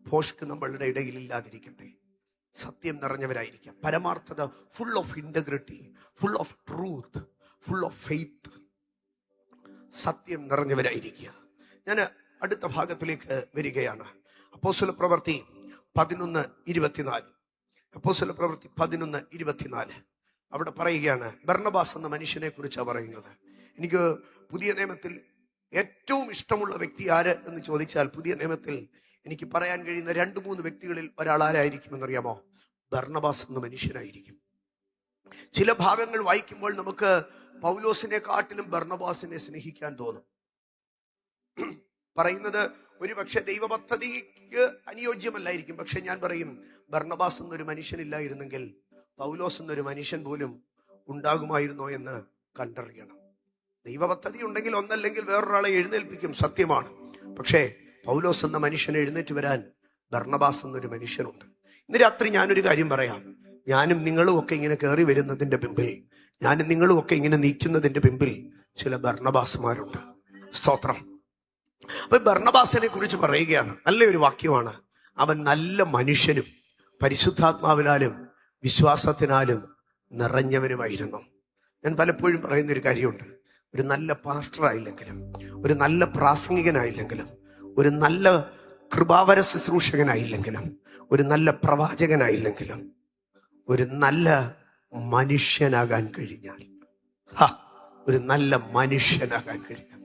ഭോഷ്ക് നമ്മളുടെ ഇടയിൽ ഇല്ലാതിരിക്കട്ടെ. സത്യം നിറഞ്ഞവരായിരിക്കാം. പരമാർത്ഥത, full of integrity, full of truth, full of faith. സത്യം നിറഞ്ഞവരായിരിക്കുക. ഞാൻ അടുത്ത ഭാഗത്തിലേക്ക് വരികയാണ്. അപ്പോസ്തല പ്രവൃത്തി 11:24. അപ്പോസ്തല പ്രവൃത്തി 11:24 അവിടെ പറയുകയാണ്, ബർന്നബാസ് എന്ന മനുഷ്യനെ കുറിച്ചാണ് പറയുന്നത്. എനിക്ക് പുതിയ നിയമത്തിൽ ഏറ്റവും ഇഷ്ടമുള്ള വ്യക്തി ആര് എന്ന് ചോദിച്ചാൽ, പുതിയ നിയമത്തിൽ എനിക്ക് പറയാൻ കഴിയുന്ന 2-3 വ്യക്തികളിൽ ഒരാൾ ആരായിരിക്കും എന്നറിയാമോ? ബർന്നബാസ് എന്ന മനുഷ്യനായിരിക്കും. ചില ഭാഗങ്ങൾ വായിക്കുമ്പോൾ നമുക്ക് പൗലോസിനെ കാട്ടിലും ബർന്നബാസിനെ സ്നേഹിക്കാൻ തോന്നും. പറയുന്നത് ഒരു പക്ഷെ ദൈവ പദ്ധതിക്ക് അനുയോജ്യമല്ലായിരിക്കും. പക്ഷെ ഞാൻ പറയും, ബർന്നബാസ് എന്നൊരു മനുഷ്യനില്ലായിരുന്നെങ്കിൽ പൗലോസ് എന്നൊരു മനുഷ്യൻ പോലും ഉണ്ടാകുമായിരുന്നോ എന്ന് കണ്ടറിയണം. ദൈവ പദ്ധതി ഉണ്ടെങ്കിൽ ഒന്നല്ലെങ്കിൽ വേറൊരാളെ എഴുന്നേൽപ്പിക്കും, സത്യമാണ്. പക്ഷേ പൗലോസ് എന്ന മനുഷ്യനെ എഴുന്നേറ്റ് വരാൻ ബർന്നബാസ് എന്നൊരു മനുഷ്യനുണ്ട്. ഇന്ന് രാത്രി ഞാനൊരു കാര്യം പറയാം. ഞാനും നിങ്ങളും ഒക്കെ ഇങ്ങനെ കയറി വരുന്നതിന്റെ പിമ്പിൽ, ഞാനും നിങ്ങളും ഒക്കെ ഇങ്ങനെ നീക്കുന്നതിന്റെ പിമ്പിൽ ചില ബർന്നബാസുമാരുണ്ട്. സ്തോത്രം. അപ്പൊ ബർന്നബാസിനെ കുറിച്ച് പറയുകയാണ്, നല്ലൊരു വാക്യമാണ്. അവൻ നല്ല മനുഷ്യനും പരിശുദ്ധാത്മാവിനാലും വിശ്വാസത്തിനാലും നിറഞ്ഞവനുമായിരുന്നു. ഞാൻ പലപ്പോഴും പറയുന്നൊരു കാര്യമുണ്ട്, ഒരു നല്ല പാസ്റ്ററായില്ലെങ്കിലും, ഒരു നല്ല പ്രാസംഗികനായില്ലെങ്കിലും, ഒരു നല്ല കൃപാവര ശുശ്രൂഷകനായില്ലെങ്കിലും, ഒരു നല്ല പ്രവാചകനായില്ലെങ്കിലും, ഒരു നല്ല മനുഷ്യനാകാൻ കഴിഞ്ഞാൽ, ഒരു നല്ല മനുഷ്യനാകാൻ കഴിഞ്ഞാൽ,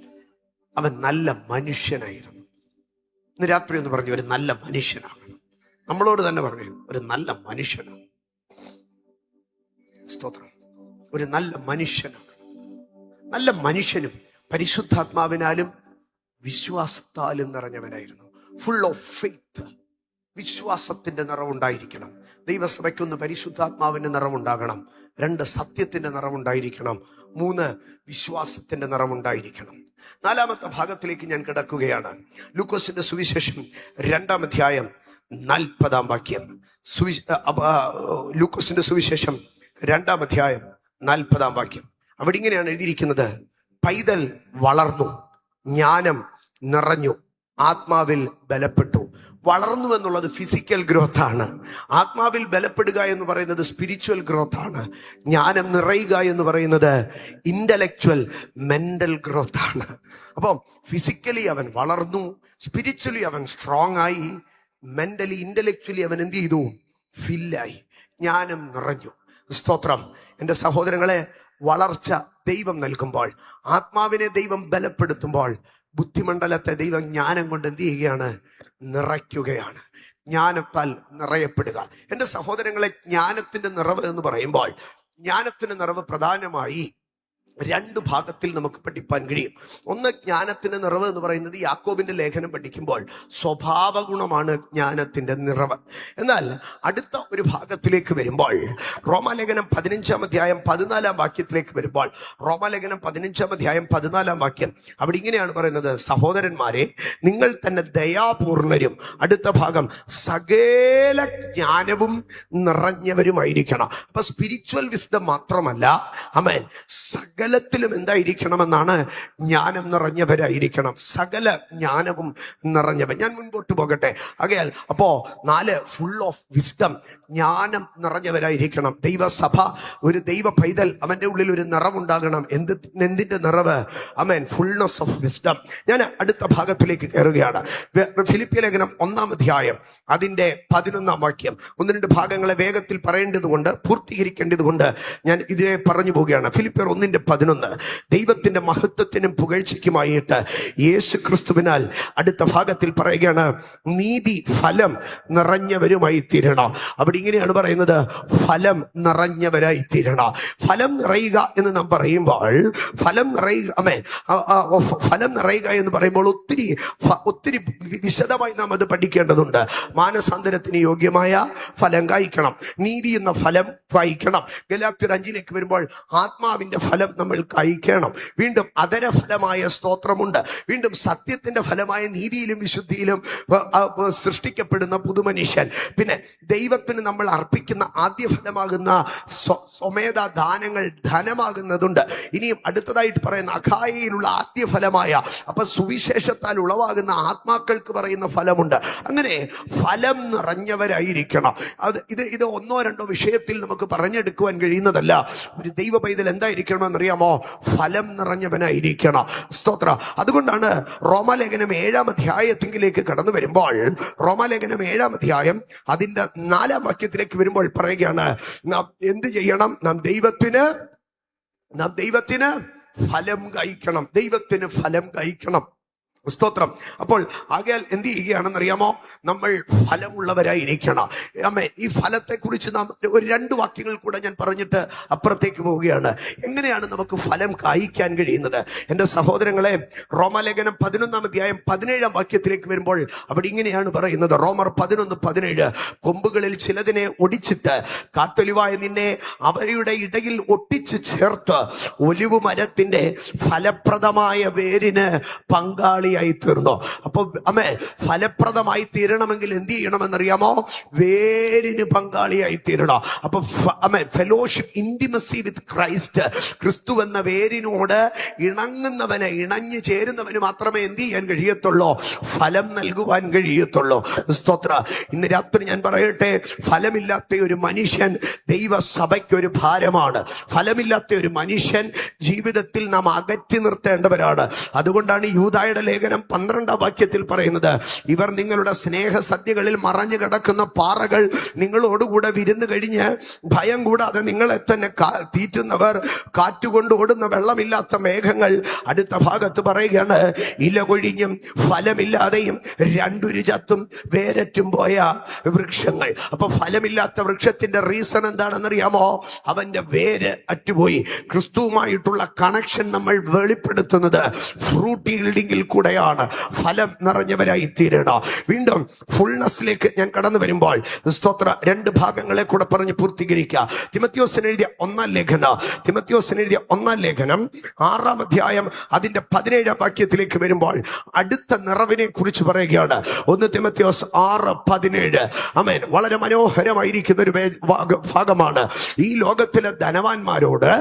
അവൻ നല്ല മനുഷ്യനായിരുന്നു. ഇന്ന് രാത്രി ഒന്ന് പറഞ്ഞു, ഒരു നല്ല മനുഷ്യനാകണം. നമ്മളോട് തന്നെ പറഞ്ഞു, ഒരു നല്ല മനുഷ്യനാണ്. സ്തോത്രം. ഒരു നല്ല മനുഷ്യനാകണം. നല്ല മനുഷ്യനും പരിശുദ്ധാത്മാവിനാലും വിശ്വാസത്താലും നിറഞ്ഞവനായിരുന്നു. Full of faith. വിശ്വാസത്തിന്റെ നിറവുണ്ടായിരിക്കണം. ദൈവസഭയ്ക്കൊന്ന് പരിശുദ്ധാത്മാവിന്റെ നിറവുണ്ടാകണം. 2 സത്യത്തിന്റെ നിറവുണ്ടായിരിക്കണം. 3 വിശ്വാസത്തിന്റെ നിറവുണ്ടായിരിക്കണം. 4ാമത്തെ ഭാഗത്തിലേക്ക് ഞാൻ കിടക്കുകയാണ്. ലൂക്കോസിന്റെ സുവിശേഷം 2-ാം അധ്യായം 40-ാം വാക്യം. ലൂക്കോസിന്റെ സുവിശേഷം 2-ാം അധ്യായം 40-ാം വാക്യം. അവിടെ ഇങ്ങനെയാണ് എഴുതിയിരിക്കുന്നത്, പൈതൽ വളർന്നു, ജ്ഞാനം നിറഞ്ഞു, ആത്മാവിൽ ബലപ്പെട്ടു. വളർന്നു എന്നുള്ളത് ഫിസിക്കൽ ഗ്രോത്ത് ആണ്. ആത്മാവിൽ ബലപ്പെടുക എന്ന് പറയുന്നത് സ്പിരിച്വൽ ഗ്രോത്ത് ആണ്. ജ്ഞാനം നിറയുക എന്ന് പറയുന്നത് ഇന്റലക്ച്വൽ മെന്റൽ ഗ്രോത്ത് ആണ്. അപ്പം ഫിസിക്കലി അവൻ വളർന്നു, സ്പിരിച്വലി അവൻ സ്ട്രോങ് ആയി, മെന്റലി ഇന്റലക്ച്വലി അവൻ എന്ത് ചെയ്തു? ഫില്ലായി, ജ്ഞാനം നിറഞ്ഞു. സ്തോത്രം. എൻ്റെ സഹോദരങ്ങളെ, വളർച്ച ദൈവം നൽകുമ്പോൾ, ആത്മാവിനെ ദൈവം ബലപ്പെടുത്തുമ്പോൾ, ബുദ്ധിമണ്ഡലത്തെ ദൈവം ജ്ഞാനം കൊണ്ട് എന്ത് ചെയ്യുകയാണ്? നിറയ്ക്കുകയാണ്. ജ്ഞാനത്താൽ നിറയപ്പെടുക. എൻ്റെ സഹോദരങ്ങളെ, ജ്ഞാനത്തിന്റെ നിറവ് എന്ന് പറയുമ്പോൾ, ജ്ഞാനത്തിന്റെ നിറവ് പ്രധാനമായി 2 ഭാഗത്തിൽ നമുക്ക് പഠിപ്പാൻ കഴിയും. ഒന്ന്, ജ്ഞാനത്തിന്റെ നിറവ് എന്ന് പറയുന്നത് യാക്കോബിന്റെ ലേഖനം പഠിക്കുമ്പോൾ സ്വഭാവ ഗുണമാണ് ജ്ഞാനത്തിന്റെ നിറവ്. എന്നാൽ അടുത്ത ഒരു ഭാഗത്തിലേക്ക് വരുമ്പോൾ, റോമാലേഖനം 15-ാം അധ്യായം 14-ാം വാക്യത്തിലേക്ക് വരുമ്പോൾ, റോമാലേഖനം 15-ാം അധ്യായം 14-ാം വാക്യം, അവിടെ ഇങ്ങനെയാണ് പറയുന്നത്, സഹോദരന്മാരെ, നിങ്ങൾ തന്നെ ദയാപൂർണരും, അടുത്ത ഭാഗം, സകല ജ്ഞാനവും നിറഞ്ഞവരുമായിരിക്കണം. അപ്പൊ സ്പിരിച്വൽ വിസ്ഡം മാത്രമല്ല, ആമേൻ, സകലത്തിലും എന്തായിരിക്കണമെന്നാണ്? ജ്ഞാനം നിറഞ്ഞവരായിരിക്കണം. സകല ജ്ഞാനവും നിറഞ്ഞവർ. ഞാൻ മുൻപോട്ട് പോകട്ടെ. ആകയാൽ അപ്പോ 4, ഫുൾ ഓഫ് വിസ്ഡം, ജ്ഞാനം നിറഞ്ഞവരായിരിക്കണം. ദൈവസഭ, ഒരു ദൈവ പൈതൽ, അവന്റെ ഉള്ളിൽ ഒരു നിറവുണ്ടാകണം. എന്തിന്റെ നിറവ്? ആമേൻ, ഫുൾനെസ് ഓഫ് വിസ്ഡം. ഞാൻ അടുത്ത ഭാഗത്തിലേക്ക് കയറുകയാണ്. ഫിലിപ്പിയ ലേഖനം 1-ാം അധ്യായം അതിന്റെ 11-ാം വാക്യം. 1-2 ഭാഗങ്ങളെ വേഗത്തിൽ പറയേണ്ടതുകൊണ്ട്, പൂർത്തീകരിക്കേണ്ടതുകൊണ്ട് ഞാൻ ഇതിനെ പറഞ്ഞു പോവുകയാണ്. ഫിലിപ്പിയർ 1:11. ദൈവത്തിന്റെ മഹത്വത്തിനും പുകഴ്ചയ്ക്കുമായിട്ട് യേശു ക്രിസ്തുവിനാൽ, അടുത്ത ഭാഗത്തിൽ പറയുകയാണ്, നീതി ഫലം നിറഞ്ഞവരുമായി തീരണം. അവിടെ ഇങ്ങനെയാണ് പറയുന്നത്, ഫലം നിറഞ്ഞവരായി തീരണം. ഫലം നിറയുക എന്ന് നാം പറയുമ്പോൾ, ഫലം നിറയുക, ഫലം നിറയുക എന്ന് പറയുമ്പോൾ ഒത്തിരി വിശദമായി നാം അത് പഠിക്കേണ്ടതുണ്ട്. മാനസാന്തരത്തിന് യോഗ്യമായ ഫലം കായ്ക്കണം. നീതി എന്ന ഫലം കായ്ക്കണം. ഗലാത്യർ 5-ലേക്ക് വരുമ്പോൾ ആത്മാവിന്റെ ഫലം നമ്മൾ കായ്ക്കണം. വീണ്ടും അധരഫലമായ സ്തോത്രമുണ്ട്. വീണ്ടും സത്യത്തിന്റെ ഫലമായ നീതിയിലും വിശുദ്ധിയിലും സൃഷ്ടിക്കപ്പെടുന്ന പുതുമനുഷ്യൻ. പിന്നെ ദൈവത്തിന് നമ്മൾ അർപ്പിക്കുന്ന ആദ്യ ഫലമാകുന്ന സ്വമേധ ദാനങ്ങൾ ധനമാകുന്നതുണ്ട്. ഇനിയും അടുത്തതായിട്ട് പറയുന്ന അഖായയിലുള്ള ആദ്യ ഫലമായ, അപ്പൊ സുവിശേഷത്താൽ ഉളവാകുന്ന ആത്മാക്കൾക്ക് പറയുന്ന ഫലമുണ്ട്. അങ്ങനെ ഫലം നിറഞ്ഞവരായിരിക്കണം. ഇത് 1-2 വിഷയത്തിൽ നമുക്ക് പറഞ്ഞെടുക്കുവാൻ കഴിയുന്നതല്ല. ഒരു ദൈവ പൈതൽ എന്തായിരിക്കണമെന്ന് അറിയാമോ? ഫലം നിറഞ്ഞവനായിരിക്കണം. സ്തോത്ര. അതുകൊണ്ടാണ് റോമാലേഖനം 7-ാം അധ്യായത്തിലേക്ക് കടന്നു വരുമ്പോൾ, റോമാലേഖനം 7-ാം അധ്യായം അതിന്റെ 4-ാം വാക്യത്തിലേക്ക് വരുമ്പോൾ പറയുകയാണ്, നാം എന്ത് ചെയ്യണം? നാം ദൈവത്തിന് ഫലം കഴിക്കണം. ദൈവത്തിന് ഫലം കഴിക്കണം. സ്തോത്രം. അപ്പോൾ ആകയാൽ എന്ത് ചെയ്യുകയാണെന്നറിയാമോ? നമ്മൾ ഫലമുള്ളവരായിരിക്കണം. ആമേൻ. ഈ ഫലത്തെക്കുറിച്ച് നാം ഒരു 2 വാക്യങ്ങൾ കൂടെ ഞാൻ പറഞ്ഞിട്ട് അപ്പുറത്തേക്ക് പോവുകയാണ്. എങ്ങനെയാണ് നമുക്ക് ഫലം കായ്ക്കാൻ കഴിയുന്നത്? എൻ്റെ സഹോദരങ്ങളെ, റോമാലേഖനം 11-ാം അധ്യായം 17-ാം വാക്യത്തിലേക്ക് വരുമ്പോൾ അവിടെ ഇങ്ങനെയാണ് പറയുന്നത്. റോമർ 11:17, കൊമ്പുകളിൽ ചിലതിനെ ഒടിച്ചിട്ട് കാട്ടൊലിവായ നിന്നെ അവരുടെ ഇടയിൽ ഒട്ടിച്ച് ചേർത്ത് ഒലിവ് മരത്തിന്റെ ഫലപ്രദമായ വേരിന് പങ്കാളി തീർന്നോ. അപ്പൊ ഫലപ്രദമായി തീരണമെങ്കിൽ എന്ത് ചെയ്യണമെന്നറിയാമോ? വേരിന് പങ്കാളിയായി തീരണം. അപ്പൊ ഫെലോഷിപ്പ്, ഇന്റിമസി വിത്ത് ക്രൈസ്റ്റ്, ക്രിസ്തു എന്ന വേരിനോട് ഇണങ്ങുന്നവന്, ഇണഞ്ഞു ചേരുന്നവന് മാത്രമേ എന്ത് ചെയ്യാൻ കഴിയത്തുള്ളൂ? ഫലം നൽകുവാൻ കഴിയത്തുള്ളൂ. സ്തോത്ര. ഇന്ന് രാത്രി ഞാൻ പറയട്ടെ, ഫലമില്ലാത്ത ഒരു മനുഷ്യൻ ദൈവസഭയ്ക്കൊരു ഭാരമാണ്. ഫലമില്ലാത്ത ഒരു മനുഷ്യൻ ജീവിതത്തിൽ നാം അകറ്റി നിർത്തേണ്ടവരാണ്. അതുകൊണ്ടാണ് യൂദായുടെ ലേഖനം 12-ാം വാക്യത്തിൽ പറയുന്നത്, ഇവർ നിങ്ങളുടെ സ്നേഹസദ്യകളിൽ മറഞ്ഞു കിടക്കുന്ന പാറകൾ, നിങ്ങളോടുകൂടെ വിരുന്ന് കഴിഞ്ഞ് ഭയം കൂടാതെ നിങ്ങളെ തന്നെ തീറ്റുന്നവർ, കാറ്റുകൊണ്ട് ഓടുന്ന വെള്ളമില്ലാത്ത മേഘങ്ങൾ. അടുത്ത ഭാഗത്ത് പറയുകയാണ്, ഇല കൊഴിഞ്ഞും ഫലമില്ലാതെയും രണ്ടുരു ചത്തും വേരറ്റും പോയ വൃക്ഷങ്ങൾ. അപ്പൊ ഫലമില്ലാത്ത വൃക്ഷത്തിന്റെ റീസൺ എന്താണെന്നറിയാമോ? അവന്റെ വേര് അറ്റുപോയി. ക്രിസ്തുവുമായിട്ടുള്ള കണക്ഷൻ നമ്മൾ വെളിപ്പെടുത്തുന്നത് ഫ്രൂട്ട് ഈൽഡിങ്ങിൽ കൂടെയാണ്. ഫലം നിറഞ്ഞവരായി തീരണം. വീണ്ടും ഫുൾനെസ്സിലേക്ക് ഞാൻ കടന്നു വരുമ്പോൾ സ്തോത്ര 2 ഭാഗങ്ങളെ കൂടെ പറഞ്ഞ് പൂർത്തീകരിക്കുക. തിമോഥെയോസിന് എഴുതിയ 1-ാം ലേഖനം 6-ാം അധ്യായം അതിന്റെ 17-ാം വാക്യത്തിലേക്ക് വരുമ്പോൾ അടുത്ത നിറവിനെ കുറിച്ച് പറയുകയാണ്. 1 തിമോഥെയോസ് 6:17. ആമേൻ. വളരെ മനോഹരമായിരിക്കുന്ന ഒരു ഭാഗമാണ്. ഈ ലോകത്തിലെ ധനവാന്മാരോട്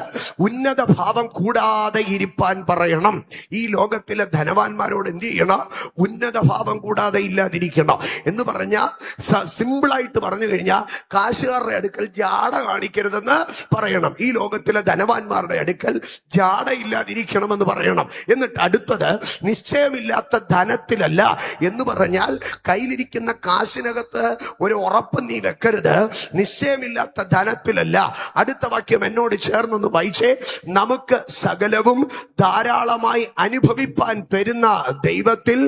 ഉന്നത ഭാവം കൂടാതെ ഇരിപ്പാൻ പറയണം. ഈ ലോകത്തിലെ ധനവാന്മാരോട് എന്ത് ചെയ്യണം? ഉന്നത ഭാവം കൂടാതെ ഇല്ലാതിരിക്കണം എന്ന് പറഞ്ഞാൽ, സിമ്പിളായിട്ട് പറഞ്ഞു കഴിഞ്ഞാൽ, കാശുകാരുടെ അടുക്കൽ ജാട കാണിക്കരുതെന്ന് പറയണം. ഈ ലോകത്തിലെ ധനവാന്മാരുടെ അടുക്കൽ ജാട ഇല്ലാതിരിക്കണമെന്ന് പറയണം. എന്നിട്ട് അടുത്തത്, നിശ്ചയമില്ലാത്ത ധനത്തിലല്ല എന്ന് പറഞ്ഞാൽ കയ്യിലിരിക്കുന്ന കാശിനകത്ത് ഒരു ഉറപ്പ് നീ വെക്കരുത്. നിശ്ചയമില്ലാത്ത ധനത്തിലല്ല. അടുത്ത വാക്യം എന്നോട് ചേർന്നൊന്ന് വായിച്ചേ. നമുക്ക് സകലവും ധാരാളമായി അനുഭവിപ്പാൻ തരുന്ന ദൈവത്തിൽ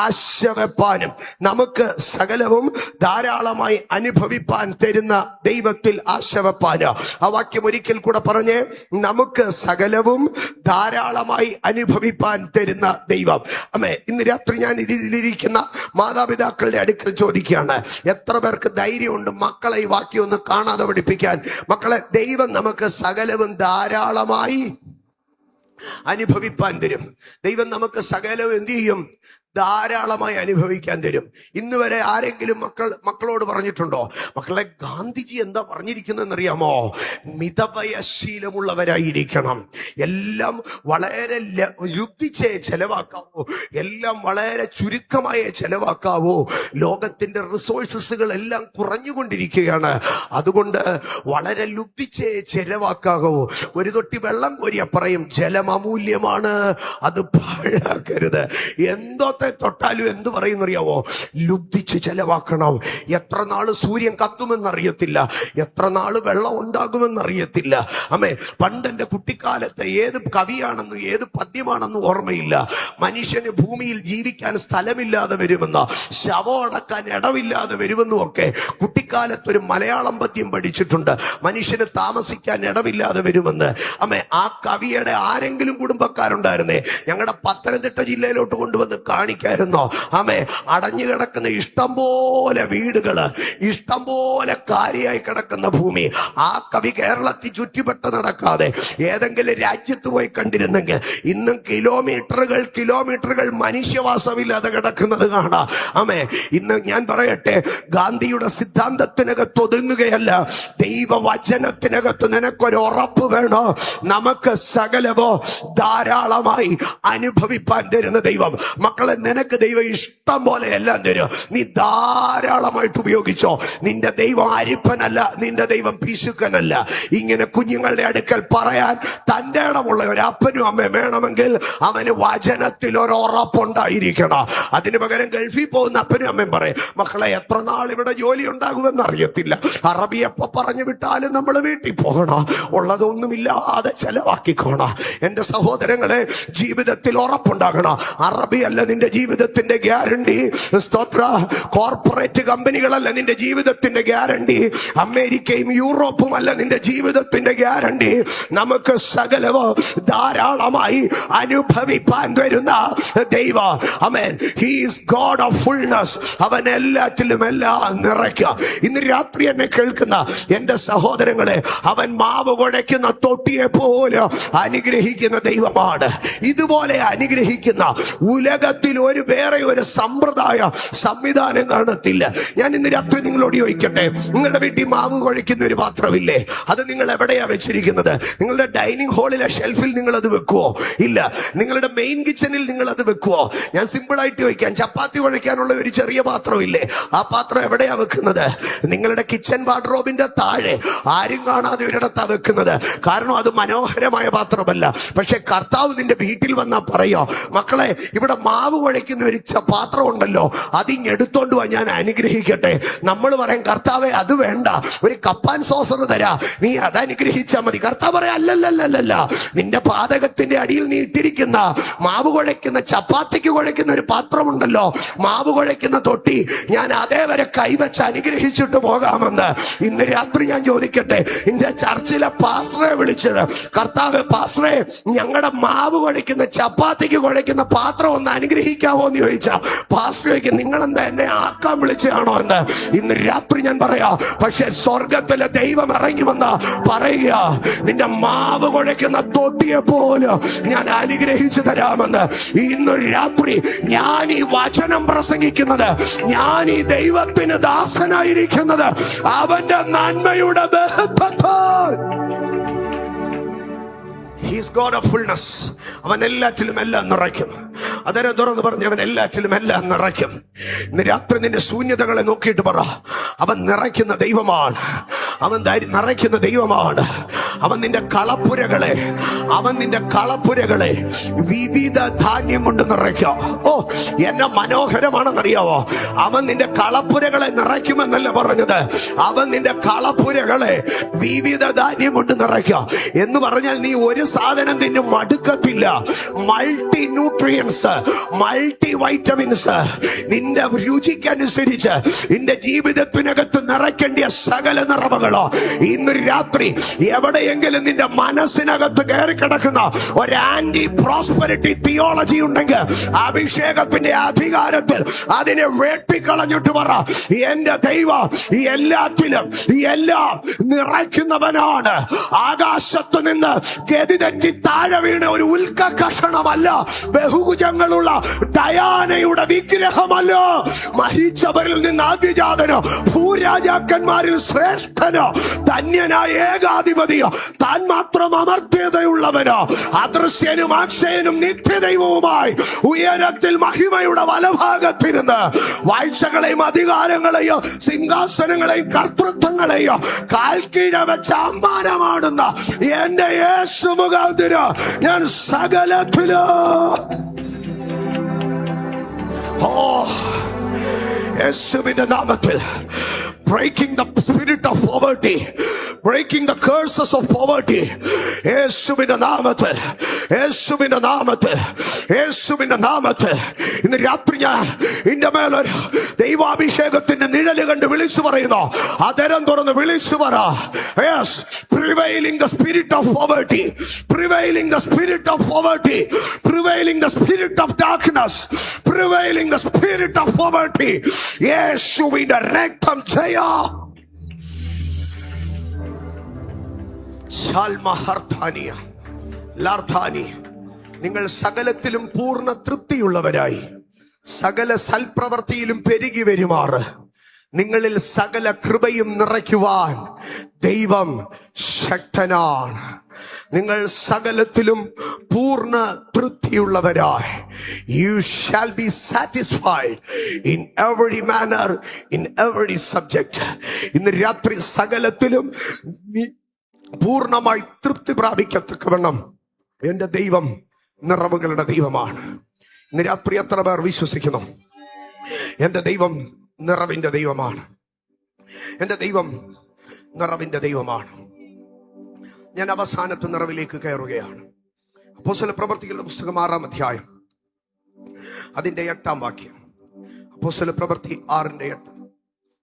ആശ വെപ്പാനും. നമുക്ക് സകലവും ധാരാളമായി അനുഭവിപ്പാൻ തരുന്ന ദൈവത്തിൽ ആശ വെപ്പാനും. ആ വാക്യം ഒരിക്കൽ കൂടെ പറഞ്ഞേ. നമുക്ക് സകലവും ധാരാളമായി അനുഭവിപ്പാൻ തരുന്ന ദൈവം. അമ്മേ, ഇന്ന് രാത്രി ഞാൻ ഇതിലിരിക്കുന്ന മാതാപിതാക്കളുടെ അടുക്കൽ ചോദിക്കുകയാണ്, എത്ര പേർക്ക് ധൈര്യമുണ്ട് മക്കളെ ഈ വാക്യം ഒന്ന് കാണാതെ പഠിപ്പിക്കാൻ? മക്കളെ, ദൈവം നമുക്ക് സകലവും ധാരാളമായി അനുഭവിപ്പാൻ തരും. ദൈവം നമുക്ക് സകലവും എന്ത് ചെയ്യും? ധാരാളമായി അനുഭവിക്കാൻ തരും. ഇന്ന് വരെ ആരെങ്കിലും മക്കളോട് പറഞ്ഞിട്ടുണ്ടോ, മക്കളെ ഗാന്ധിജി എന്താ പറഞ്ഞിരിക്കുന്നതെന്നറിയാമോ? മിതവ്യശീലമുള്ളവരായിരിക്കണം. എല്ലാം വളരെ ലുബ്ധിച്ചേ ചെലവാക്കാവൂ, എല്ലാം വളരെ ചുരുക്കമായേ ചെലവാക്കാവൂ. ലോകത്തിന്റെ റിസോഴ്സസുകൾ എല്ലാം കുറഞ്ഞുകൊണ്ടിരിക്കുകയാണ്. അതുകൊണ്ട് വളരെ ലുബ്ധിച്ചേ ചെലവാക്കാവൂ. ഒരു തൊട്ടി വെള്ളം കോരിയ പറയും, ജലം അമൂല്യമാണ്, അത് പാഴാക്കരുത്. എന്തോത്തെ തൊട്ടാലും എന്ത് പറയുന്നറിയാവോ? ലുബ്ധിച്ച് ചെലവാക്കണം. എത്ര നാള് സൂര്യൻ കത്തുമെന്നറിയത്തില്ല, എത്ര നാള് വെള്ളം ഉണ്ടാകുമെന്നറിയത്തില്ല. അമ്മേ, പണ്ടെന്റെ കുട്ടിക്കാലത്ത് ഏത് കവിയാണെന്നും ഏത് പദ്യമാണെന്നും ഓർമ്മയില്ല. മനുഷ്യന് ഭൂമിയിൽ ജീവിക്കാൻ സ്ഥലമില്ലാതെ വരുമെന്നോ, ശവം അടക്കാൻ ഇടമില്ലാതെ വരുമെന്നും ഒക്കെ കുട്ടിക്കാലത്തൊരു മലയാളം പദ്യം പഠിച്ചിട്ടുണ്ട്. മനുഷ്യന് താമസിക്കാൻ ഇടമില്ലാതെ വരുമെന്ന്. അമ്മേ, ആ കവിയുടെ ആരെങ്കിലും കുടുംബക്കാരുണ്ടായിരുന്നേ ഞങ്ങളുടെ പത്തനംതിട്ട ജില്ലയിലോട്ട് കൊണ്ടുവന്ന് കാണിക്കായിരുന്നോ? ആമേ, അടഞ്ഞു കിടക്കുന്ന ഇഷ്ടം പോലെ വീടുകള്, ഇഷ്ടം പോലെ കാര്യമായി കിടക്കുന്ന ഭൂമി. ആ കവി കേരളത്തിൽ ചുറ്റിപ്പെട്ട് നടക്കാതെ ഏതെങ്കിലും രാജ്യത്ത് പോയി കണ്ടിരുന്നെങ്കിൽ ഇന്നും കിലോമീറ്ററുകൾ മനുഷ്യവാസമില്ലാതെ കിടക്കുന്നത് കാണാം. ആമേ, ഇന്ന് ഞാൻ പറയട്ടെ, ഗാന്ധിയുടെ സിദ്ധാന്തത്തിനകത്ത് ഒതുങ്ങുകയല്ല, ദൈവവചനത്തിനകത്ത് നിനക്കൊരു ഉറപ്പ് വേണോ? നമുക്ക് സകലവോ ധാരാളമായി അനുഭവിപ്പാൻ തരുന്ന ദൈവം. മക്കളെ, നിനക്ക് ദൈവം ഇഷ്ടം പോലെ എല്ലാം തരും. നീ ധാരാളമായിട്ട് ഉപയോഗിച്ചോ. നിന്റെ ദൈവം അരിപ്പനല്ല, നിന്റെ ദൈവം പിശുക്കനല്ല. ഇങ്ങനെ കുഞ്ഞുങ്ങളുടെ അടുക്കൽ പറയാൻ തന്റെ ഇടമുള്ള ഒരു അപ്പനും അമ്മയും വേണമെങ്കിൽ അവന് വചനത്തിൽ ഒരു ഉറപ്പുണ്ടായിരിക്കണം. അതിന് പകരം ഗൾഫിൽ പോകുന്ന അപ്പനും അമ്മയും പറയും, മക്കളെ എത്ര നാൾ ഇവിടെ ജോലി ഉണ്ടാകുമെന്ന് അറിയത്തില്ല, അറബി എപ്പോ പറഞ്ഞു വിട്ടാലും നമ്മൾ വീട്ടിൽ പോകണം, ഉള്ളതൊന്നുമില്ലാതെ ചെലവാക്കിക്കോണം. എന്റെ സഹോദരങ്ങളെ, ജീവിതത്തിൽ ഉറപ്പുണ്ടാകണം. അറബി അല്ല നിന്റെ നിന്റെ ജീവിതത്തിന്റെ ഗ്യാരണ്ടി. സ്തോത്ര. കോർപ്പറേറ്റ് കമ്പനികളല്ല നിന്റെ ജീവിതത്തിന്റെ ഗ്യാരണ്ടി. അമേരിക്കയും യൂറോപ്പും അല്ല നിന്റെ ജീവിതത്തിന്റെ ഗ്യാരണ്ടി. നമുക്ക് സകലവും ധാരാളമായി അനുഭവിപ്പാൻ വരുന്ന ദൈവ. ആമേൻ. He is God of fullness. അവൻ എല്ലാറ്റിലും എല്ലാം നിറയ്ക്കുക. ഇന്ന് രാത്രി എന്നെ കേൾക്കുന്ന എന്റെ സഹോദരങ്ങളെ, അവൻ മാവ് കുഴയ്ക്കുന്ന തൊട്ടിയെ പോലെ അനുഗ്രഹിക്കുന്ന ദൈവമാണ്. ഇതുപോലെ അനുഗ്രഹിക്കുന്ന ഉലകത്തിൽ വേറെ ഒരു സമ്പ്രദായ സംവിധാനം കാണത്തില്ല. ഞാൻ ഇന്ന് രാത്രി നിങ്ങളോട് ചോദിക്കട്ടെ, നിങ്ങളുടെ വീട്ടിൽ മാവ് കുഴയ്ക്കുന്ന ഒരു പാത്രമില്ലേ? അത് നിങ്ങൾ എവിടെയാ വെച്ചിരിക്കുന്നത്? നിങ്ങളുടെ ഡൈനിങ് ഹാളിലെ ഷെൽഫിൽ നിങ്ങൾ അത് വെക്കുവോ? ഇല്ല. നിങ്ങളുടെ മെയിൻ കിച്ചണിൽ നിങ്ങൾ അത് വെക്കുവോ? ഞാൻ സിമ്പിൾ ആയിട്ട് ചോദിക്കാം, ചപ്പാത്തി കുഴയ്ക്കാനുള്ള ഒരു ചെറിയ പാത്രമില്ലേ? ആ പാത്രം എവിടെയാ വെക്കുന്നത്? നിങ്ങളുടെ കിച്ചൺ വാർഡ്രോബിന്റെ താഴെ ആരും കാണാതെ ഒരിടത്താ വെക്കുന്നത്. കാരണം അത് മനോഹരമായ പാത്രമല്ല. പക്ഷെ കർത്താവ് നിന്റെ വീട്ടിൽ വന്നാ പറയോ, മക്കളെ ഇവിടെ മാവ് കുഴയ്ക്കുന്ന ഒരു പാത്രം ഉണ്ടല്ലോ, അതിങ്ങെടുത്തോണ്ട് വാ, ഞാൻ അനുഗ്രഹിക്കട്ടെ. നമ്മൾ പറയാം, കർത്താവെ അത് വേണ്ട, ഒരു കപ്പാൻ സോസർ തരാ, നീ അത് അനുഗ്രഹിച്ചാൽ മതി. കർത്താവ് പറയാം, അല്ലല്ലല്ല, നിന്റെ പാതകത്തിന്റെ അടിയിൽ നീ ഇട്ടിരിക്കുന്ന മാവ് കുഴയ്ക്കുന്ന, ചപ്പാത്തിക്ക് കുഴയ്ക്കുന്ന ഒരു പാത്രമുണ്ടല്ലോ, മാവ് കുഴയ്ക്കുന്ന തൊട്ടി, ഞാൻ അതേവരെ കൈവച്ച് അനുഗ്രഹിച്ചിട്ട് പോകാമെന്ന്. ഇന്ന് രാത്രി ഞാൻ ചോദിക്കട്ടെ, എന്റെ ചർച്ചിലെ പാസ്റ്ററെ വിളിച്ചത്, കർത്താവ് പാസ്റ്ററെ ഞങ്ങളുടെ മാവ് കുഴയ്ക്കുന്ന, ചപ്പാത്തിക്ക് കുഴയ്ക്കുന്ന പാത്രം ഒന്ന് അനുഗ്രഹിക്കാവോ എന്ന് ചോദിച്ചാ പാസ്റ്റർക്ക് നിങ്ങളെന്താ എന്നെ ആക്കാൻ വിളിച്ചതാണോ എന്ന്. ഇന്ന് രാത്രി ഞാൻ പറയാ, പക്ഷെ സ്വർഗത്തിലെ ദൈവം ഇറങ്ങി വന്ന പറയുക, നിന്റെ മാവ് കുഴയ്ക്കുന്ന തൊട്ടിയെ പോലെ ഞാൻ അനുഗ്രഹിച്ചു തരാമെന്ന്. ഇന്ന് രാത്രി ഞാൻ ഈ വചനം പ്രസംഗിക്കുന്നത്, ഞാൻ ഈ ദൈവത്തിന് ദാസനായിരിക്കുന്നത് അവന്റെ നന്മയുടെ ബഹുത്വത്താൽ. He's God of fullness. അവൻ എല്ലാറ്റിലും എല്ലാം നിറയ്ക്കും. അതരെ തുറന്ന് പറഞ്ഞ് അവൻ എല്ലാറ്റിലും എല്ലാം നിറയ്ക്കും. ഇന്ന് രാത്രി നിന്റെ ശൂന്യതകളെ നോക്കിയിട്ട് പറ, അവൻ നിറയ്ക്കുന്ന ദൈവമാണ്. അവൻ നിറയ്ക്കുന്ന ദൈവമാണ്. അവൻ നിന്റെ കളപ്പുരകളെ വിവിധ ധാന്യം കൊണ്ട് നിറയ്ക്കാം. ഓ, എന്നെ മനോഹരമാണെന്നറിയാവോ? അവൻ നിന്റെ കളപ്പുരകളെ നിറയ്ക്കുമെന്നല്ല പറഞ്ഞത്, അവൻ നിന്റെ കളപ്പുരകളെ വിവിധ ധാന്യം കൊണ്ട് നിറയ്ക്കാം. എന്ന് പറഞ്ഞാൽ നീ ഒരു സാധനം തിന്നും മടുക്കത്തില്ല. മൾട്ടി ന്യൂട്രിയൻസ്, മൾട്ടി വൈറ്റമിൻസ് നിന്റെ രുചിക്കനുസരിച്ച് നിന്റെ ജീവിതത്തിനകത്ത് നിറയ്ക്കേണ്ട സകല നിറവുകളോ ഇന്ന് രാത്രി എവിടെയെങ്കിലും നിന്റെ മനസ്സിനകത്ത് കയറി കിടക്കുന്ന ഒരു ആന്റി പ്രോസ്പെരിറ്റി തിയോളജി ഉണ്ടെങ്കിൽ അഭിഷേകത്തിന്റെ അധികാരത്തിൽ അതിനെ വെട്ടിക്കളഞ്ഞിട്ട് പറ, എന്റെ ദൈവം എല്ലാറ്റിലും എല്ലാം നിറയ്ക്കുന്നവനാണ്. ആകാശത്ത് നിന്ന് ഗതിതെറ്റി താഴെ വീണ ഒരു ഉൽക്ക കഷണമല്ല, ബഹുഭുജങ്ങളുള്ള ഡയാനയുടെ വിഗ്രഹമല്ല, മരിച്ചവരിൽ നിന്ന് ആദ്യജാതനോ ഭൂരാജാക്കന്മാരിൽ ശ്രേഷ്ഠനോ ധന്യനായ ഏകാധിപതിയോ താൻ മാത്രം അമർത്യതയുള്ളവനോ അദൃശ്യനും അക്ഷയനും നിത്യദൈവവുമായി ഉയരത്തിൽ മഹിമയുടെ വലഭാഗത്തിരുന്ന് വാഴ്ചകളെയും അധികാരങ്ങളെയോ സിംഹാസനങ്ങളെയും കർത്തൃത്വങ്ങളെയോ കാൽക്കീഴ വെച്ച അമ്മാനമാടുന്ന എന്റെ യേശു മുഖാന്തരം ഞാൻ സകലത്തിലോ യേശുവിന്റെ നാമത്തിൽ breaking the spirit of poverty, breaking the curses of poverty, യേശുവിന്റെ നാമത്തിൽ, യേശുവിന്റെ നാമത്തിൽ, യേശുവിന്റെ നാമത്തിൽ ഇന്ന് രാത്രി ഞാൻ ഇതിന്റെ മേലൊരു ദൈവാഭിഷേകത്തിന്റെ നിഴല് കണ്ട് വിളിച്ചു പറയുന്നു. അതരം തുറന്ന് വിളിച്ചു പറ, yes, prevailing the spirit of poverty, prevailing the spirit of poverty, prevailing the spirit of darkness, prevailing the spirit of poverty. യേശുവിന്റെ രക്തം ജയ. നിങ്ങൾ സകലത്തിലും പൂർണ്ണ തൃപ്തിയുള്ളവരായി സകല സൽപ്രവൃത്തിയിലും പെരുകി വരുമാറ് നിങ്ങളിൽ സകല കൃപയും നിറയ്ക്കുവാൻ ദൈവം ശക്തനാണ്. നിങ്ങൾ സകലത്തിലും പൂർണ്ണ തൃപ്തിയുള്ളവരായി, you shall be satisfied in every manner, in every subject. ഇന്ന് രാത്രി സകലത്തിലും പൂർണ്ണമായി തൃപ്തി പ്രാപിക്കത്തക്കവണ്ണം എന്റെ ദൈവം നിറവുകളുടെ ദൈവമാണ്. ഇന്ന് രാത്രി എത്ര പേർ വിശ്വസിക്കുന്നു എന്റെ ദൈവം നിറവിന്റെ ദൈവമാണ്? എന്റെ ദൈവം നിറവിന്റെ ദൈവമാണ്. ഞാൻ അവസാനത്തെ നിറവിലേക്ക് കയറുകയാണ്. അപ്പോസ്തല പ്രവൃത്തികളുടെ പുസ്തകം 6-ാം അധ്യായം അതിന്റെ 8-ാം വാക്യം. അപ്പോസ്തലപ്രവൃത്തി 6:8.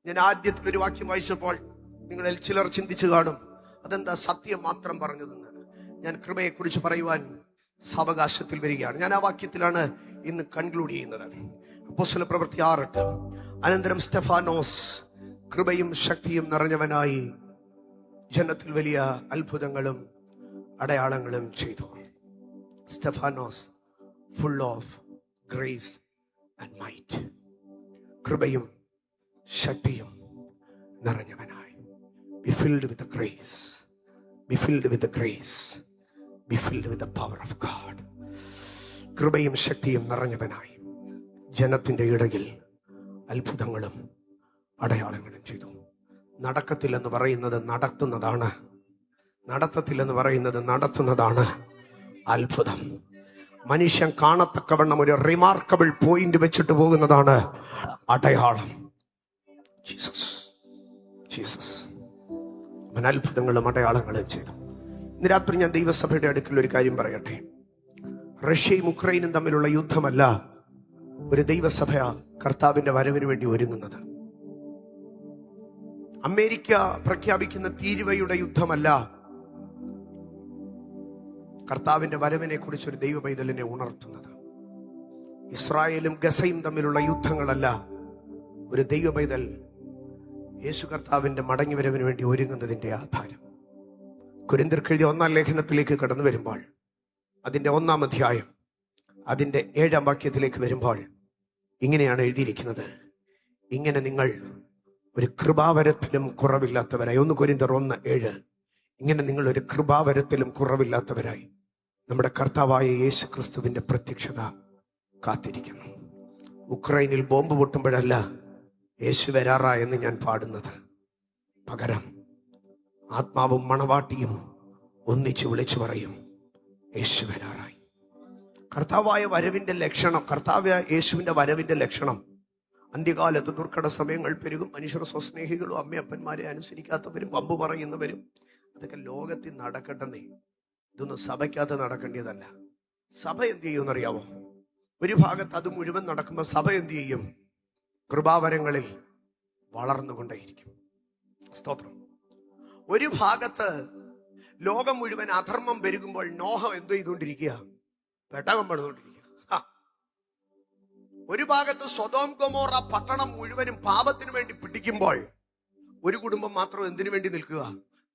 ഞാൻ ആദ്യത്തിൽ ഒരു വാക്യം വായിച്ചപ്പോൾ നിങ്ങളിൽ ചിലർ ചിന്തിച്ചു കാണും, അതെന്താ സത്യം മാത്രം പറഞ്ഞതെന്ന്. ഞാൻ കൃപയെക്കുറിച്ച് പറയുവാൻ സാവകാശത്തിൽ വരികയാണ്. ഞാൻ ആ വാക്യത്തിലാണ് ഇന്ന് കൺക്ലൂഡ് ചെയ്യുന്നത്. അപ്പോസ്തലപ്രവൃത്തി 6:8. അനന്തരം സ്തെഫാനോസ് കൃപയും ശക്തിയും നിറഞ്ഞവനായി ജനത്തിൽ വലിയ അത്ഭുതങ്ങളും അടയാളങ്ങളും ചെയ്തു. Stephanos full of grace and might. കൃപയും ശക്തിയും നിറഞ്ഞവനായി. Be filled with the grace. Be filled with the grace. Be filled with the power of God. കൃപയും ശക്തിയും നിറഞ്ഞവനായി ജനത്തിന്റെ ഇടയിൽ അത്ഭുതങ്ങളും അടയാളങ്ങളും ചെയ്തു. നടക്കത്തില്ലെന്ന് പറയുന്നത് നടത്തുന്നതാണ്. നടത്തത്തില്ലെന്ന് പറയുന്നത് നടത്തുന്നതാണ് അത്ഭുതം. മനുഷ്യൻ കാണത്തക്കവണ്ണം ഒരു റിമാർക്കബിൾ പോയിന്റ് വെച്ചിട്ട് പോകുന്നതാണ് അടയാളം. ജീസസ് ജീസസ് അവൻ അത്ഭുതങ്ങളും അടയാളങ്ങളും ചെയ്തു. ഇന്ന് രാത്രി ഞാൻ ദൈവസഭയുടെ അടുക്കൽ ഒരു കാര്യം പറയട്ടെ. റഷ്യയും ഉക്രൈനും തമ്മിലുള്ള യുദ്ധമല്ല ഒരു ദൈവസഭ കർത്താവിന്റെ വരവിന് വേണ്ടി ഒരുങ്ങുന്നത്. അമേരിക്ക പ്രഖ്യാപിക്കുന്ന തീരുവയുടെ യുദ്ധമല്ല കർത്താവിന്റെ വരവിനെ കുറിച്ച് ഒരു ദൈവ പൈതലിനെ ഉണർത്തുന്നത്. ഇസ്രായേലും ഗസയും തമ്മിലുള്ള യുദ്ധങ്ങളല്ല ഒരു ദൈവ പൈതൽ യേശു കർത്താവിന്റെ മടങ്ങി വരവിന് വേണ്ടി ഒരുങ്ങുന്നതിന്റെ ആധാരം. കൊരിന്ത്യർക്ക് എഴുതിയ 1-ാം ലേഖനത്തിലേക്ക് കടന്നു വരുമ്പോൾ അതിന്റെ 1-ാം അധ്യായം അതിന്റെ 7-ാം വാക്യത്തിലേക്ക് വരുമ്പോൾ ഇങ്ങനെയാണ് എഴുതിയിരിക്കുന്നത്. ഇങ്ങനെ നിങ്ങൾ ഒരു കൃപാവരത്തിലും കുറവില്ലാത്തവരായി. 1 കൊരിന്ത്യർ 1:7. ഇങ്ങനെ നിങ്ങൾ ഒരു കൃപാവരത്തിലും കുറവില്ലാത്തവരായി നമ്മുടെ കർത്താവായ യേശു ക്രിസ്തുവിന്റെ പ്രത്യക്ഷത കാത്തിരിക്കുന്നു. ഉക്രൈനിൽ ബോംബ് പൊട്ടുമ്പോഴല്ല യേശു വരാറാ എന്ന് ഞാൻ പാടുന്നത്. പകരം ആത്മാവും മണവാട്ടിയും ഒന്നിച്ച് വിളിച്ചു പറയും, യേശു വരാറായി. കർത്താവായ വരവിന്റെ ലക്ഷണം, കർത്താവായ യേശുവിന്റെ വരവിന്റെ ലക്ഷണം, അന്ത്യകാലത്ത് ദുർഘട സമയങ്ങൾ പെരുകും. മനുഷ്യർ സ്വസ്നേഹികളും അമ്മയപ്പന്മാരെ അനുസരിക്കാത്തവരും വമ്പ് പറയുന്നവരും. അതൊക്കെ ലോകത്തിൽ നടക്കട്ടെന്നേ. ഇതൊന്നും സഭയ്ക്കകത്ത് നടക്കേണ്ടതല്ല. സഭ എന്ത് ചെയ്യുമെന്നറിയാമോ? ഒരു ഭാഗത്ത് അത് മുഴുവൻ നടക്കുമ്പോൾ സഭ എന്ത് ചെയ്യും? കൃപാവരങ്ങളിൽ വളർന്നുകൊണ്ടേയിരിക്കും. സ്തോത്രം. ഒരു ഭാഗത്ത് ലോകം മുഴുവൻ അധർമ്മം പെരുകുമ്പോൾ നോഹ എന്ത് ചെയ്തുകൊണ്ടിരിക്കുക? പെട്ടകം പണിതുകൊണ്ടിരിക്കുക. ഒരു ഭാഗത്ത് സൊദോം ഗൊമോറ പട്ടണം മുഴുവനും പാപത്തിന് വേണ്ടി പിടിക്കുമ്പോൾ ഒരു കുടുംബം മാത്രം എന്തിനു വേണ്ടി നിൽക്കുക?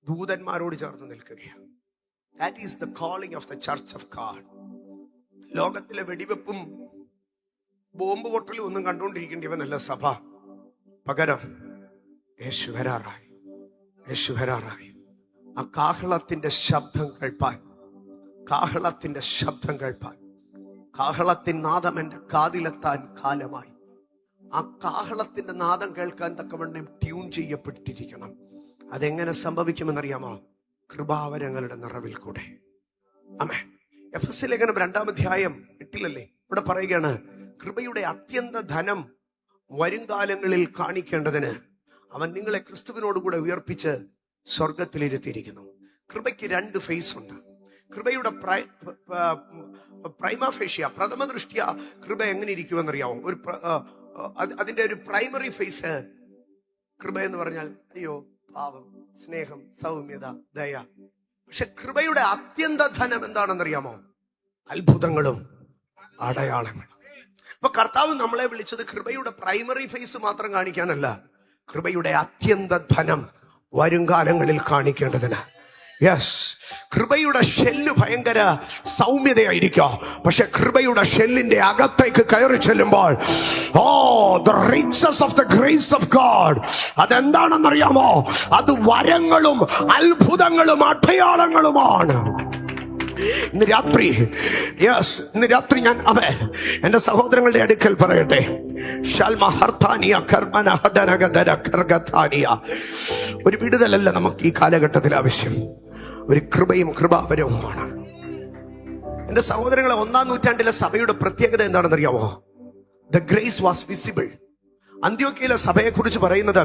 ദൂതന്മാരോട് ചേർന്ന് നിൽക്കുകയാണ്. That is the calling of the church of God. ലോകത്തിലെ വെടിവെപ്പും ബോംബ് പൊട്ടലും ഒന്നും കണ്ടുകൊണ്ടിരിക്കേണ്ടവനല്ല സഭ. പകരം യേശു വരാറായി, യേശു വരാറായി. ആ കാഹളത്തിന്റെ ശബ്ദം കേൾപ്പാൻ, കാഹളത്തിന്റെ ശബ്ദം കേൾപ്പാൻ, കാഹളത്തിൻ നാദം എന്റെ കാതിലെത്താൻ കാലമായി. ആ കാഹളത്തിന്റെ നാദം കേൾക്കാൻ തക്കവണ്ണം ട്യൂൺ ചെയ്യപ്പെട്ടിരിക്കണം. അതെങ്ങനെ സംഭവിക്കുമെന്നറിയാമോ? കൃപാവരങ്ങളുടെ നിറവിൽ കൂടെ. ആമേൻ. എഫെസ്യ ലേഖനം 2-ാം അധ്യായം 8 ഇവിടെ പറയുകയാണ്, കൃപയുടെ അത്യന്ത ധനം വരും കാലങ്ങളിൽ കാണിക്കേണ്ടതിന് അവൻ നിങ്ങളെ ക്രിസ്തുവിനോടുകൂടെ ഉയർപ്പിച്ച് സ്വർഗത്തിലിരുത്തിയിരിക്കുന്നു. കൃപയ്ക്ക് 2 ഫേസ് ഉണ്ട്. കൃപയുടെ പ്രൈമ ഫേഷ്യ, പ്രഥമ ദൃഷ്ട്യ കൃപ എങ്ങനെ ഇരിക്കുമെന്നറിയാമോ? അതിന്റെ ഒരു പ്രൈമറി ഫേസ് കൃപ എന്ന് പറഞ്ഞാൽ അയ്യോ, പാവം, സ്നേഹം, സൗമ്യത, ദയ. പക്ഷെ കൃപയുടെ അത്യന്ത ധനം എന്താണെന്നറിയാമോ? അത്ഭുതങ്ങളും അടയാളങ്ങളും. അപ്പൊ കർത്താവ് നമ്മളെ വിളിച്ചത് കൃപയുടെ പ്രൈമറി ഫേസ് മാത്രം കാണിക്കാനല്ല, കൃപയുടെ അത്യന്ത ധനം വരും കാലങ്ങളിൽ കാണിക്കേണ്ടതിന്. യെസ്, കൃപയുടെ ഷെല്ല് ഭയങ്കര സൗമ്യതയായിരിക്കാം. പക്ഷെ കൃപയുടെ ഷെല്ലിന്റെ അകത്തേക്ക് കയറി ചെല്ലുമ്പോൾ the riches of the grace of God, അതെന്താണെന്നറിയാമോ? അത് വരങ്ങളും അത്ഭുതങ്ങളും അടയാളങ്ങളുമാണ്. ഇന്ന് രാത്രി ഞാൻ എന്റെ സഹോദരങ്ങളുടെ അടുക്കൽ പറയട്ടെ. ഒരു വിടുതലല്ല നമുക്ക് ഈ കാലഘട്ടത്തിൽ ആവശ്യം, ഒരു കൃപയും കൃപാവരവുമാണ്. എന്റെ സഹോദരങ്ങളെ, 1-ാം നൂറ്റാണ്ടിലെ സഭയുടെ പ്രത്യേകത എന്താണെന്നറിയാമോ? The grace was visible. അന്ത്യോക്യയിലെ സഭയെ കുറിച്ച് പറയുന്നത്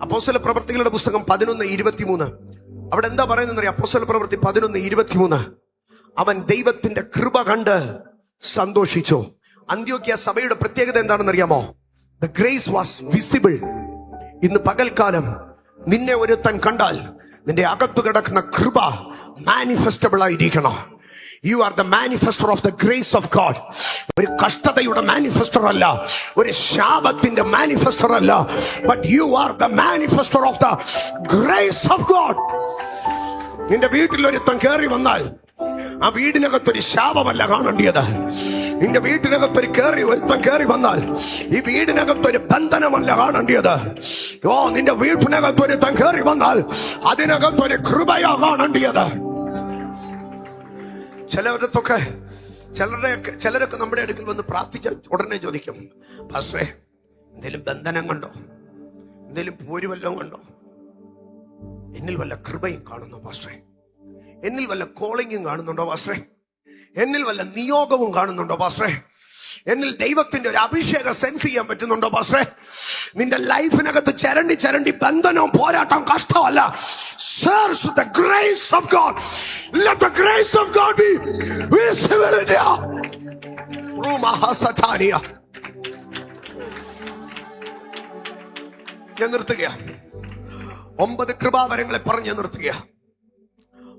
അപ്പോസ്തല പ്രവൃത്തികളുടെ പുസ്തകം 11:23. അവിടെ എന്താ പറയുന്നതെന്നറിയാം? അപ്പോസ്തല പ്രവൃത്തി 11:23. അവൻ ദൈവത്തിന്റെ കൃപ കണ്ട് സന്തോഷിച്ചു, അന്ത്യോക്യ സഭയുടെ പ്രത്യേകത എന്താണെന്ന് അറിയാമോ? The grace was visible. ഇന്ന് പകൽക്കാലം നിന്നെ ഒരുത്തൻ കണ്ടാൽ നിന്റെ അകത്തു കിടക്കുന്ന കൃപ മാനിഫെസ്റ്റബിൾ ആയിരിക്കണം. You are the manifester of the grace of God. ഒരു കഷ്ടതയുടെ മാനിഫെസ്റ്റർ അല്ല, ഒരു ശാപത്തിന്റെ മാനിഫെസ്റ്റർ അല്ല, but you are the manifester of the grace of God. നിന്റെ വീട്ടിൽ ഒരുത്തൻ കയറി വന്നാൽ ആ വീടിനകത്തൊരു ശാപമല്ല കാണേണ്ടിയത്. നിന്റെ വീട്ടിനകത്തൊരു ഒരുത്തൻ കയറി വന്നാൽ ഈ വീടിനകത്തൊരു ബന്ധനമല്ല കാണേണ്ടിയത്. നിന്റെ വീട്ടിനകത്തൊരുത്തൻ കയറി വന്നാൽ അതിനകത്തൊരു കൃപയാ കാണേണ്ടിയത്. ചിലരൊക്കെ നമ്മുടെ അടുക്കൽ വന്ന് പ്രാർത്ഥിച്ച ഉടനെ ചോദിക്കും, പാസ്റ്ററേ എന്തേലും ബന്ധനം കണ്ടോ, എന്തേലും പോരുവല്ലം കണ്ടോ? എന്നിൽ വല്ല കൃപയും കാണുന്നോ പാസ്റ്ററേ? എന്നിൽ വല്ല കോളിങ്ങും കാണുന്നുണ്ടോ പാസ്റ്ററേ? എന്നിൽ വല്ല നിയോഗവും കാണുന്നുണ്ടോ പാസ്റ്ററേ? എന്നിൽ ദൈവത്തിന്റെ ഒരു അഭിഷേകം സെൻസ് ചെയ്യാൻ പറ്റുന്നുണ്ടോ പാസ്റ്ററേ? നിന്റെ ലൈഫിനകത്ത് ചരണ്ടി ബന്ധനവും പോരാട്ടം കഷ്ടമല്ല. Search the grace of God. Let the grace of God be visible in you. ഞാൻ നിർത്തുക. 9 കൃപാവരങ്ങളെ പറഞ്ഞ് നിർത്തുക.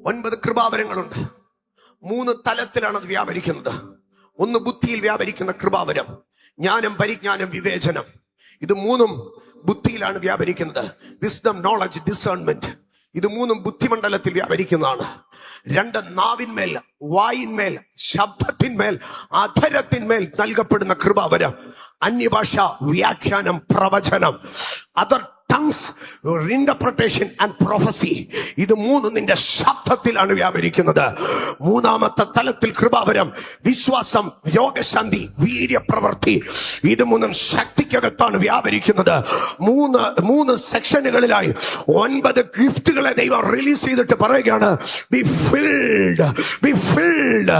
9 കൃപാവരങ്ങളുണ്ട്. 3 തലത്തിലാണ് അത് വ്യാപരിക്കുന്നത്. ഒന്ന് ബുദ്ധിയിൽ വ്യാപരിക്കുന്ന കൃപാവരം, ജ്ഞാനം, പരിജ്ഞാനം, വിവേചനം. ഇത് 3 ബുദ്ധിയിലാണ് വ്യാപരിക്കുന്നത്. Wisdom, knowledge, discernment. ഇത് 3 ബുദ്ധിമണ്ഡലത്തിൽ വ്യാപരിക്കുന്നതാണ്. 2 നാവിന്മേൽ, വായിന്മേൽ, ശബ്ദത്തിന്മേൽ, അധരത്തിന്മേൽ നൽകപ്പെടുന്ന കൃപാവരം. അന്യഭാഷ, വ്യാഖ്യാനം, പ്രവചനം. Other tongues, interpretation and prophecy. ഇത് 3 നിന്റെ ശബ്ദത്തിലാണ് വ്യാപരിക്കുന്നത്. 3ാമത്തെ തലത്തിൽ കൃപാവരം വിശ്വാസം, രോഗശാന്തി, വീര്യപ്രവൃത്തി. ഇത് 3 ശക്തിക്കകത്താണ് വ്യാപരിക്കുന്നത്. 3 സെക്ഷനുകളിലായി 9 ഗിഫ്റ്റുകളെ ദൈവം റിലീസ് ചെയ്തിട്ട് പറയുകയാണ്, ബി ഫിൽഡ്, ബി ഫിൽഡ്.